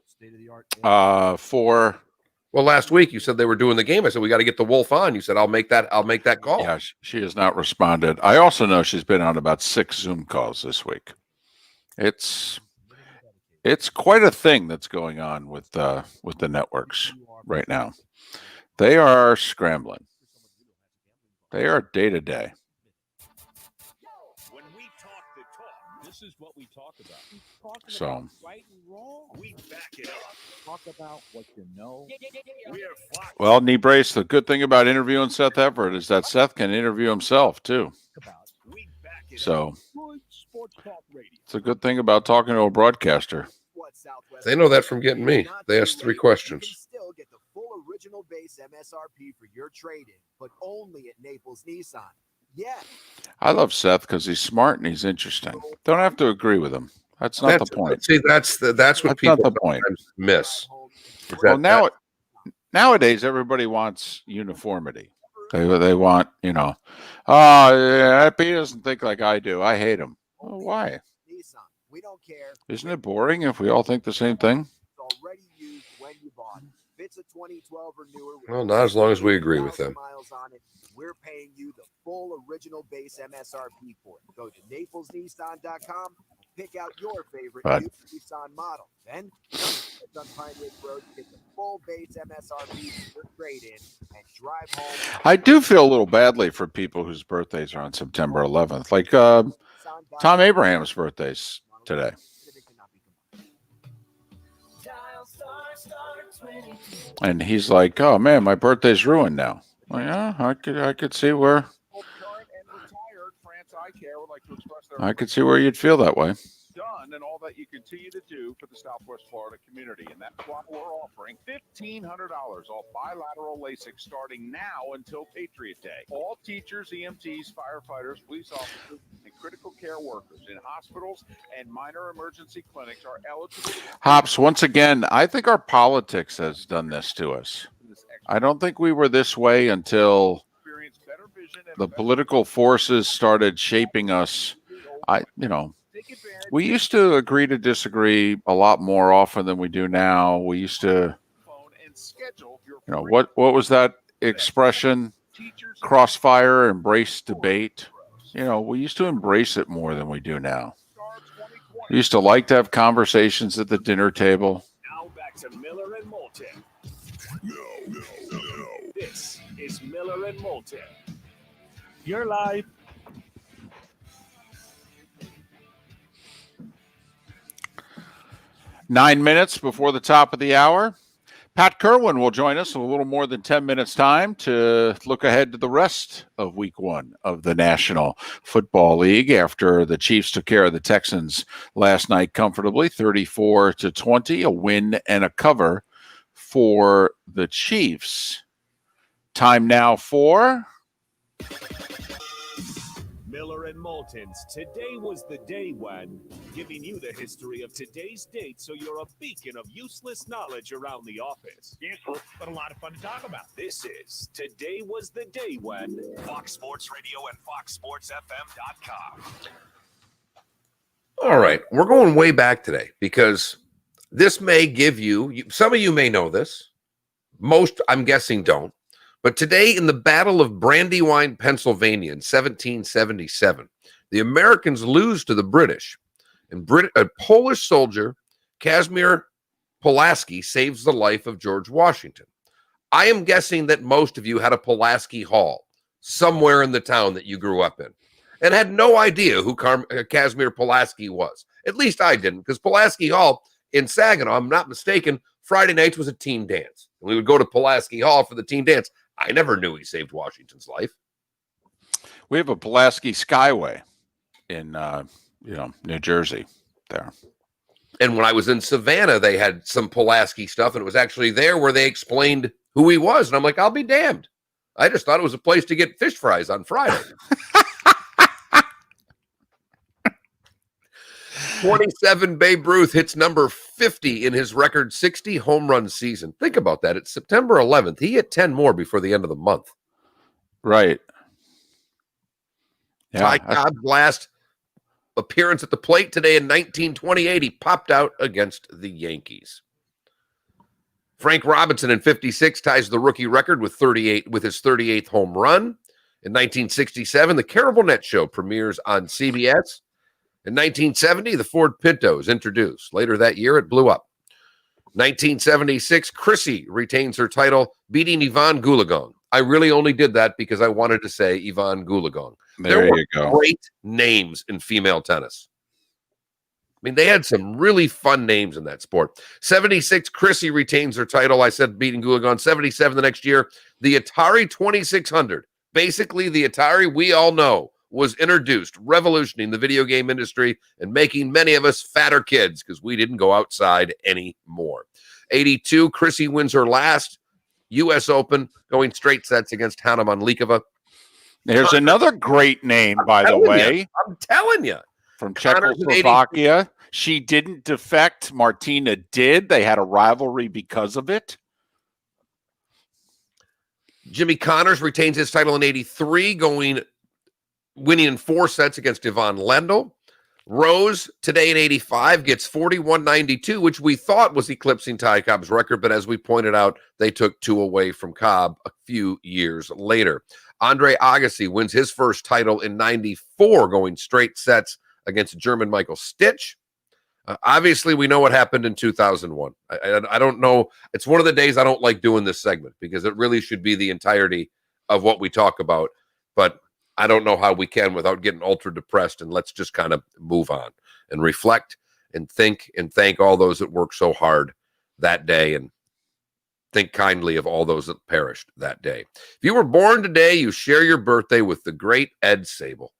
State-of-the-art. Well, last week you said they were doing the game. I said we got to get the wolf on. You said I'll make that call. Yeah, she has not responded. I also know she's been on about 6 Zoom calls this week. It's quite a thing that's going on with the networks right now. They are scrambling. They are day to day. When we talk the talk, this is what we talk about. So, Right and wrong, we back it up. Talk about what you know. well, Knee Brace, the good thing about interviewing Seth Everett is that Seth can interview himself too. So, it's a good thing about talking to a broadcaster. They know that from getting me. They asked 3 questions. Original base MSRP for your trade-in, but only at Naples Nissan. Yeah. I love Seth because he's smart and he's interesting. Don't have to agree with him. That's not the point. See, that's what people not the point. miss. Well, nowadays everybody wants uniformity. They want, he doesn't think like I do. I hate him. Well, why? We don't care. Isn't it boring if we all think the same thing? It's already used when you bought it. If it's a 2012 or newer, Well, not as long as we agree with them. miles on it, we're paying you the full original base MSRP for it. Go to NaplesNissan.com, pick out your favorite new Nissan model. Then, it's on Pine Ridge Road, get the full base MSRP for your trade-in and drive home. I do feel a little badly for people whose birthdays are on September 11th. Like Tom Abraham's birthday's today. And he's like, "Oh man, my birthday's ruined now." Well, yeah, I could see where Care would like to express their I could see where you'd feel that way. done and all that you continue to do for the Southwest Florida community. And that's why we're offering $1,500 off bilateral LASIK starting now until Patriot Day. All teachers, EMTs, firefighters, police officers, and critical care workers in hospitals and minor emergency clinics are eligible. Hops, once again, I think our politics has done this to us. I don't think we were this way until the political forces started shaping us. We used to agree to disagree a lot more often than we do now. We used to, what was that expression? Crossfire, embrace debate. We used to embrace it more than we do now. We used to like to have conversations at the dinner table. Now back to Miller and Moulton. This is Miller and Moulton. You're live. Nine minutes before the top of the hour. Pat Kirwan will join us in a little more than 10 minutes' time to look ahead to the rest of week one of the National Football League after the Chiefs took care of the Texans last night comfortably, 34-20, a win and a cover for the Chiefs. Time now for Miller and Moulton's Today Was the Day When, giving you the history of today's date so you're a beacon of useless knowledge around the office. Useless, but a lot of fun to talk about. This is Today Was the Day When, Fox Sports Radio and FoxSportsFM.com. All right, we're going way back today because this may give you, some of you may know this, most I'm guessing don't. But today, in the Battle of Brandywine, Pennsylvania in 1777, the Americans lose to the British. And a Polish soldier, Casimir Pulaski, saves the life of George Washington. I am guessing that most of you had a Pulaski Hall somewhere in the town that you grew up in and had no idea who Casimir Pulaski was. At least I didn't, because Pulaski Hall in Saginaw, I'm not mistaken, Friday nights was a teen dance. And we would go to Pulaski Hall for the teen dance. I never knew he saved Washington's life. We have a Pulaski Skyway in, New Jersey there. And when I was in Savannah, they had some Pulaski stuff, and it was actually there where they explained who he was. And I'm like, I'll be damned. I just thought it was a place to get fish fries on Friday. 27, Babe Ruth hits number 50 in his record 60 home run season. Think about that. It's September 11th. He hit 10 more before the end of the month. Right. Ty Cobb's last appearance at the plate today in 1928. He popped out against the Yankees. Frank Robinson in 56 ties the rookie record with his 38th home run. In 1967, the Carol Net Show premieres on CBS. In 1970, the Ford Pinto is introduced. Later that year, it blew up. 1976, Chrissy retains her title, beating Yvonne Goolagong. I really only did that because I wanted to say Yvonne Goolagong. There you go. Great names in female tennis. I mean, they had some really fun names in that sport. 76, Chrissy retains her title. I said beating Goolagong. 77 the next year, the Atari 2600. Basically, the Atari we all know was introduced, revolutioning the video game industry and making many of us fatter kids because we didn't go outside anymore. 82, Chrissy wins her last U.S. Open, going straight sets against Hanna Monlikova. There's another great name, by the way. I'm telling you. From Czechoslovakia. She didn't defect. Martina did. They had a rivalry because of it. Jimmy Connors retains his title in 83, winning in 4 sets against Yvonne Lendl. Rose, today in 85, gets 41-92, which we thought was eclipsing Ty Cobb's record, but as we pointed out, they took 2 away from Cobb a few years later. Andre Agassi wins his first title in 94, going straight sets against German Michael Stich. Obviously, we know what happened in 2001. I don't know. It's one of the days I don't like doing this segment because it really should be the entirety of what we talk about, but I don't know how we can without getting ultra depressed, and let's just kind of move on and reflect and think and thank all those that worked so hard that day and think kindly of all those that perished that day. If you were born today, you share your birthday with the great Ed Sable.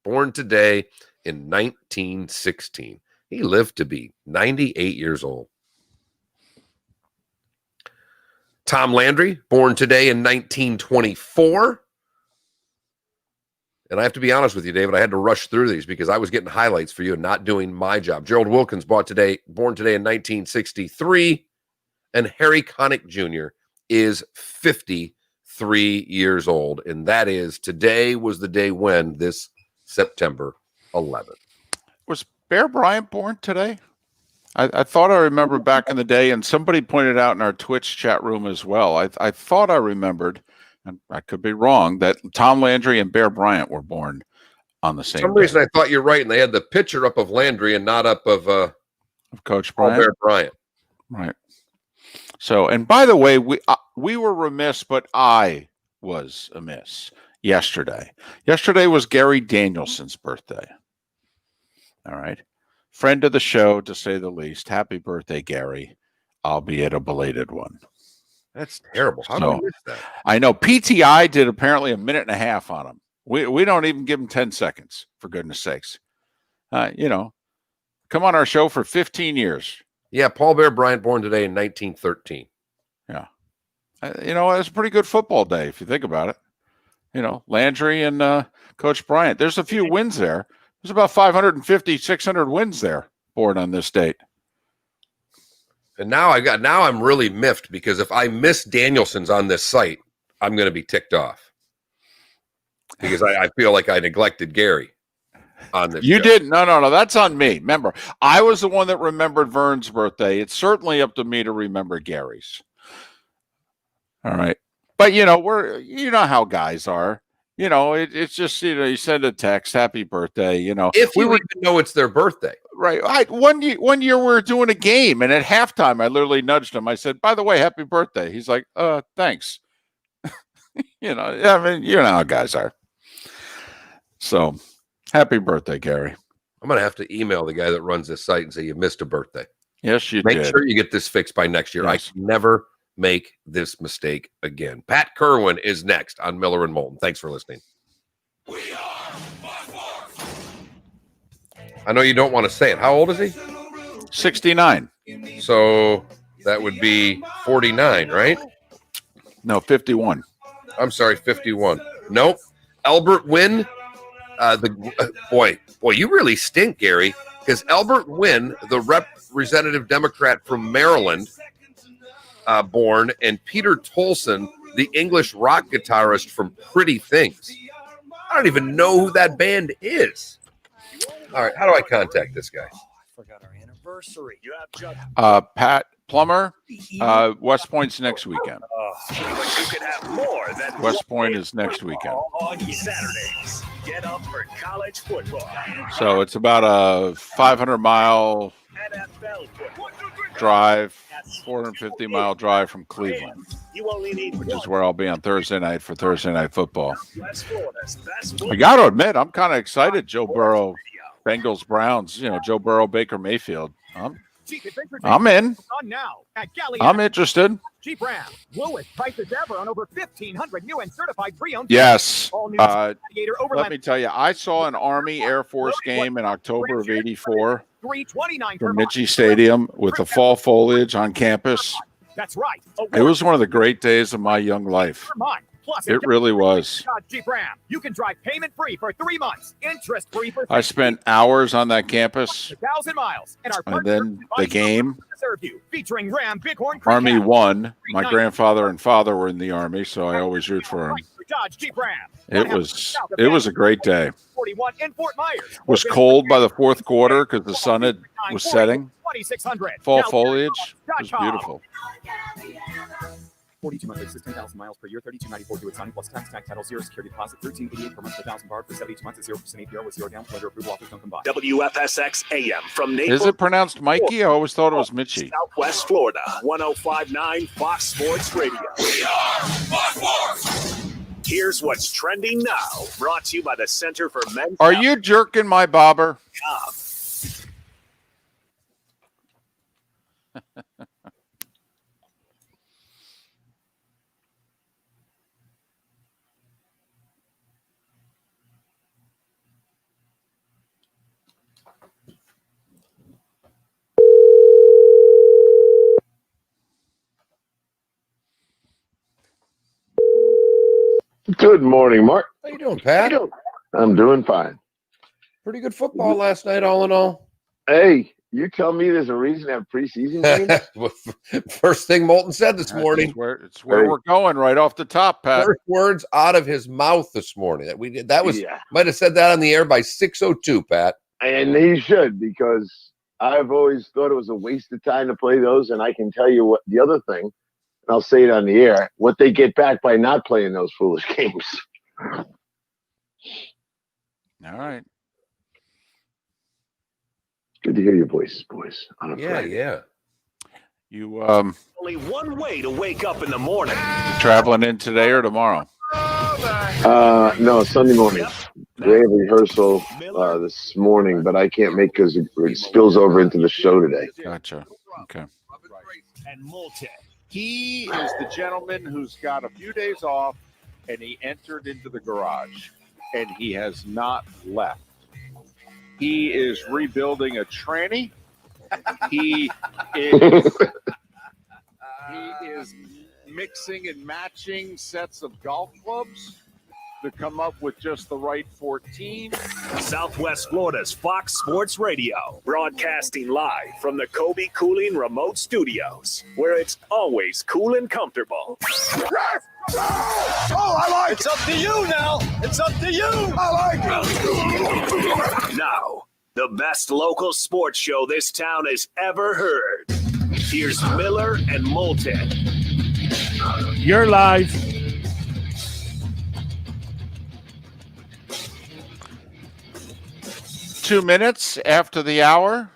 born today in 1916. He lived to be 98 years old. Tom Landry, born today in 1924. And I have to be honest with you, David, I had to rush through these because I was getting highlights for you and not doing my job. Gerald Wilkins, born today in 1963. And Harry Connick Jr. is 53 years old. And that is, today was the day when, this September 11th. Was Bear Bryant born today? I thought I remember back in the day, and somebody pointed out in our Twitch chat room as well. I thought I remembered, and I could be wrong, that Tom Landry and Bear Bryant were born on the same For some day. reason, I thought you're right, and they had the picture up of Landry and not up of Coach Bryant. Bear Bryant. Right. So, and by the way, we were remiss, but I was amiss yesterday. Yesterday was Gary Danielson's birthday. All right. Friend of the show, to say the least. Happy birthday, Gary, albeit a belated one. That's terrible. How do I miss that? I know PTI did apparently a minute and a half on him. We don't even give him 10 seconds, for goodness sakes. Come on our show for 15 years. Yeah, Paul Bear Bryant, born today in 1913. Yeah. It's a pretty good football day if you think about it. Landry and Coach Bryant. There's a few wins there. There's about 550, 600 wins there born on this date. And now I'm really miffed because if I miss Danielson's on this site, I'm going to be ticked off because I feel like I neglected Gary on this. You show. didn't. No. That's on me. Remember, I was the one that remembered Vern's birthday. It's certainly up to me to remember Gary's. All right. But, you know how guys are. It's just, you send a text, happy birthday, If you even know it's their birthday. Right. One year we were doing a game, and at halftime, I literally nudged him. I said, by the way, happy birthday. He's like, thanks. You know how guys are. So, happy birthday, Gary. I'm going to have to email the guy that runs this site and say you missed a birthday. Yes, you Make did. sure you get this fixed by next year. Yes. I can never make this mistake again. Pat Kirwan is next on Miller and Moulton. Thanks for listening. I know you don't want to say it. How old is he? 69. So that would be 49, right? No, 51. I'm sorry, 51. Nope. Albert Wynn. Boy, you really stink, Gary, because Albert Wynn, the representative Democrat from Maryland, born, and Peter Tolson, the English rock guitarist from Pretty Things. I don't even know who that band is. All right, how do I contact this guy? I forgot our anniversary. You have just Pat Plummer, West Point's next weekend. But you can have more than West Point is next weekend. on Saturdays. Get up for college football. So it's about a 500-mile NFL football. drive, 450-mile drive from Cleveland, You only need which is where I'll be on Thursday night for Thursday Night Football. West Florida's best I got to admit, I'm kind of excited. Joe Burrow, Bengals, Browns, Joe Burrow, Baker Mayfield. I'm in. On now at Galleon. I'm interested. Jeep Ram. Lowest prices ever on over 1,500 new and certified pre-owned. Yes. All new Let Gladiator Overland. me tell you, I saw an Army Air Force game in October of '84 $329 from McGee Stadium with the fall foliage on campus. That's right. It was one of the great days of my young life. Plus, It really was. Jeep Ram. You can drive payment-free for 3 months, interest-free for I spent hours on that campus, 1,000 miles, and our and then the game. serve you, featuring Ram Bighorn Creek Army Cattle. won. My grandfather and father were in the Army, so I always root for them. Dodge Jeep Ram. It was a great day. 41 in Fort Myers. It was cold by the fourth quarter because the sun was setting. 2600. Fall Now, foliage was beautiful. 42 monthly, 16,000 miles per year, $32.94 due at signing plus tax title, zero security deposit, $13.88 per month, 1,000 bar for 72 months at 0% APR with zero down. Lender approval offers don't combine. WFSX AM from Naples. Is it pronounced Mikey? I always thought it was Mitchie. Southwest Florida, 105.9 Fox Sports Radio. We are Fox Sports. Here's what's trending now, brought to you by the Center for Men's Are you jerking my bobber? Good morning, Mark. How you doing, Pat? I'm doing fine. Pretty good football last night, all in all. Hey, you tell me there's a reason to have preseason games? First thing Moulton said this morning. It's where we're going right off the top, Pat. First words out of his mouth this morning. Might have said that on the air by 6:02, Pat. And he should, because I've always thought it was a waste of time to play those. And I can tell you what the other thing, and I'll say it on the air, what they get back by not playing those foolish games. All right. Good to hear your voices, boys. Yeah. You Only one way to wake up in the morning. traveling in today or tomorrow? No, Sunday morning. We have rehearsal this morning, but I can't make because it spills over into the show today. Gotcha. Okay. And Moulton. He is the gentleman who's got a few days off, and he entered into the garage, and he has not left. He is rebuilding a tranny. He is mixing and matching sets of golf clubs to come up with just the right 14. Southwest Florida's Fox Sports Radio, broadcasting live from the Kobe Cooling Remote Studios, where it's always cool and comfortable. Oh, I like It's up to you now. It's up to you. I like it. Now, the best local sports show this town has ever heard. Here's Miller and Moulton. You're live. Two minutes after the hour.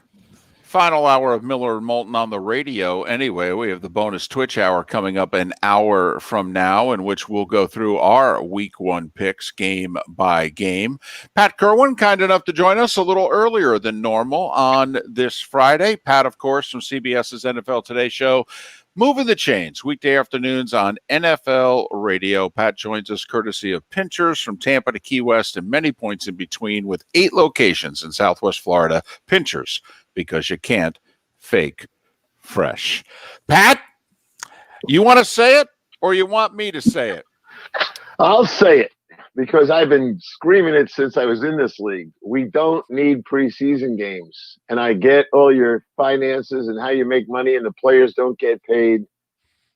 Final hour of Miller and Moulton on the radio. Anyway, we have the bonus Twitch hour coming up an hour from now, in which we'll go through our week one picks game by game. Pat Kirwan, kind enough to join us a little earlier than normal on this Friday. Pat, of course, from CBS's NFL Today show, moving the chains weekday afternoons on NFL radio. Pat joins us courtesy of Pinchers from Tampa to Key West and many points in between, with 8 locations in Southwest Florida. Pinchers, because you can't fake fresh. Pat, you want to say it or you want me to say it? I'll say it because I've been screaming it since I was in this league. We don't need preseason games. And I get all your finances and how you make money and the players don't get paid.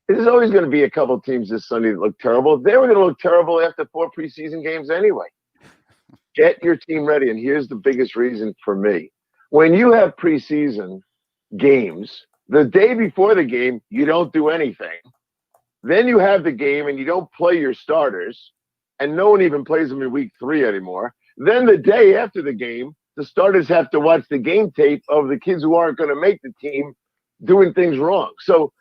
There's always going to be a couple teams this Sunday that look terrible. They were going to look terrible after 4 preseason games anyway. Get your team ready. And here's the biggest reason for me. When you have preseason games, the day before the game, you don't do anything. Then you have the game and you don't play your starters, and no one even plays them in week 3 anymore. Then the day after the game, the starters have to watch the game tape of the kids who aren't going to make the team doing things wrong. So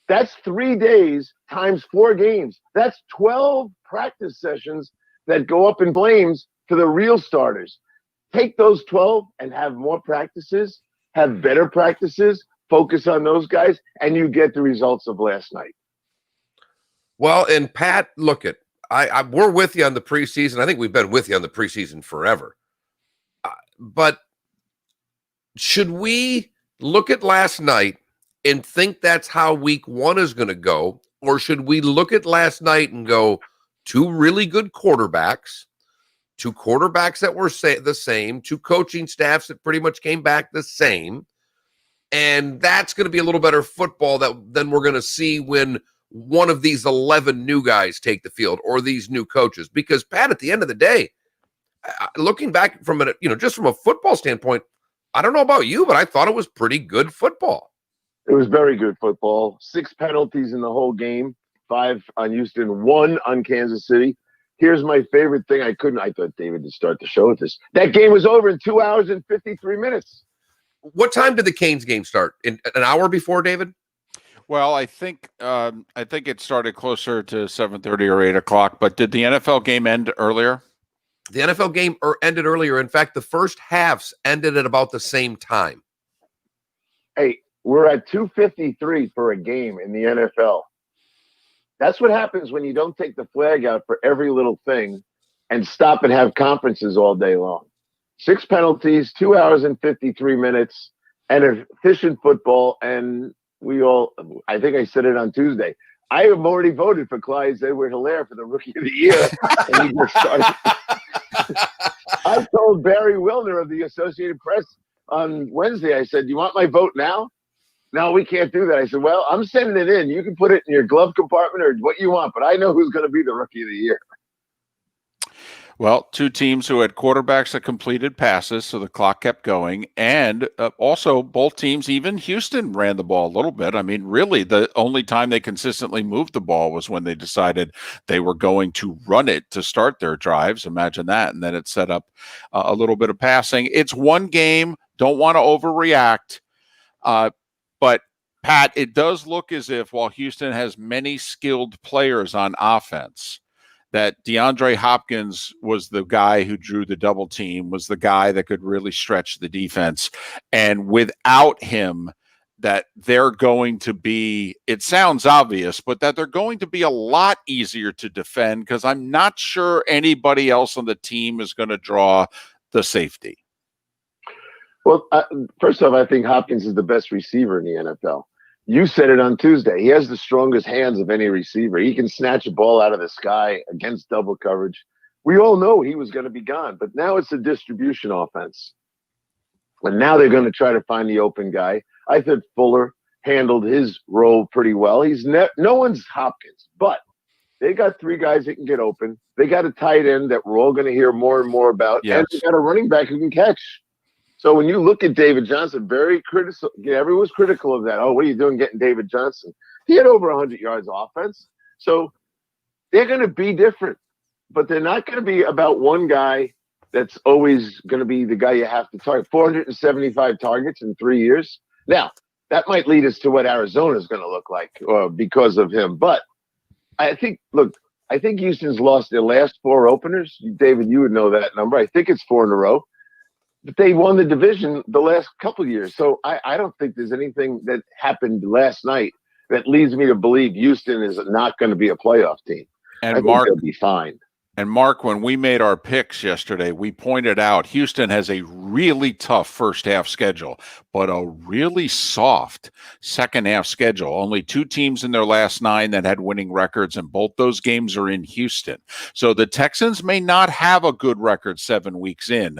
that's 3 days times 4 games. That's 12 practice sessions that go up in flames for the real starters. Take those 12 and have more practices, have better practices, focus on those guys, and you get the results of last night. Well, and Pat, look at, we're with you on the preseason. I think we've been with you on the preseason forever. But should we look at last night and think that's how week 1 is going to go? Or should we look at last night and go, 2 really good quarterbacks, 2 quarterbacks that were the same, 2 coaching staffs that pretty much came back the same, and that's going to be a little better football than we're going to see when one of these 11 new guys take the field or these new coaches? Because, Pat, at the end of the day, looking back from just from a football standpoint, I don't know about you, but I thought it was pretty good football. It was very good football. 6 penalties in the whole game, 5 on Houston, 1 on Kansas City. Here's my favorite thing. I thought David would start the show with this. That game was over in 2 hours and 53 minutes. What time did the Canes game start? An hour before, David? Well, I think it started closer to 7:30 or 8 o'clock. But did the NFL game end earlier? The NFL game ended earlier. In fact, the first halves ended at about the same time. Hey, we're at 2:53 for a game in the NFL. That's what happens when you don't take the flag out for every little thing and stop and have conferences all day long. 6 penalties, 2 hours and 53 minutes, and efficient football. And I think I said it on Tuesday. I have already voted for Clyde Edwards-Helaire for the Rookie of the Year. And he just started. I told Barry Wilner of the Associated Press on Wednesday, I said, "Do you want my vote now?" "No, we can't do that." I said, "Well, I'm sending it in. You can put it in your glove compartment or what you want, but I know who's going to be the Rookie of the Year." Well, two teams who had quarterbacks that completed passes, so the clock kept going. And also both teams, even Houston, ran the ball a little bit. I mean, really, the only time they consistently moved the ball was when they decided they were going to run it to start their drives. Imagine that. And then it set up a little bit of passing. It's one game. Don't want to overreact. But, Pat, it does look as if while Houston has many skilled players on offense, that DeAndre Hopkins was the guy who drew the double team, was the guy that could really stretch the defense. And without him, that they're going to be, it sounds obvious, but that they're going to be a lot easier to defend because I'm not sure anybody else on the team is going to draw the safety. Well, first off, I think Hopkins is the best receiver in the NFL. You said it on Tuesday. He has the strongest hands of any receiver. He can snatch a ball out of the sky against double coverage. We all know he was going to be gone, but now it's a distribution offense. And now they're going to try to find the open guy. I thought Fuller handled his role pretty well. He's no one's Hopkins, but they got three guys that can get open. They got a tight end that we're all going to hear more and more about. Yes. And they got a running back who can catch. So when you look at David Johnson, very critical. Everyone was critical of that. Oh, what are you doing getting David Johnson? He had over 100 yards offense. So they're going to be different, but they're not going to be about one guy that's always going to be the guy you have to target. 475 targets in 3 years. Now, that might lead us to what Arizona is going to look like because of him. But I think Houston's lost their last four openers. David, you would know that number. I think it's 4 in a row. But they won the division the last couple of years. So I don't think there's anything that happened last night that leads me to believe Houston is not going to be a playoff team. And I think Mark, they'll be fine. And Mark, when we made our picks yesterday, we pointed out Houston has a really tough first half schedule, but a really soft second half schedule. Only 2 teams in their last 9 that had winning records, and both those games are in Houston. So the Texans may not have a good record 7 weeks in.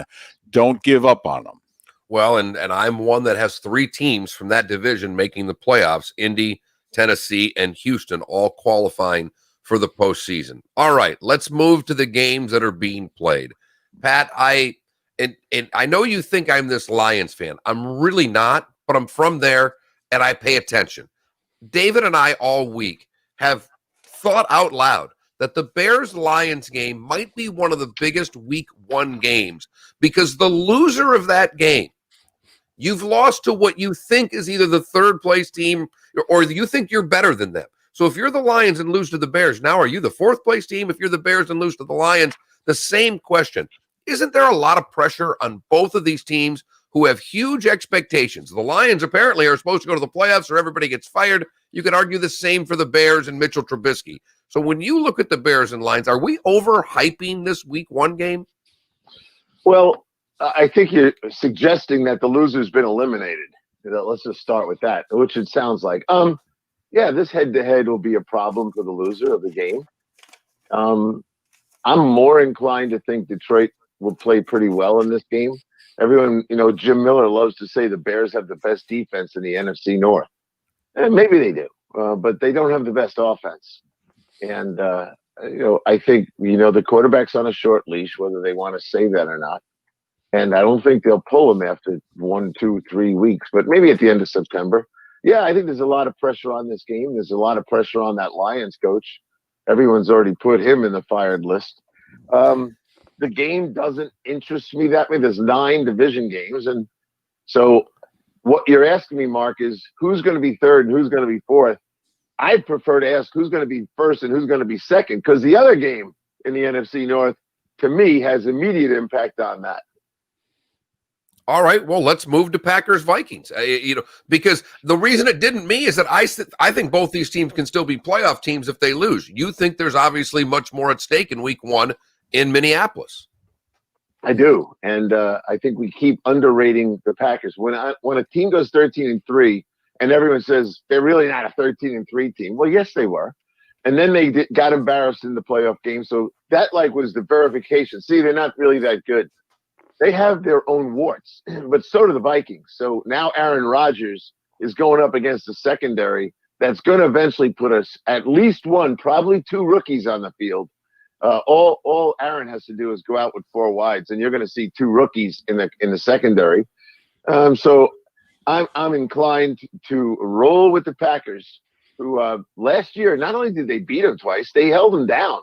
Don't give up on them. Well, and I'm one that has 3 teams from that division making the playoffs: Indy, Tennessee, and Houston, all qualifying for the postseason. All right, let's move to the games that are being played. Pat, I know you think I'm this Lions fan. I'm really not, but I'm from there and I pay attention. David and I all week have thought out loud that the Bears-Lions game might be one of the biggest week 1 games, because the loser of that game, you've lost to what you think is either the third place team or you think you're better than them. So if you're the Lions and lose to the Bears, now are you the 4th place team? If you're the Bears and lose to the Lions, the same question. Isn't there a lot of pressure on both of these teams who have huge expectations? The Lions apparently are supposed to go to the playoffs or everybody gets fired. You could argue the same for the Bears and Mitchell Trubisky. So when you look at the Bears and Lions, are we overhyping this week 1 game? Well, I think you're suggesting that the loser's been eliminated. Let's just start with that, which it sounds like. Yeah, this head-to-head will be a problem for the loser of the game. I'm more inclined to think Detroit will play pretty well in this game. Everyone, Jim Miller loves to say the Bears have the best defense in the NFC North. And maybe they do, but they don't have the best offense. And, I think, the quarterback's on a short leash, whether they want to say that or not. And I don't think they'll pull him after 1, 2, 3 weeks, but maybe at the end of September. Yeah, I think there's a lot of pressure on this game. There's a lot of pressure on that Lions coach. Everyone's already put him in the fired list. The game doesn't interest me that way. There's 9 division games. And so what you're asking me, Mark, is who's going to be 3rd and who's going to be 4th? I'd prefer to ask who's going to be 1st and who's going to be 2nd, because the other game in the NFC North, to me, has immediate impact on that. All right, well, let's move to Packers-Vikings. Because the reason it didn't me is that I think both these teams can still be playoff teams if they lose. You think there's obviously much more at stake in week 1 in Minneapolis. I do, and I think we keep underrating the Packers. When a team goes 13-3, and everyone says they're really not a 13-3 team. Well, yes, they were. and then they got embarrassed in the playoff game. So that was the verification. See, they're not really that good. They have their own warts, but so do the Vikings. So now Aaron Rodgers is going up against the secondary that's going to eventually put us at least one, probably two rookies on the field. All Aaron has to do is go out with four wides, and you're going to see two rookies in the secondary. So I'm inclined to roll with the Packers, who last year not only did they beat them twice, they held them down.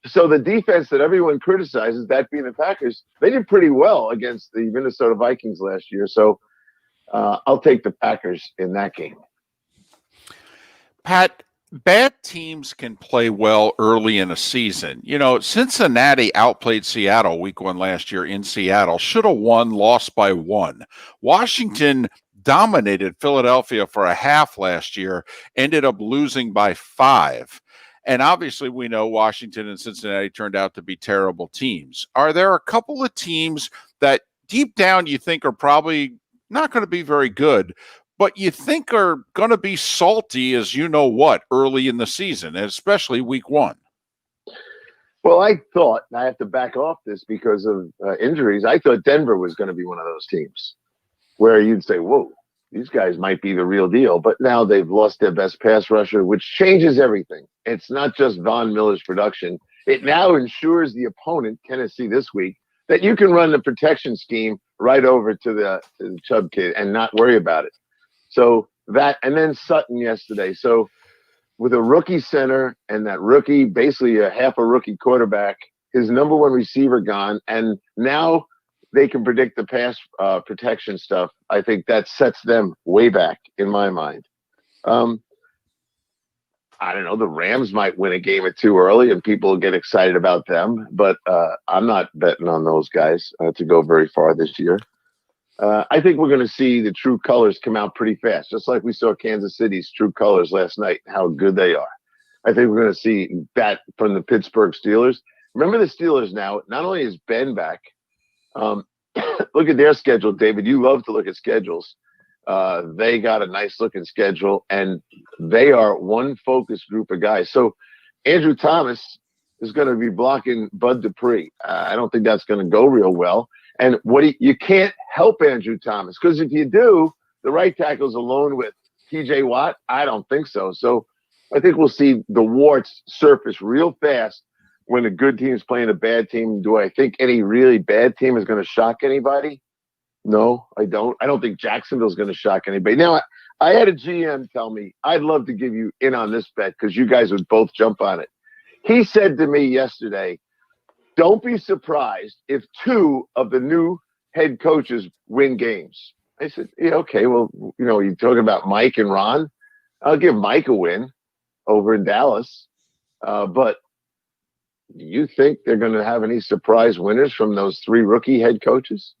So the defense that everyone criticizes, that being the Packers, they did pretty well against the Minnesota Vikings last year. So I'll take the Packers in that game. Pat, bad teams can play well early in a season. Cincinnati outplayed Seattle week 1 last year in Seattle. Should have won, lost by 1. Washington dominated Philadelphia for a half last year, ended up losing by 5. And obviously we know Washington and Cincinnati turned out to be terrible teams. Are there a couple of teams that deep down you think are probably not going to be very good, but you think are going to be salty as early in the season, especially week 1? Well, I thought, and I have to back off this because of injuries, I thought Denver was going to be one of those teams where you'd say, whoa, these guys might be the real deal. But now they've lost their best pass rusher, which changes everything. It's not just Von Miller's production. It now ensures the opponent, Tennessee this week, that you can run the protection scheme right over to the Chubb kid and not worry about it. So that, and then Sutton yesterday. So with a rookie center and that rookie, basically a half a rookie quarterback, his number one receiver gone, and now they can predict the pass protection stuff. I think that sets them way back in my mind. I don't know. The Rams might win a game or two early and people will get excited about them, but I'm not betting on those guys to go very far this year. I think we're going to see the true colors come out pretty fast, just like we saw Kansas City's true colors last night, how good they are. I think we're going to see that from the Pittsburgh Steelers. Remember the Steelers now, not only is Ben back, look at their schedule, David. You love to look at schedules. They got a nice looking schedule, and they are one focused group of guys. So Andrew Thomas is going to be blocking Bud Dupree. I don't think that's going to go real well. And you can't help Andrew Thomas, because if you do, the right tackle's alone with TJ Watt. I don't think so. So I think we'll see the warts surface real fast when a good team is playing a bad team. Do I think any really bad team is going to shock anybody? No, I don't. I don't think Jacksonville's going to shock anybody. Now, I had a GM tell me, I'd love to give you in on this bet because you guys would both jump on it. He said to me yesterday, don't be surprised if 2 of the new head coaches win games. I said, yeah, okay, well, you're talking about Mike and Ron. I'll give Mike a win over in Dallas. But do you think they're going to have any surprise winners from those 3 rookie head coaches?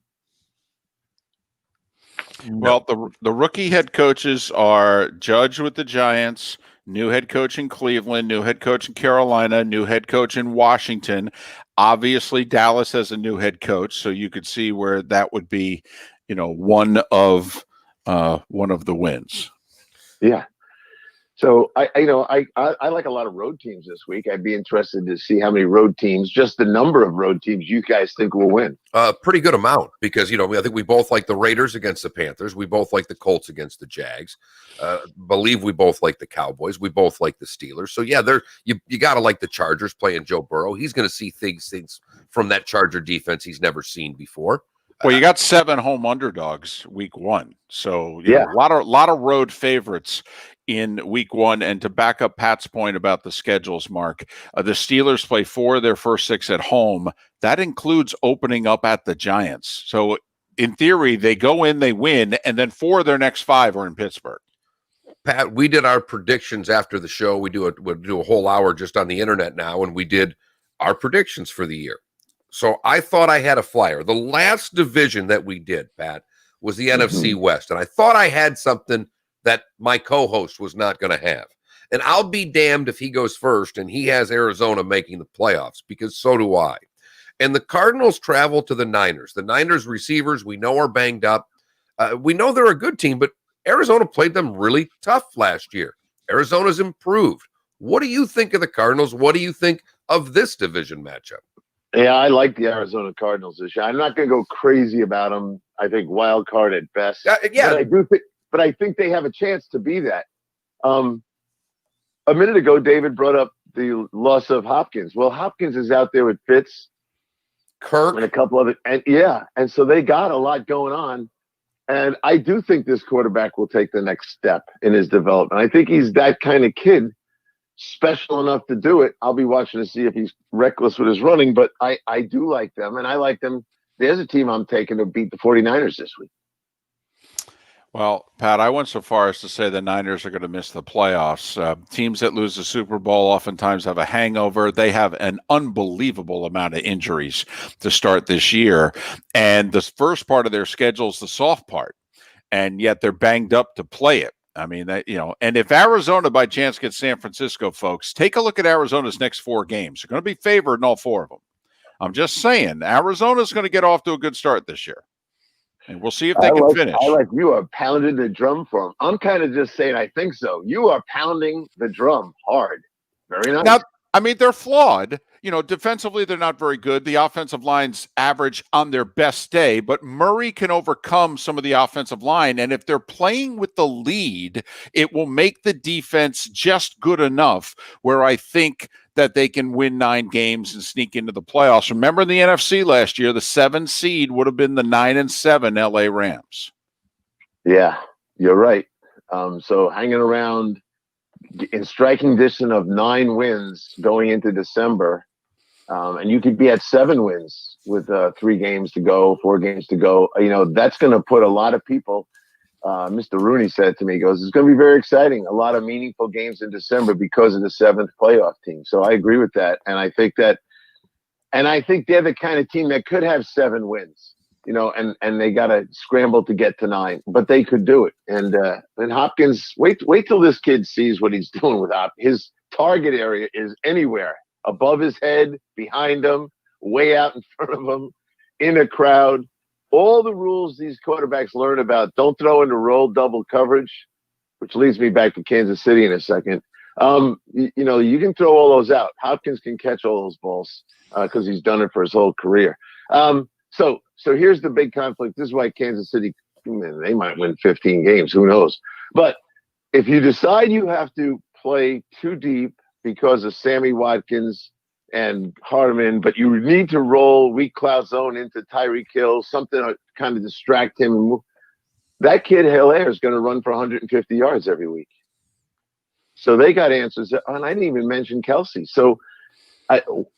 Well, the rookie head coaches are Judge with the Giants, new head coach in Cleveland, new head coach in Carolina, new head coach in Washington. Obviously, Dallas has a new head coach, so you could see where that would be, one of the wins. Yeah. So I like a lot of road teams this week. I'd be interested to see how many road teams, just the number of road teams you guys think will win. Pretty good amount because, I think we both like the Raiders against the Panthers. We both like the Colts against the Jags. Believe we both like the Cowboys. We both like the Steelers. So, yeah, you got to like the Chargers playing Joe Burrow. He's going to see things from that Charger defense he's never seen before. Well, you got 7 home underdogs week 1. So, a lot of road favorites in week 1. And to back up Pat's point about the schedules, Mark, the Steelers play 4 of their first 6 at home. That includes opening up at the Giants. So in theory, they go in, they win, and then 4 of their next 5 are in Pittsburgh. Pat, we did our predictions after the show. We'll do a whole hour just on the internet now, and we did our predictions for the year. So I thought I had a flyer. The last division that we did, Pat, was the NFC West. And I thought I had something that my co-host was not going to have. And I'll be damned if he goes first and he has Arizona making the playoffs, because so do I. And the Cardinals travel to the Niners. The Niners receivers, we know, are banged up. We know they're a good team, but Arizona played them really tough last year. Arizona's improved. What do you think of the Cardinals? What do you think of this division matchup? Yeah, I like the Arizona Cardinals this year. I'm not going to go crazy about them. I think wild card at best. Yeah. But I think they have a chance to be that. A minute ago, David brought up the loss of Hopkins. Well, Hopkins is out there with Fitz, Kirk, and a couple of it, and so they got a lot going on. And I do think this quarterback will take the next step in his development. I think he's that kind of kid, special enough to do it. I'll be watching to see if he's reckless with his running, but I do like them, and I like them. There's a team I'm taking to beat the 49ers this week. Well, Pat, I went so far as to say the Niners are going to miss the playoffs. Teams that lose the Super Bowl oftentimes have a hangover. They have an unbelievable amount of injuries to start this year. And the first part of their schedule is the soft part. And yet they're banged up to play it. I mean, and if Arizona by chance gets San Francisco, folks, take a look at Arizona's next 4 games. They're going to be favored in all 4 of them. I'm just saying, Arizona's going to get off to a good start this year. And we'll see if they can finish. I like you are pounding the drum for them. I'm kind of just saying I think so. You are pounding the drum hard. Very nice. Now, I mean, they're flawed. Defensively, they're not very good. The offensive line's average on their best day, but Murray can overcome some of the offensive line. And if they're playing with the lead, it will make the defense just good enough where I think that they can win 9 games and sneak into the playoffs. Remember in the NFC last year, the 7 seed would have been the 9-7 LA Rams. Yeah, you're right. So hanging around in striking distance of 9 wins going into December, and you could be at 7 wins with 3 games to go, 4 games to go. That's going to put a lot of people. Mr. Rooney said to me, he goes, it's going to be very exciting. A lot of meaningful games in December because of the 7th playoff team. So I agree with that. And I think they're the kind of team that could have 7 wins, and they got to scramble to get to 9, but they could do it. And Hopkins, wait till this kid sees what he's doing with Hopkins. His target area is anywhere above his head, behind him, way out in front of him, in a crowd. All the rules these quarterbacks learn about, don't throw into roll double coverage, which leads me back to Kansas City in a second. You can throw all those out. Hopkins can catch all those balls because he's done it for his whole career. So here's the big conflict. This is why Kansas City, they might win 15 games. Who knows? But if you decide you have to play too deep because of Sammy Watkins and Hardeman, but you need to roll weak cloud zone into Tyreek Hill, something to kind of distract him. That kid Hilaire is going to run for 150 yards every week. So they got answers. And I didn't even mention Kelsey. So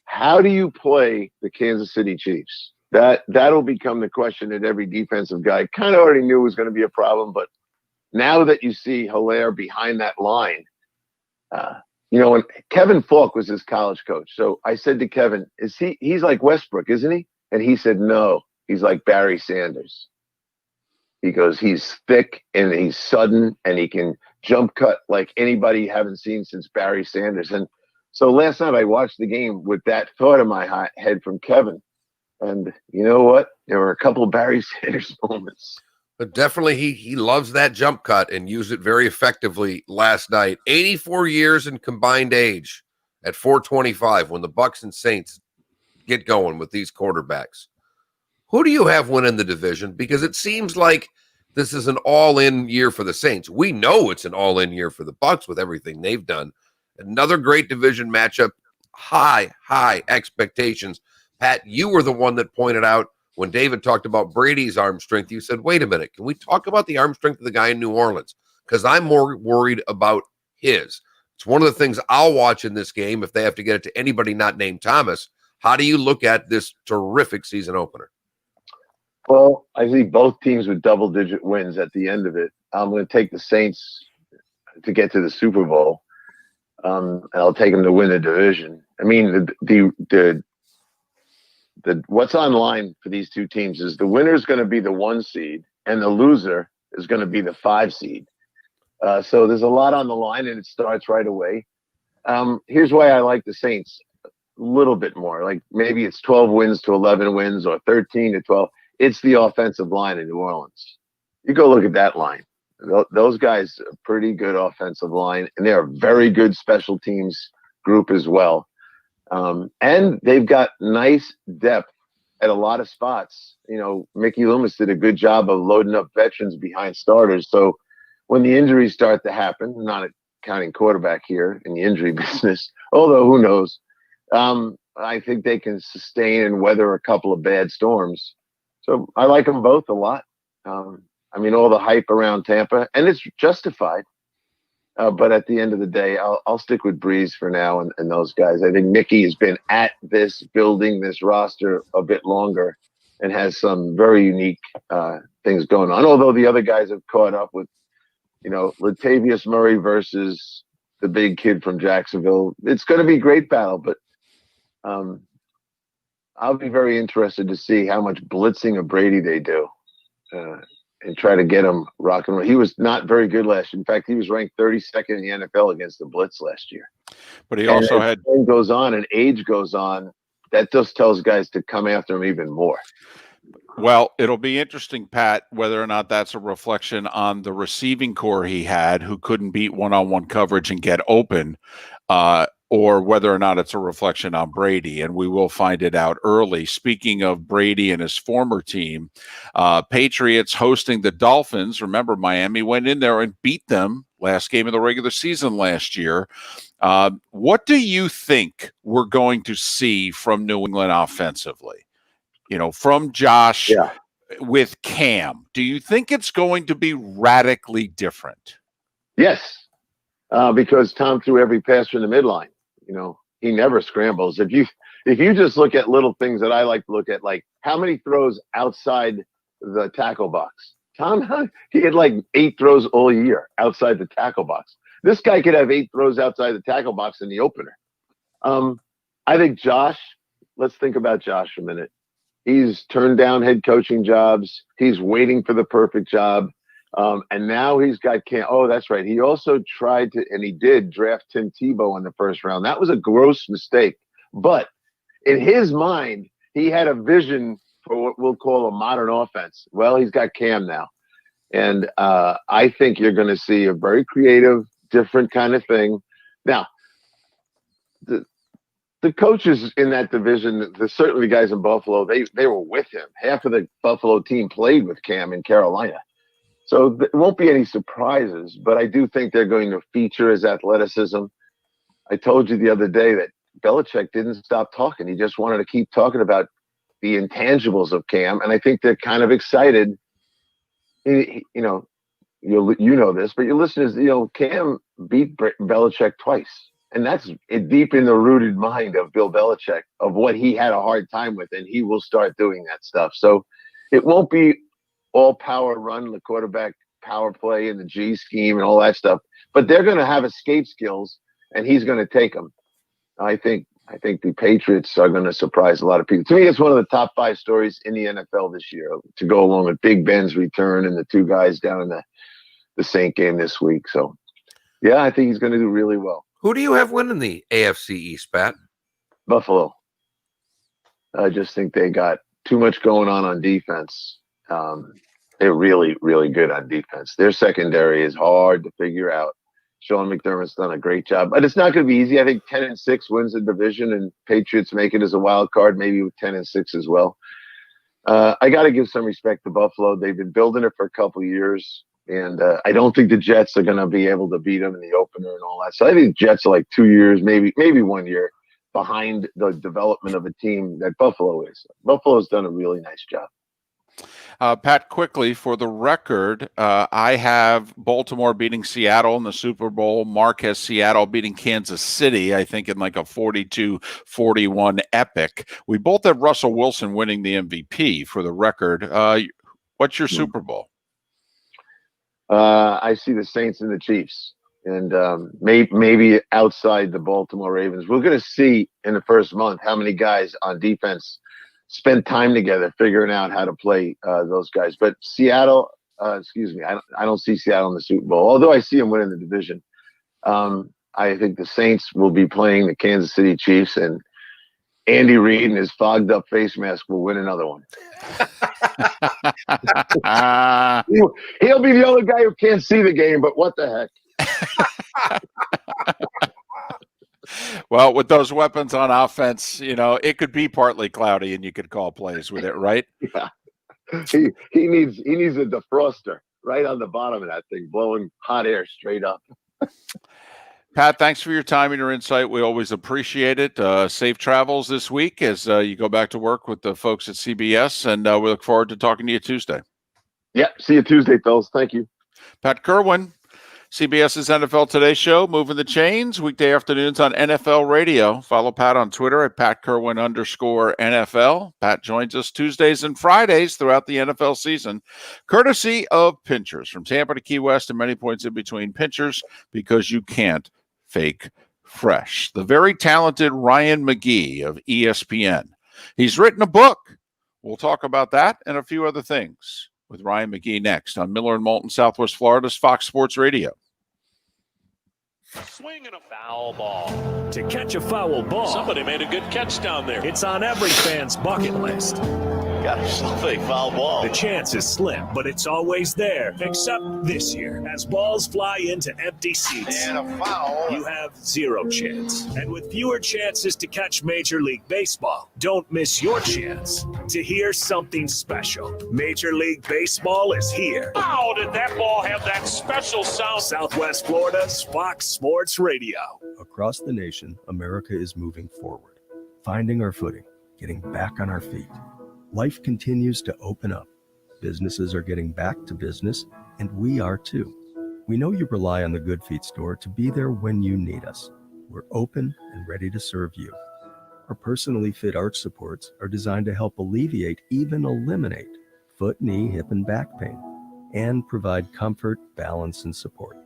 how do you play the Kansas City Chiefs? That'll become the question that every defensive guy kind of already knew was going to be a problem. But now that you see Hilaire behind that line, when Kevin Falk was his college coach. So I said to Kevin, he's like Westbrook, isn't he? And he said, no, he's like Barry Sanders. He goes, he's thick and he's sudden and he can jump cut like anybody you haven't seen since Barry Sanders. And so last night I watched the game with that thought in my head from Kevin. And you know what? There were a couple of Barry Sanders moments. But definitely he loves that jump cut and used it very effectively last night. 84 years in combined age at 425 when the Bucs and Saints get going with these quarterbacks. Who do you have winning the division? Because it seems like this is an all-in year for the Saints. We know it's an all-in year for the Bucs with everything they've done. Another great division matchup, high expectations. Pat, you were the one that pointed out when David talked about Brady's arm strength, you said, wait a minute, can we talk about the arm strength of the guy in New Orleans? Because I'm more worried about his. It's one of the things I'll watch in this game if they have to get it to anybody not named Thomas. How do you look at this terrific season opener? Well, I see both teams with double-digit wins at the end of it. I'm going to take the Saints to get to the Super Bowl, and I'll take them to win the division. I mean, the what's on line for these two teams is the winner is going to be the 1 seed and the loser is going to be the 5 seed. So there's a lot on the line and it starts right away. Here's why I like the Saints a little bit more. Like maybe it's 12 wins to 11 wins or 13 to 12. It's the offensive line in New Orleans. You go look at that line. Those guys are pretty good offensive line, and they're a very good special teams group as well. And they've got nice depth at a lot of spots. Mickey Loomis did a good job of loading up veterans behind starters. So when the injuries start to happen, not counting quarterback here in the injury business, although who knows, I think they can sustain and weather a couple of bad storms. So I like them both a lot. All the hype around Tampa, and it's justified. But at the end of the day, I'll stick with Breeze for now and those guys. I think Mickey has been at building this roster a bit longer and has some very unique things going on. Although the other guys have caught up with, Latavius Murray versus the big kid from Jacksonville. It's going to be a great battle, but I'll be very interested to see how much blitzing of Brady they do. And try to get him rock and roll. He was not very good last year. In fact, he was ranked 32nd in the NFL against the blitz last year. But he also had time goes on and age goes on. That just tells guys to come after him even more. Well, it'll be interesting, Pat, whether or not that's a reflection on the receiving core he had, who couldn't beat one-on-one coverage and get open, or whether or not it's a reflection on Brady, and we will find it out early. Speaking of Brady and his former team, Patriots hosting the Dolphins. Remember, Miami went in there and beat them last game of the regular season last year. What do you think we're going to see from New England offensively? From Josh with Cam. Do you think it's going to be radically different? Yes, because Tom threw every pass from the midline. He never scrambles. If you just look at little things that I like to look at, like how many throws outside the tackle box. Tom, he had like 8 throws all year outside the tackle box. This guy could have 8 throws outside the tackle box in the opener. I think Josh, let's think about Josh for a minute. He's turned down head coaching jobs. He's waiting for the perfect job. And now he's got Cam. Oh, that's right. He also tried to, and he did draft Tim Tebow in the first round. That was a gross mistake. But in his mind, he had a vision for what we'll call a modern offense. Well, he's got Cam now. And I think you're going to see a very creative, different kind of thing. Now, the coaches in that division, certainly the guys in Buffalo, they were with him. Half of the Buffalo team played with Cam in Carolina. So there won't be any surprises, but I do think they're going to feature his athleticism. I told you the other day that Belichick didn't stop talking. He just wanted to keep talking about the intangibles of Cam, and I think they're kind of excited. You know this, but your listeners, Cam beat Belichick twice, and that's deep in the rooted mind of Bill Belichick of what he had a hard time with, and he will start doing that stuff. So it won't be all power run, the quarterback power play and the G scheme and all that stuff. But they're going to have escape skills, and he's going to take them. I think the Patriots are going to surprise a lot of people. To me, it's one of the top 5 stories in the NFL this year, to go along with Big Ben's return and the 2 guys down in the Saint game this week. So, yeah, I think he's going to do really well. Who do you have winning the AFC East, Pat? Buffalo. I just think they got too much going on defense. They're really, really good on defense. Their secondary is hard to figure out. Sean McDermott's done a great job, but it's not going to be easy. I think 10-6 wins the division, and Patriots make it as a wild card, maybe with 10-6 as well. I got to give some respect to Buffalo. They've been building it for a couple of years, and I don't think the Jets are going to be able to beat them in the opener and all that. So I think Jets are like 2 years, maybe 1 year behind the development of a team that Buffalo is. Buffalo's done a really nice job. Pat, quickly, for the record, I have Baltimore beating Seattle in the Super Bowl. Mark has Seattle beating Kansas City, I think, in like a 42-41 epic. We both have Russell Wilson winning the MVP, for the record. What's your Super Bowl? I see the Saints and the Chiefs, and maybe outside the Baltimore Ravens. We're going to see in the first month how many guys on defense spend time together figuring out how to play those guys. But Seattle, I don't see Seattle in the Super Bowl, although I see them winning the division. I think the Saints will be playing the Kansas City Chiefs, and Andy Reid and his fogged up face mask will win another one. He'll be the only guy who can't see the game, but what the heck? Well, with those weapons on offense, it could be partly cloudy and you could call plays with it, right? Yeah. He needs a defroster right on the bottom of that thing, blowing hot air straight up. Pat, thanks for your time and your insight. We always appreciate it. Safe travels this week as you go back to work with the folks at CBS, and we look forward to talking to you Tuesday. Yeah, see you Tuesday, fellas. Thank you. Pat Kirwan, CBS's NFL Today Show, moving the chains, weekday afternoons on NFL Radio. Follow Pat on Twitter at PatKirwan_NFL. Pat joins us Tuesdays and Fridays throughout the NFL season, courtesy of Pinchers. From Tampa to Key West and many points in between, Pinchers, because you can't fake fresh. The very talented Ryan McGee of ESPN. He's written a book. We'll talk about that and a few other things with Ryan McGee next on Miller and Moulton, Southwest Florida's Fox Sports Radio. Swinging a foul ball. To catch a foul ball. Somebody made a good catch down there. It's on every fan's bucket list. Got yourself a foul ball. The chance is slim, but it's always there. Except this year, as balls fly into empty seats. And a foul. You have zero chance. And with fewer chances to catch Major League Baseball, don't miss your chance to hear something special. Major League Baseball is here. How did that ball have that special sound? Southwest Florida's Fox Sports Radio. Across the nation, America is moving forward, finding our footing, getting back on our feet. Life continues to open up. Businesses are getting back to business, and we are too. We know you rely on the Good Feet store to be there when you need us. We're open and ready to serve you. Our personally fit arch supports are designed to help alleviate, even eliminate, foot, knee, hip, and back pain, and provide comfort, balance, and support.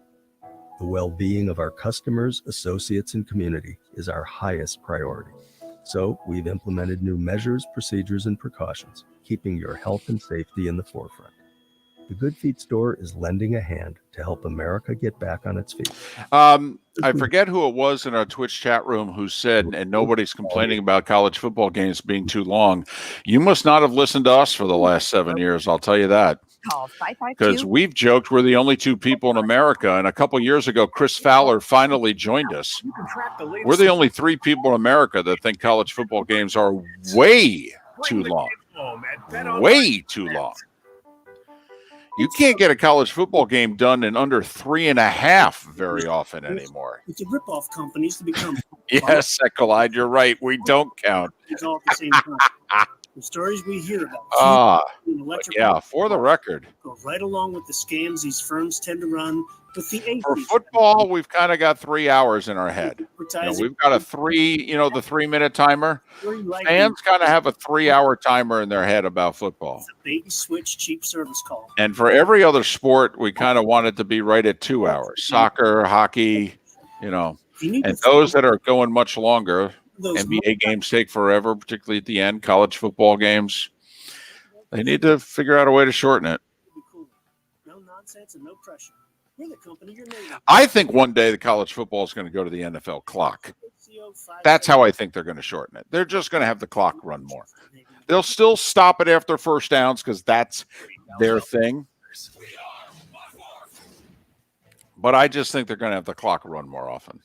The well-being of our customers, associates, and community is our highest priority. So we've implemented new measures, procedures, and precautions, keeping your health and safety in the forefront. The Good Feet store is lending a hand to help America get back on its feet. I forget who it was in our Twitch chat room who said, and nobody's complaining about college football games being too long. You must not have listened to us for the last 7 years, I'll tell you that. Because we've joked we're the only two people in America, and a couple years ago, Chris Fowler finally joined us. We're the only three people in America that think college football games are way too long. Way too long. You can't get a college football game done in under 3.5 very often anymore. It's a rip-off companies to become. Yes, Ecolide, you're right. We don't count. It's all at the same time. The stories we hear about for the record, go right along with the scams these firms tend to run with the for football. We've kind of got 3 hours in our head. We've got a the 3-minute timer. Fans kind of have a 3-hour timer in their head about football. It's a bait switch, cheap service call. And for every other sport, we kind of want it to be right at 2 hours. Soccer, hockey, and those that are going much longer. NBA games take forever, particularly at the end. College football games, they need to figure out a way to shorten it. No nonsense and no pressure. We're the company you're naming. I think one day the college football is going to go to the NFL clock. That's how I think they're going to shorten it. They're just going to have the clock run more. They'll still stop it after first downs because that's their thing. But I just think they're going to have the clock run more often.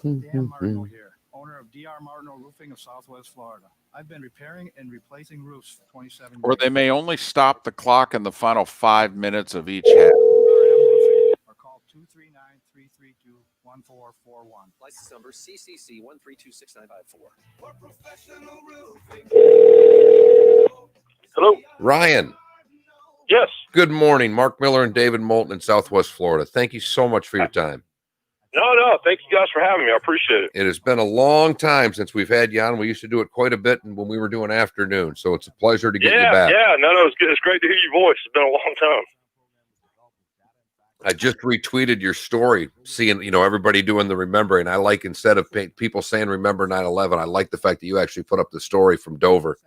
Dan Martineau here, owner of DR Martineau Roofing of Southwest Florida. I've been repairing and replacing roofs for 27 years. Or they may only stop the clock in the final 5 minutes of each half. Or call 239-332-1441. License number CCC 1326954. Hello, Ryan. Yes. Good morning, Mark Miller and David Moulton in Southwest Florida. Thank you so much for your time. No. Thank you guys for having me. I appreciate it. It has been a long time since we've had you on. We used to do it quite a bit when we were doing afternoon, so it's a pleasure to get you back. Yeah, no, it's good. It's great to hear your voice. It's been a long time. I just retweeted your story, seeing everybody doing the remembering. I like, instead of people saying remember 9/11, I like the fact that you actually put up the story from Dover.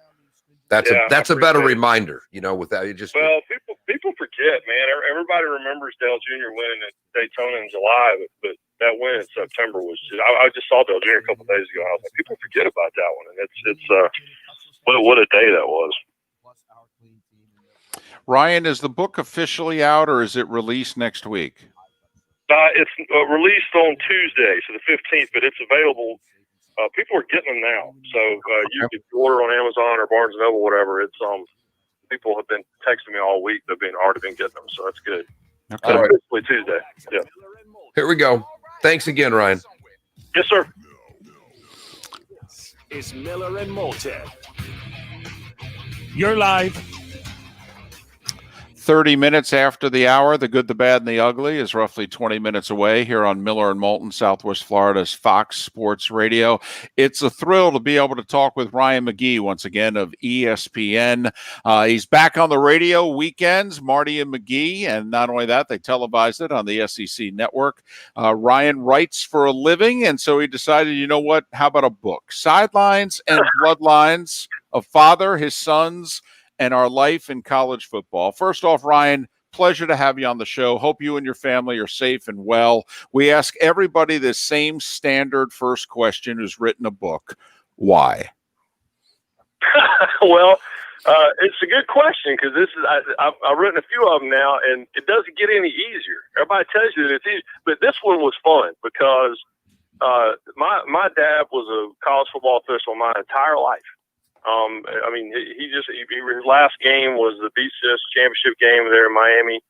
That's a better reminder, without you just. Well, people forget, man. Everybody remembers Dale Jr. winning at Daytona in July, but that win in September was just, I just saw Dale Jr. a couple days ago. I was like, people forget about that one, and what a day that was. Ryan, is the book officially out, or is it released next week? It's released on Tuesday, so the 15th, but it's available. People are getting them now, so you can order on Amazon or Barnes & Noble, whatever. It's people have been texting me all week. They've already been getting them, so that's good. Okay. All right. Officially Tuesday. Yeah. Here we go. Thanks again, Ryan. Yes, sir. Is Miller and Moulton. You're live. 30 minutes after the hour, the good, the bad, and the ugly is roughly 20 minutes away here on Miller and Moulton, Southwest Florida's Fox Sports Radio. It's a thrill to be able to talk with Ryan McGee once again of ESPN. He's back on the radio weekends, Marty and McGee, and not only that, they televise it on the SEC network. Ryan writes for a living, and so he decided, you know what, how about a book? Sidelines and Bloodlines of Father, His Sons, and Our Life in College Football. First off, Ryan, pleasure to have you on the show. Hope you and your family are safe and well. We ask everybody the same standard first question who's written a book. Why? Well, it's a good question because I've written a few of them now, and it doesn't get any easier. Everybody tells you that it's easy, but this one was fun because my dad was a college football official my entire life. I mean, his last game was the BCS championship game there in Miami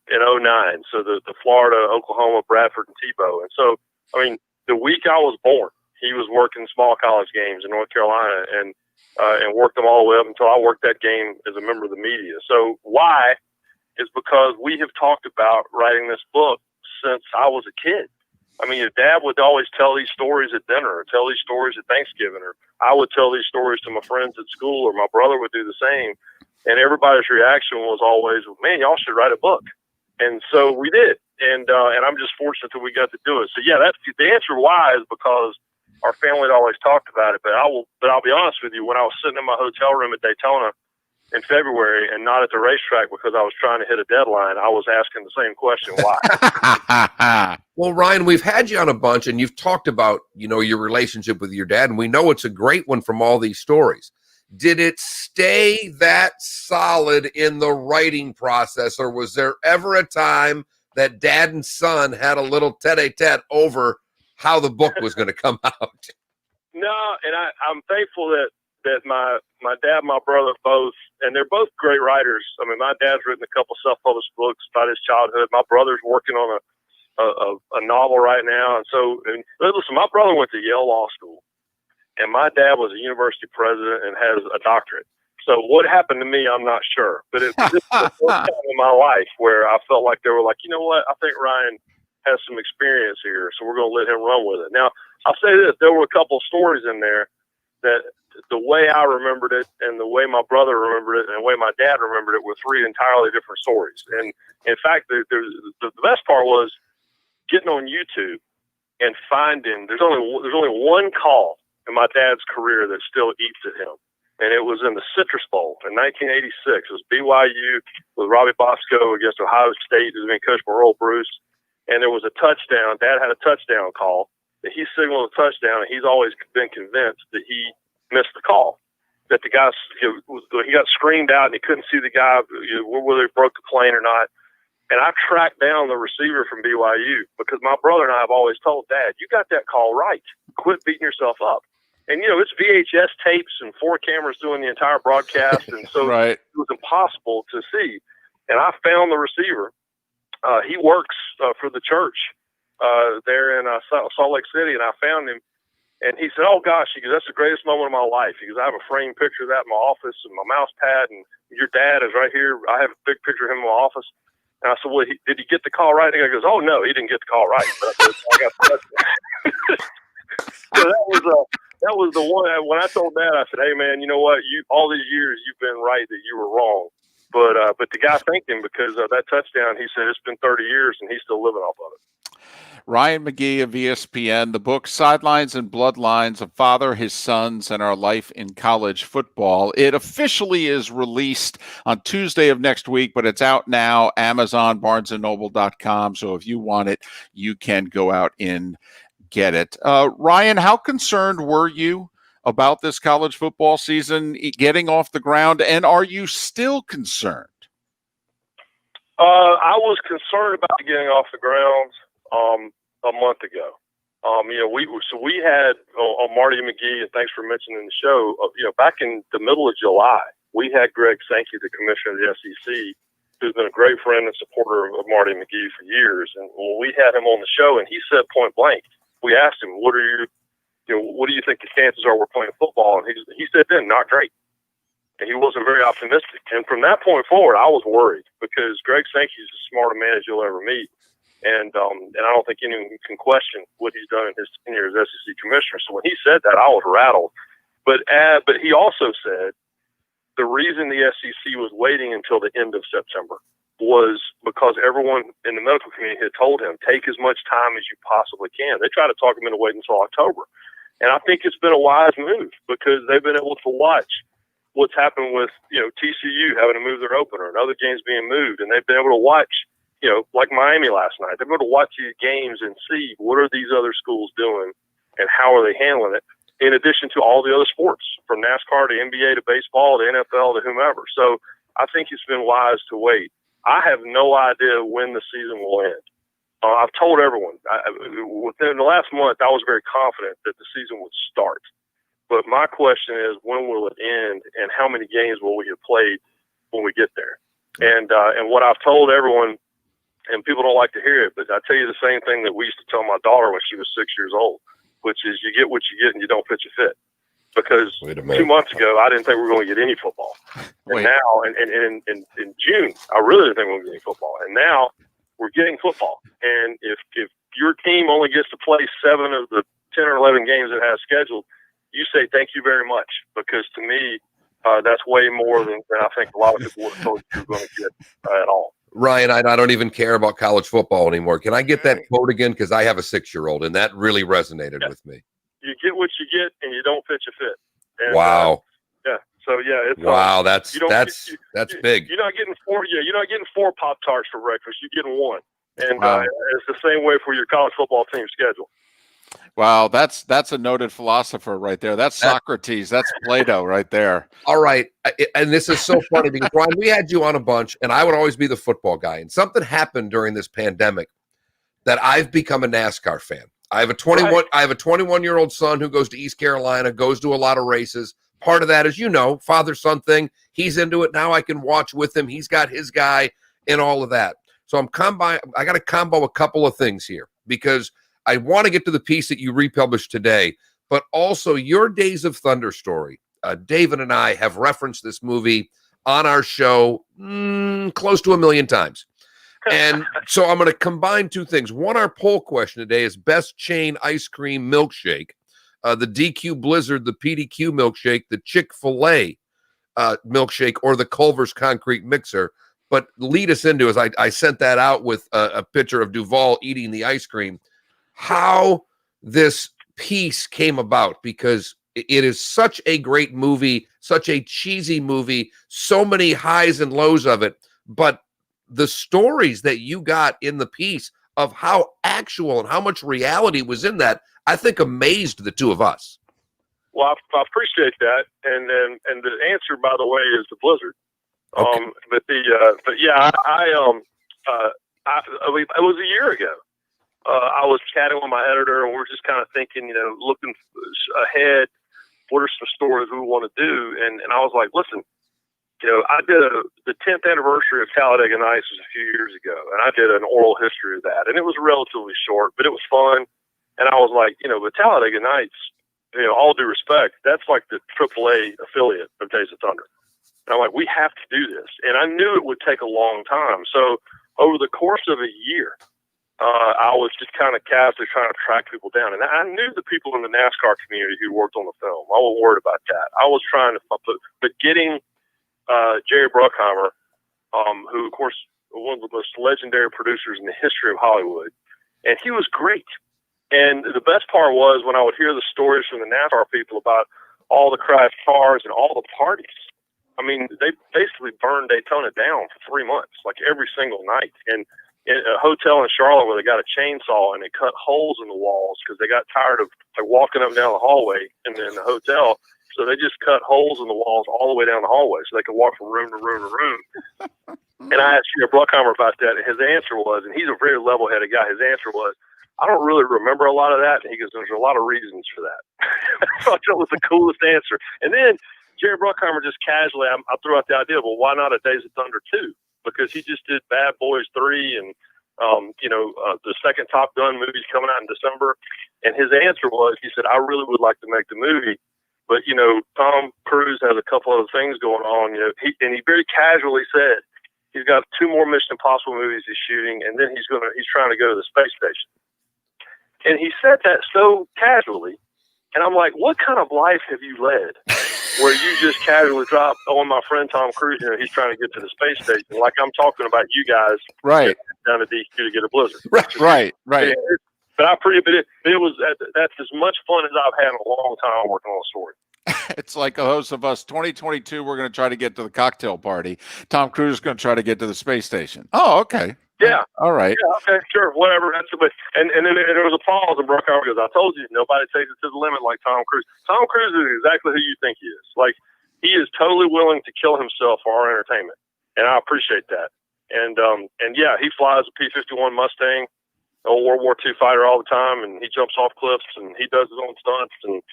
in 2009. So the Florida, Oklahoma, Bradford, and Tebow. And so, I mean, the week I was born, he was working small college games in North Carolina and worked them all the way up until I worked that game as a member of the media. So why is because we have talked about writing this book since I was a kid. I mean, your dad would always tell these stories at dinner or tell these stories at Thanksgiving, or I would tell these stories to my friends at school, or my brother would do the same. And everybody's reaction was always, man, y'all should write a book. And so we did. And I'm just fortunate that we got to do it. So yeah, that's the answer why is because our family had always talked about it. But I'll be honest with you, when I was sitting in my hotel room at Daytona in February and not at the racetrack because I was trying to hit a deadline, I was asking the same question, why? Well, Ryan, we've had you on a bunch, and you've talked about, your relationship with your dad, and we know it's a great one from all these stories. Did it stay that solid in the writing process, or was there ever a time that dad and son had a little tete-a-tete over how the book was going to come out? No, and I'm thankful that my dad and my brother both, and they're both great writers. I mean, my dad's written a couple self-published books about his childhood. My brother's working on a novel right now. And so, listen, my brother went to Yale Law School, and my dad was a university president and has a doctorate. So what happened to me, I'm not sure. But it was just the first time in my life where I felt like they were like, you know what, I think Ryan has some experience here, so we're going to let him run with it. Now, I'll say this. There were a couple of stories in there that the way I remembered it and the way my brother remembered it and the way my dad remembered it were three entirely different stories. And in fact, the best part was getting on YouTube and finding there's only one call in my dad's career that still eats at him. And it was in the Citrus Bowl in 1986. It was BYU with Robbie Bosco against Ohio State. It was being coached by Earl Bruce. And there was a touchdown. Dad had a touchdown call that he signaled a touchdown, and he's always been convinced that he missed the call, that the guy, he got screamed out and he couldn't see the guy, whether he broke the plane or not. And I tracked down the receiver from BYU because my brother and I have always told Dad, you got that call right. Quit beating yourself up. And, it's VHS tapes and 4 cameras doing the entire broadcast. And so It was impossible to see. And I found the receiver. He works for the church there in Salt Lake City, and I found him. And he said, oh, gosh, he goes, that's the greatest moment of my life. He goes, I have a framed picture of that in my office and my mouse pad, and your dad is right here. I have a big picture of him in my office. And I said, well, did he get the call right? And he goes, oh, no, he didn't get the call right. But I got the so that was the one. When I told Dad, I said, hey, man, you know what? All these years you've been right that you were wrong. But the guy thanked him because of that touchdown. He said it's been 30 years, and he's still living off of it. Ryan McGee of ESPN, the book Sidelines and Bloodlines, A Father, His Sons, and Our Life in College Football. It officially is released on Tuesday of next week, but it's out now, Amazon, BarnesandNoble.com. So if you want it, you can go out and get it. Ryan, how concerned were you about this college football season getting off the ground, and are you still concerned? I was concerned about getting off the ground a month ago. We had Marty McGee, and thanks for mentioning the show. Back in the middle of July, we had Greg Sankey, the commissioner of the SEC, who's been a great friend and supporter of Marty McGee for years. And when we had him on the show, and he said point blank, we asked him, what do you think the chances are we're playing football? And he said then, not great. And he wasn't very optimistic. And from that point forward, I was worried because Greg Sankey's as smart a man as you'll ever meet. And I don't think anyone can question what he's done in his tenure as SEC commissioner. So when he said that, I was rattled. But he also said the reason the SEC was waiting until the end of September was because everyone in the medical community had told him, take as much time as you possibly can. They tried to talk him into waiting until October. And I think it's been a wise move because they've been able to watch what's happened with, TCU having to move their opener and other games being moved. And they've been able to watch, like Miami last night. They've been able to watch these games and see what are these other schools doing and how are they handling it, in addition to all the other sports, from NASCAR to NBA to baseball to NFL to whomever. So I think it's been wise to wait. I have no idea when the season will end. I've told everyone within the last month, I was very confident that the season would start. But my question is, when will it end, and how many games will we have played when we get there? And what I've told everyone, and people don't like to hear it, but I tell you the same thing that we used to tell my daughter when she was 6 years old, which is you get what you get and you don't pitch a fit. Because 2 months ago, I didn't think we were going to get any football. And now, and in June, I really didn't think we were going to get any football. And now we're getting football. And if your team only gets to play 7 of the 10 or 11 games it has scheduled, you say thank you very much. Because to me, that's way more than I think a lot of people would have told you were going to get at all. Ryan, I don't even care about college football anymore. Can I get that quote again? Because I have a 6-year-old, and that really resonated with me. You get what you get, and you don't pitch a fit. And, wow. It's that's big. You're not getting 4. Yeah, you're not getting 4 Pop-Tarts for breakfast. You're getting 1. And it's the same way for your college football team schedule. Wow, that's a noted philosopher right there. That's Socrates. That's Plato right there. All right. And this is so funny because, Ryan, we had you on a bunch, and I would always be the football guy. And something happened during this pandemic that I've become a NASCAR fan. I have a 21-year-old son who goes to East Carolina, goes to a lot of races. Part of that is, father-son thing. He's into it. Now I can watch with him. He's got his guy and all of that. So I got to combo a couple of things here because I want to get to the piece that you republished today, but also your Days of Thunder story. David and I have referenced this movie on our show close to 1 million times. And so I'm going to combine 2 things. One, our poll question today is best chain ice cream milkshake, the DQ Blizzard, the PDQ milkshake, the Chick-fil-A milkshake, or the Culver's concrete mixer. But lead us into, as I sent that out with a picture of Duvall eating the ice cream, how this piece came about, because it is such a great movie, such a cheesy movie, so many highs and lows of it. But the stories that you got in the piece of how actual and how much reality was in that, I think amazed the 2 of us. Well, I appreciate that. And the answer, by the way, is the Blizzard. Okay. It was a year ago. I was chatting with my editor, and we're just kind of thinking, looking ahead, what are some stories we want to do? And I was like, listen, I did the 10th anniversary of Talladega Nights was a few years ago, and I did an oral history of that, and it was relatively short, but it was fun. And I was like, but Talladega Nights, all due respect, that's like the AAA affiliate of Days of Thunder. And I'm like, we have to do this. And I knew it would take a long time. So over the course of a year, I was just kind of casually trying to track people down. And I knew the people in the NASCAR community who worked on the film. I wasn't worried about that. I was trying to, but getting Jerry Bruckheimer, who, of course, one of the most legendary producers in the history of Hollywood, and he was great. And the best part was when I would hear the stories from the NASCAR people about all the crashed cars and all the parties. I mean, they basically burned Daytona down for 3 months, like every single night. And in a hotel in Charlotte where they got a chainsaw and they cut holes in the walls because they got tired of like walking up and down the hallway in the hotel. So they just cut holes in the walls all the way down the hallway so they could walk from room to room to room. And I asked Sheriff Bruckheimer about that, and his answer was, and he's a very level-headed guy, his answer was, I don't really remember a lot of that. And he goes, there's a lot of reasons for that. I thought that was the coolest answer. And then Jerry Bruckheimer just casually, I threw out the idea, well, why not a Days of Thunder 2? Because he just did Bad Boys 3 and, the second Top Gun movie's coming out in December. And his answer was, he said, I really would like to make the movie. But, Tom Cruise has a couple other things going on. And he very casually said he's got 2 more Mission Impossible movies he's shooting, and then he's trying to go to the space station. And he said that so casually, and I'm like, what kind of life have you led where you just casually drop, my friend Tom Cruise, he's trying to get to the space station, like I'm talking about you guys down to DQ to get a blizzard. Right. But that's as much fun as I've had in a long time working on a story. It's like a host of us. 2022, we're going to try to get to the cocktail party. Tom Cruise is going to try to get to the space station. Oh, okay. Yeah. All right. Yeah. Okay. Sure. Whatever. And then there was a pause, and Bruckheimer goes, "I told you, nobody takes it to the limit like Tom Cruise. Tom Cruise is exactly who you think he is. Like he is totally willing to kill himself for our entertainment, and I appreciate that. And yeah, he flies a P-51 Mustang, old World War II fighter all the time, and he jumps off cliffs and he does his own stunts, and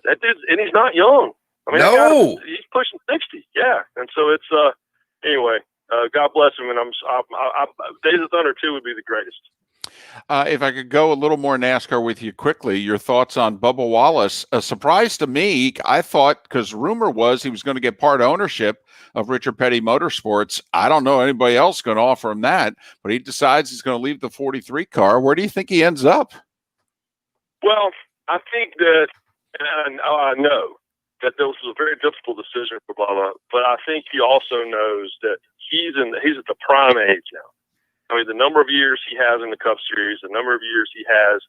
that dude, and he's not young. I mean, no, he's pushing 60. Yeah, and so it's anyway. God bless him, and Days of Thunder 2 would be the greatest. If I could go a little more NASCAR with you quickly, your thoughts on Bubba Wallace. A surprise to me, I thought, because rumor was he was going to get part ownership of Richard Petty Motorsports. I don't know anybody else going to offer him that, but he decides he's going to leave the 43 car. Where do you think he ends up? Well, I think that, and I know that this was a very difficult decision for Bubba, but I think he also knows that he's at the prime age now. I mean, the number of years he has in the Cup Series, the number of years he has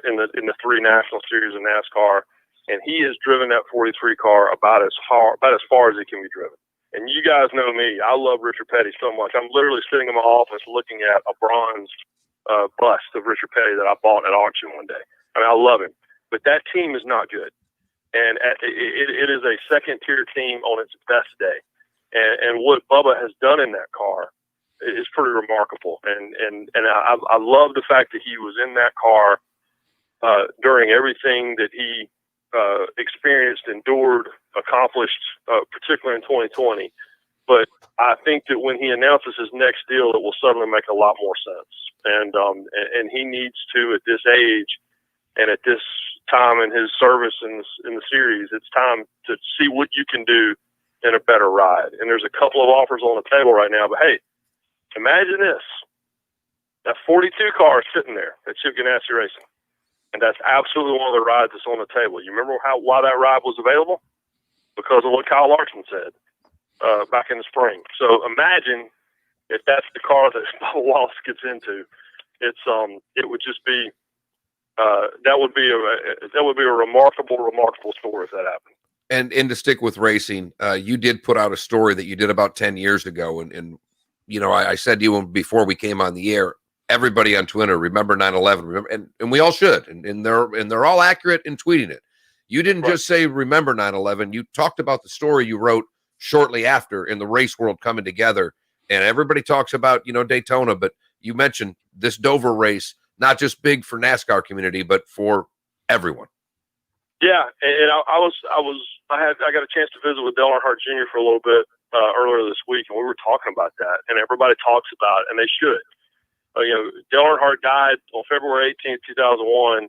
in the 3 national series of NASCAR, and he has driven that 43 car about as far as it can be driven. And you guys know me; I love Richard Petty so much. I'm literally sitting in my office looking at a bronze bust of Richard Petty that I bought at auction one day. I mean, I love him, but that team is not good. And it is a second-tier team on its best day. And what Bubba has done in that car is pretty remarkable. And I love the fact that he was in that car during everything that he experienced, endured, accomplished, particularly in 2020. But I think that when he announces his next deal, it will suddenly make a lot more sense. And he needs to, at this age and at this time in his service in the series, it's time to see what you can do in a better ride. And there's a couple of offers on the table right now, but hey, imagine this. That 42 car is sitting there at Chip Ganassi Racing. And that's absolutely one of the rides that's on the table. You remember why that ride was available? Because of what Kyle Larson said back in the spring. So imagine if that's the car that Bubba Wallace gets into. It would just be that would be a remarkable story if that happened. And to stick with racing, you did put out a story that you did about 10 years ago. And I said to you before we came on the air, everybody on Twitter, remember 9/11, remember, and we all should. And they're all accurate in tweeting it. You didn't just say, remember 9/11. You talked about the story you wrote shortly after in the race world coming together. And everybody talks about, Daytona, but you mentioned this Dover race, not just big for NASCAR community, but for everyone. Yeah, and I got a chance to visit with Dale Earnhardt Jr. for a little bit earlier this week, and we were talking about that. And everybody talks about it, and they should. Dale Earnhardt died on February 18th, 2001,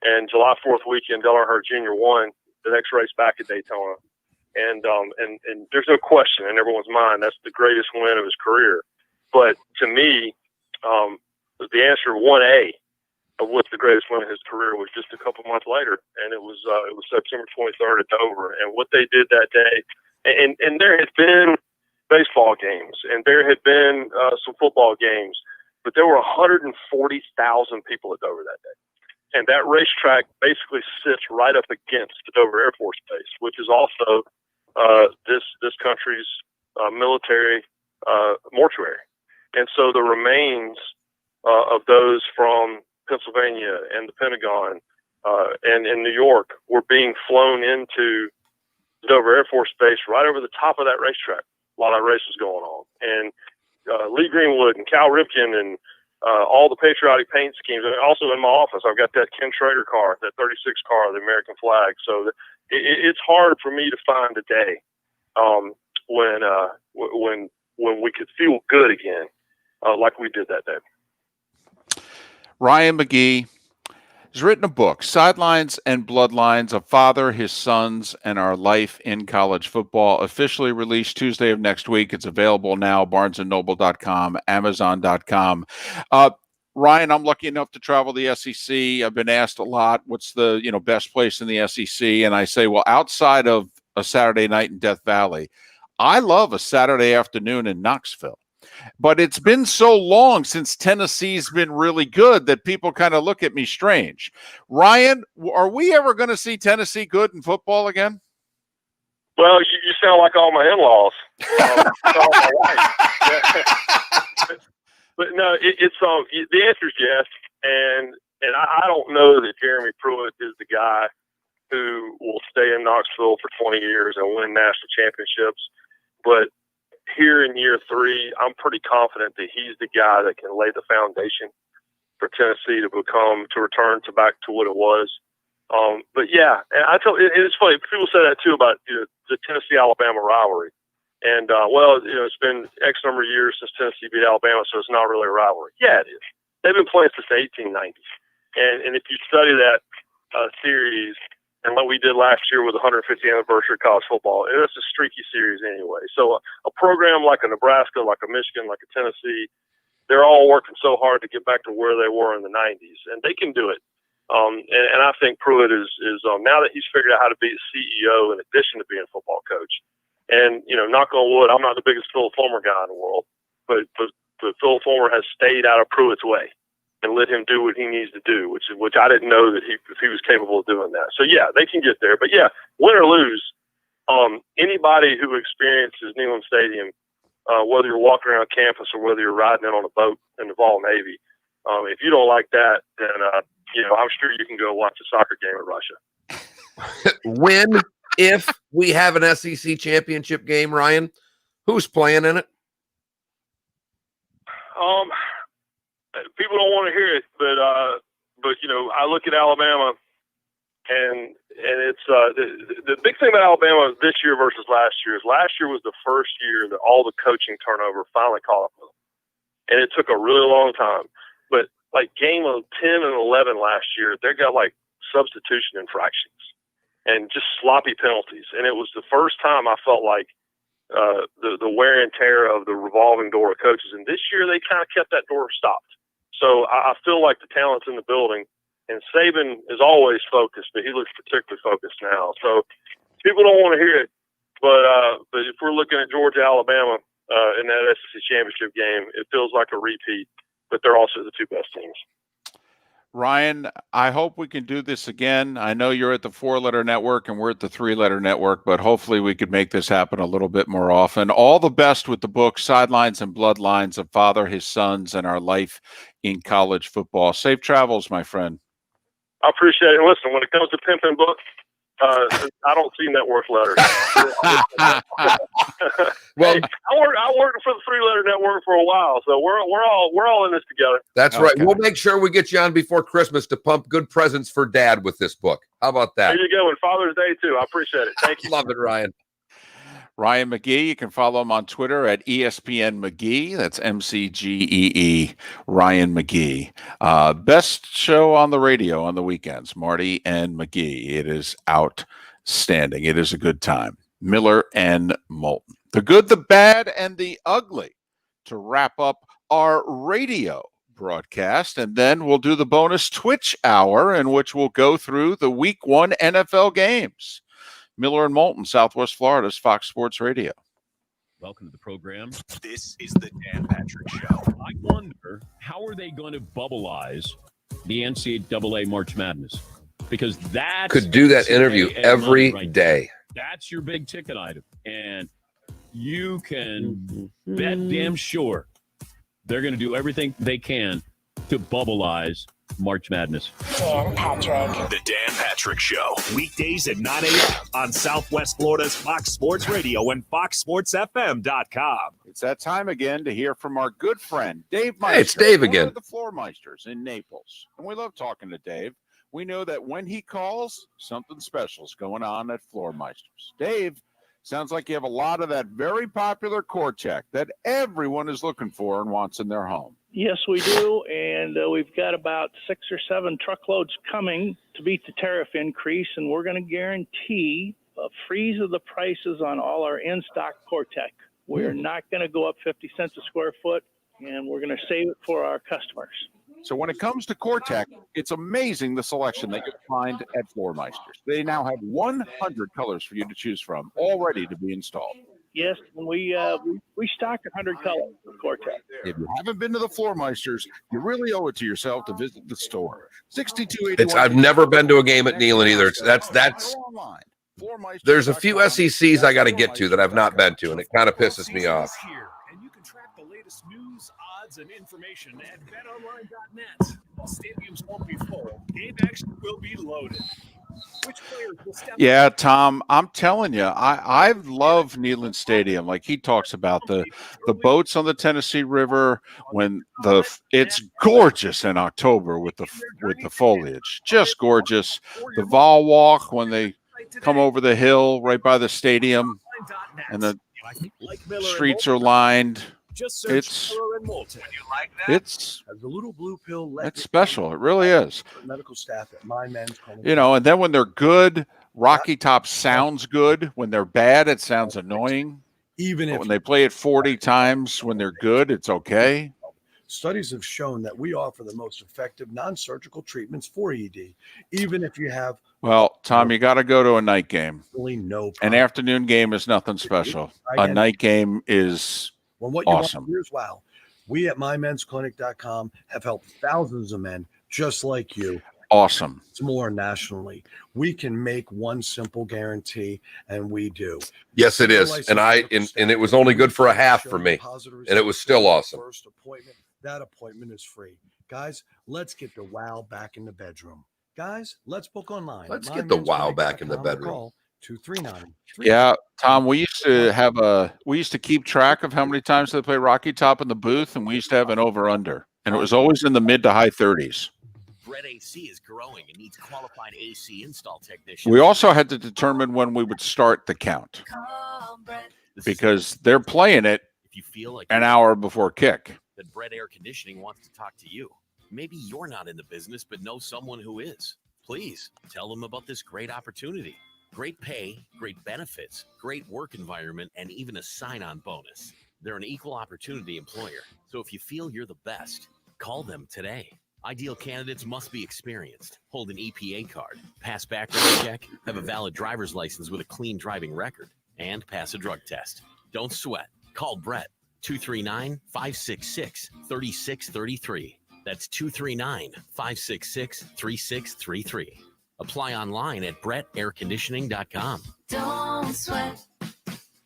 and July 4th weekend, Dale Earnhardt Jr. won the next race back at Daytona. And there's no question in everyone's mind that's the greatest win of his career. But to me, the answer 1A of what's the greatest win of his career was just a couple months later, and it was September 23rd at Dover. And what they did that day, and there had been baseball games, and there had been some football games, but there were 140,000 people at Dover that day. And that racetrack basically sits right up against Dover Air Force Base, which is also this country's military mortuary. And so the remains of those from Pennsylvania and the Pentagon and in New York were being flown into Dover Air Force Base right over the top of that racetrack while that race was going on. And Lee Greenwood and Cal Ripken and all the patriotic paint schemes. And also in my office, I've got that Ken Schrader car, that 36 car, the American flag. So it's hard for me to find a day when we could feel good again, like we did that day. Ryan McGee has written a book, Sidelines and Bloodlines, A Father, His Sons, and Our Life in College Football, officially released Tuesday of next week. It's available now, barnesandnoble.com, amazon.com. Ryan, I'm lucky enough to travel the SEC. I've been asked a lot, what's the best place in the SEC? And I say, well, outside of a Saturday night in Death Valley, I love a Saturday afternoon in Knoxville. But it's been so long since Tennessee's been really good that people kind of look at me strange. Ryan, are we ever going to see Tennessee good in football again? Well, you sound like all my in-laws. All my wife. But no, it's the answer is yes. And I don't know that Jeremy Pruitt is the guy who will stay in Knoxville for 20 years and win national championships. But here in year 3, I'm pretty confident that he's the guy that can lay the foundation for Tennessee to return back to what it was. But yeah, and it's funny. People say that too about the Tennessee-Alabama rivalry. And it's been X number of years since Tennessee beat Alabama, so it's not really a rivalry. Yeah, it is. They've been playing since the 1890s. And if you study that series, and what we did last year with the 150th anniversary of college football, it's a streaky series anyway. So a program like a Nebraska, like a Michigan, like a Tennessee, they're all working so hard to get back to where they were in the 90s, and they can do it. And I think Pruitt is now that he's figured out how to be a CEO in addition to being a football coach. And, knock on wood, I'm not the biggest Phil Fulmer guy in the world, but Phil Fulmer has stayed out of Pruitt's way and let him do what he needs to do, which I didn't know that he was capable of doing that. So yeah, they can get there. But yeah, win or lose, anybody who experiences Neyland Stadium, whether you're walking around campus or whether you're riding in on a boat in the Vol Navy, if you don't like that, then I'm sure you can go watch a soccer game in Russia. When, if we have an SEC championship game, Ryan, who's playing in it? People don't want to hear it, but I look at Alabama, and it's the big thing about Alabama this year versus last year is last year was the first year that all the coaching turnover finally caught up with them, and it took a really long time. But like game of 10 and 11 last year, they got like substitution infractions and just sloppy penalties, and it was the first time I felt like the wear and tear of the revolving door of coaches. And this year they kind of kept that door stopped. So I feel like the talent's in the building, and Saban is always focused, but he looks particularly focused now. So people don't want to hear it, but if we're looking at Georgia, Alabama in that SEC championship game, it feels like a repeat, but they're also the 2 best teams. Ryan, I hope we can do this again. I know you're at the 4-letter network and we're at the 3-letter network, but hopefully we could make this happen a little bit more often. All the best with the book, Sidelines and Bloodlines, A Father, His Sons, and Our Life in College Football. Safe travels, my friend. I appreciate it. Listen, when it comes to pimping books, I don't see network letters. Well, hey, I worked for the 3-letter network for a while, so we're all in this together. That's right. We'll make sure we get you on before Christmas to pump good presents for Dad with this book. How about that? There you go. And Father's Day too. I appreciate it. Thank you. Love it, Ryan. Ryan McGee, you can follow him on Twitter at ESPN McGee. That's MCGEE, Ryan McGee. Best show on the radio on the weekends, Marty and McGee. It is outstanding. It is a good time. Miller and Moulton. The good, the bad, and the ugly to wrap up our radio broadcast. And then we'll do the bonus Twitch hour in which we'll go through the Week 1 NFL games. Miller and Moulton, Southwest Florida's Fox Sports Radio. Welcome to the program. This is the Dan Patrick Show. I wonder how how are they going to bubbleize the NCAA March Madness? Because that could do that interview every day. That's your big ticket item. And you can bet damn sure they're going to do everything they can to bubbleize March Madness. Dan Patrick. The Dan Patrick Show. Weekdays at 9 a.m. on Southwest Florida's Fox Sports Radio and FoxSportsFM.com. It's that time again to hear from our good friend, Dave Meister. Hey, it's Dave one again. of the Floormeisters in Naples. And we love talking to Dave. We know that when he calls, something special's going on at Floormeisters. Dave, sounds like you have a lot of that very popular Core-Tech that everyone is looking for and wants in their home. Yes, we do, and we've got about 6 or 7 truckloads coming to beat the tariff increase, and we're going to guarantee a freeze of the prices on all our in-stock Core-Tech. We're not going to go up 50 cents a square foot, and we're going to save it for our customers. So when it comes to Core-Tech, it's amazing the selection that you find at Floormeisters. They now have 100 colors for you to choose from, all ready to be installed. Yes, and we stock 100 colors of Core-Tech. If you haven't been to the Floormeisters, you really owe it to yourself to visit the store. 6281. I've never been to a game at Neyland either. That's. There's a few SECs I got to get to that I've not been to, and it kind of pisses me off. And you can track the latest news, odds, and information at betonline.net. While stadiums won't be full, game action will be loaded. Which players will step Yeah, Tom, I'm telling you, I love Neyland Stadium. Like he talks about the boats on the Tennessee River when it's gorgeous in October with the foliage, just gorgeous. The Vol Walk when they come over the hill right by the stadium, and the streets are lined. It's As a little blue pill. It's special. It really is. Medical staff at My Men's Clinic. You know, and then when they're good, Rocky Top sounds good. When they're bad, it sounds annoying. But when they play it 40 times, when they're good, it's okay. Studies have shown that we offer the most effective non-surgical treatments for ED, even if you have. Well, Tom, you got to go to a night game. Really no An afternoon game is nothing special. A night game is awesome. Here's wow. We at mymensclinic.com have helped thousands of men just like you. Awesome. It's more nationally. We can make one simple guarantee, and we do. Yes, it is. And it was only good for a half for me. And it was still awesome. First appointment. That appointment is free. Guys, let's get the wow back in the bedroom. Guys, let's book online. Let's get the wow back in the bedroom. Call 239. Yeah, Tom, we used to keep track of how many times they play Rocky Top in the booth, and we used to have an over-under. And it was always in the mid to high 30s. Brett AC is growing and needs qualified AC install technicians. We also had to determine when we would start the count because they're playing it if you feel like an hour before kick. Then Brett Air Conditioning wants to talk to you. Maybe you're not in the business, but know someone who is. Please tell them about this great opportunity. Great pay, great benefits, great work environment, and even a sign-on bonus. They're an equal opportunity employer. So if you feel you're the best, call them today. Ideal candidates must be experienced, hold an EPA card, pass background check, have a valid driver's license with a clean driving record, and pass a drug test. Don't sweat. Call Brett, 239-566-3633. That's 239-566-3633. Apply online at BrettAirConditioning.com. Don't sweat.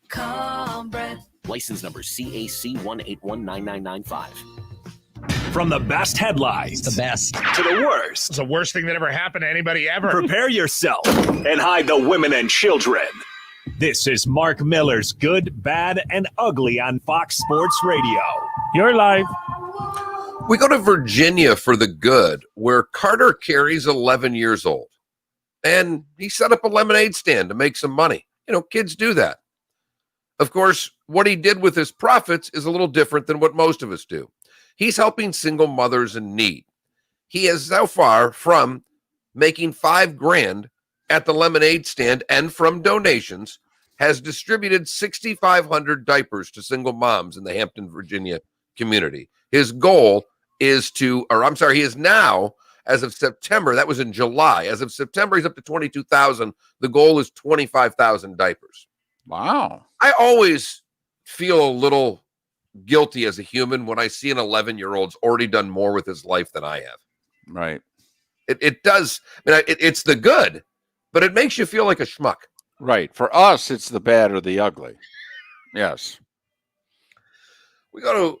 Call Brett. License number CAC 1819995. From the best headlines, the best, to the worst. It's the worst thing that ever happened to anybody ever. Prepare yourself and hide the women and children. This is Mark Miller's Good, Bad, and Ugly on Fox Sports Radio. You're live. We go to Virginia for the good, where Carter Carey's 11 years old. And he set up a lemonade stand to make some money. You know, kids do that. Of course, what he did with his profits is a little different than what most of us do. He's helping single mothers in need. He is so far from making $5,000 at the lemonade stand and from donations, has distributed 6,500 diapers to single moms in the Hampton, Virginia community. His goal is he is now, as of September, that was in July. As of September, he's up to 22,000. The goal is 25,000 diapers. Wow. I always feel a little guilty as a human when I see an 11-year-old's already done more with his life than I have. Right. It does. I mean, it's the good, but it makes you feel like a schmuck. Right. For us, it's the bad or the ugly. Yes. We go to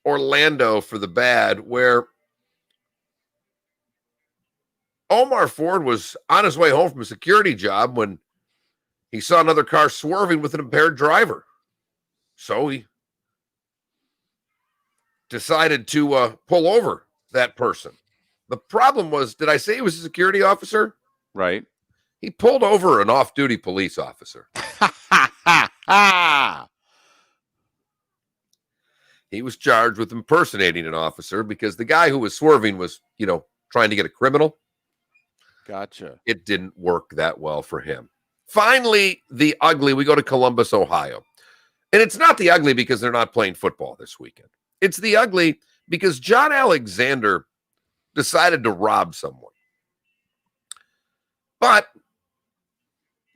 Orlando for the bad, where Omar Ford was on his way home from a security job when he saw another car swerving with an impaired driver. So he decided to pull over that person. The problem was, did I say he was a security officer? Right. He pulled over an off-duty police officer. He was charged with impersonating an officer because the guy who was swerving was, trying to get a criminal. Gotcha. It didn't work that well for him. Finally, the ugly. We go to Columbus, Ohio. And it's not the ugly because they're not playing football this weekend. It's the ugly because John Alexander decided to rob someone. But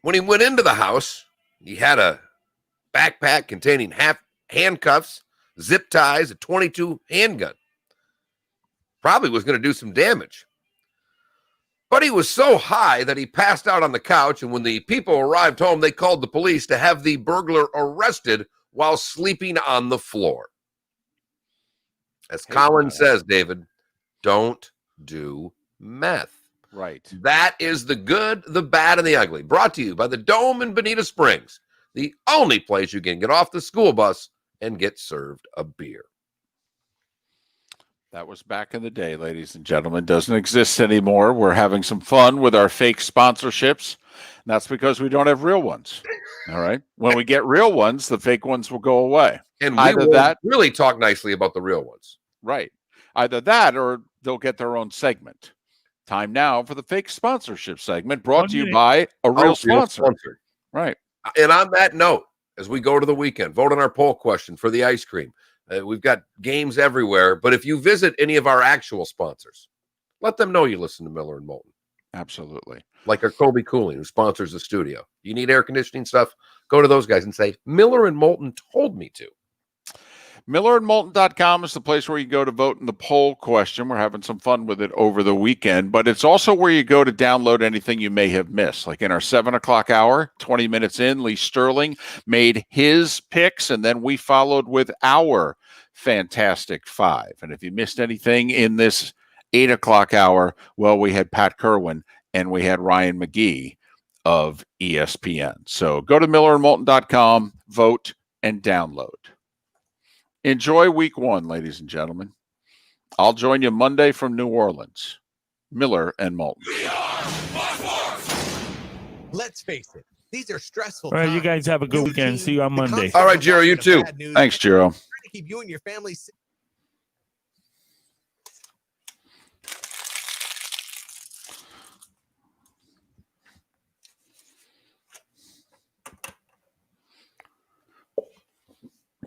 when he went into the house, he had a backpack containing handcuffs, zip ties, a .22 handgun. Probably was going to do some damage. But he was so high that he passed out on the couch, and when the people arrived home, they called the police to have the burglar arrested while sleeping on the floor. As Colin says, David, don't do meth. Right. That is the good, the bad, and the ugly. Brought to you by the Dome in Bonita Springs, the only place you can get off the school bus and get served a beer. That was back in the day, ladies and gentlemen. Doesn't exist anymore. We're having some fun with our fake sponsorships. And that's because we don't have real ones. All right. When we get real ones, the fake ones will go away. And we will really talk nicely about the real ones. Right. Either that or they'll get their own segment. Time now for the fake sponsorship segment brought to you by a real sponsor. Right. And on that note, as we go to the weekend, vote on our poll question for the ice cream. We've got games everywhere. But if you visit any of our actual sponsors, let them know you listen to Miller and Moulton. Absolutely. Like our Kobe Cooling, who sponsors the studio. You need air conditioning stuff? Go to those guys and say, Miller and Moulton told me to. MillerandMoulton.com is the place where you go to vote in the poll question. We're having some fun with it over the weekend, but it's also where you go to download anything you may have missed. Like in our 7 o'clock hour, 20 minutes in, Lee Sterling made his picks, and then we followed with our Fantastic Five. And if you missed anything in this 8 o'clock hour, well, we had Pat Kirwan and we had Ryan McGee of ESPN. So go to MillerandMoulton.com, vote, and download. Enjoy week 1, ladies and gentlemen. I'll join you Monday from New Orleans. Miller and Moulton. Let's face it, these are stressful All right, you guys have a good weekend. See you on Monday. All right, Jiro, you too. Thanks, Jiro. Trying to keep you and your family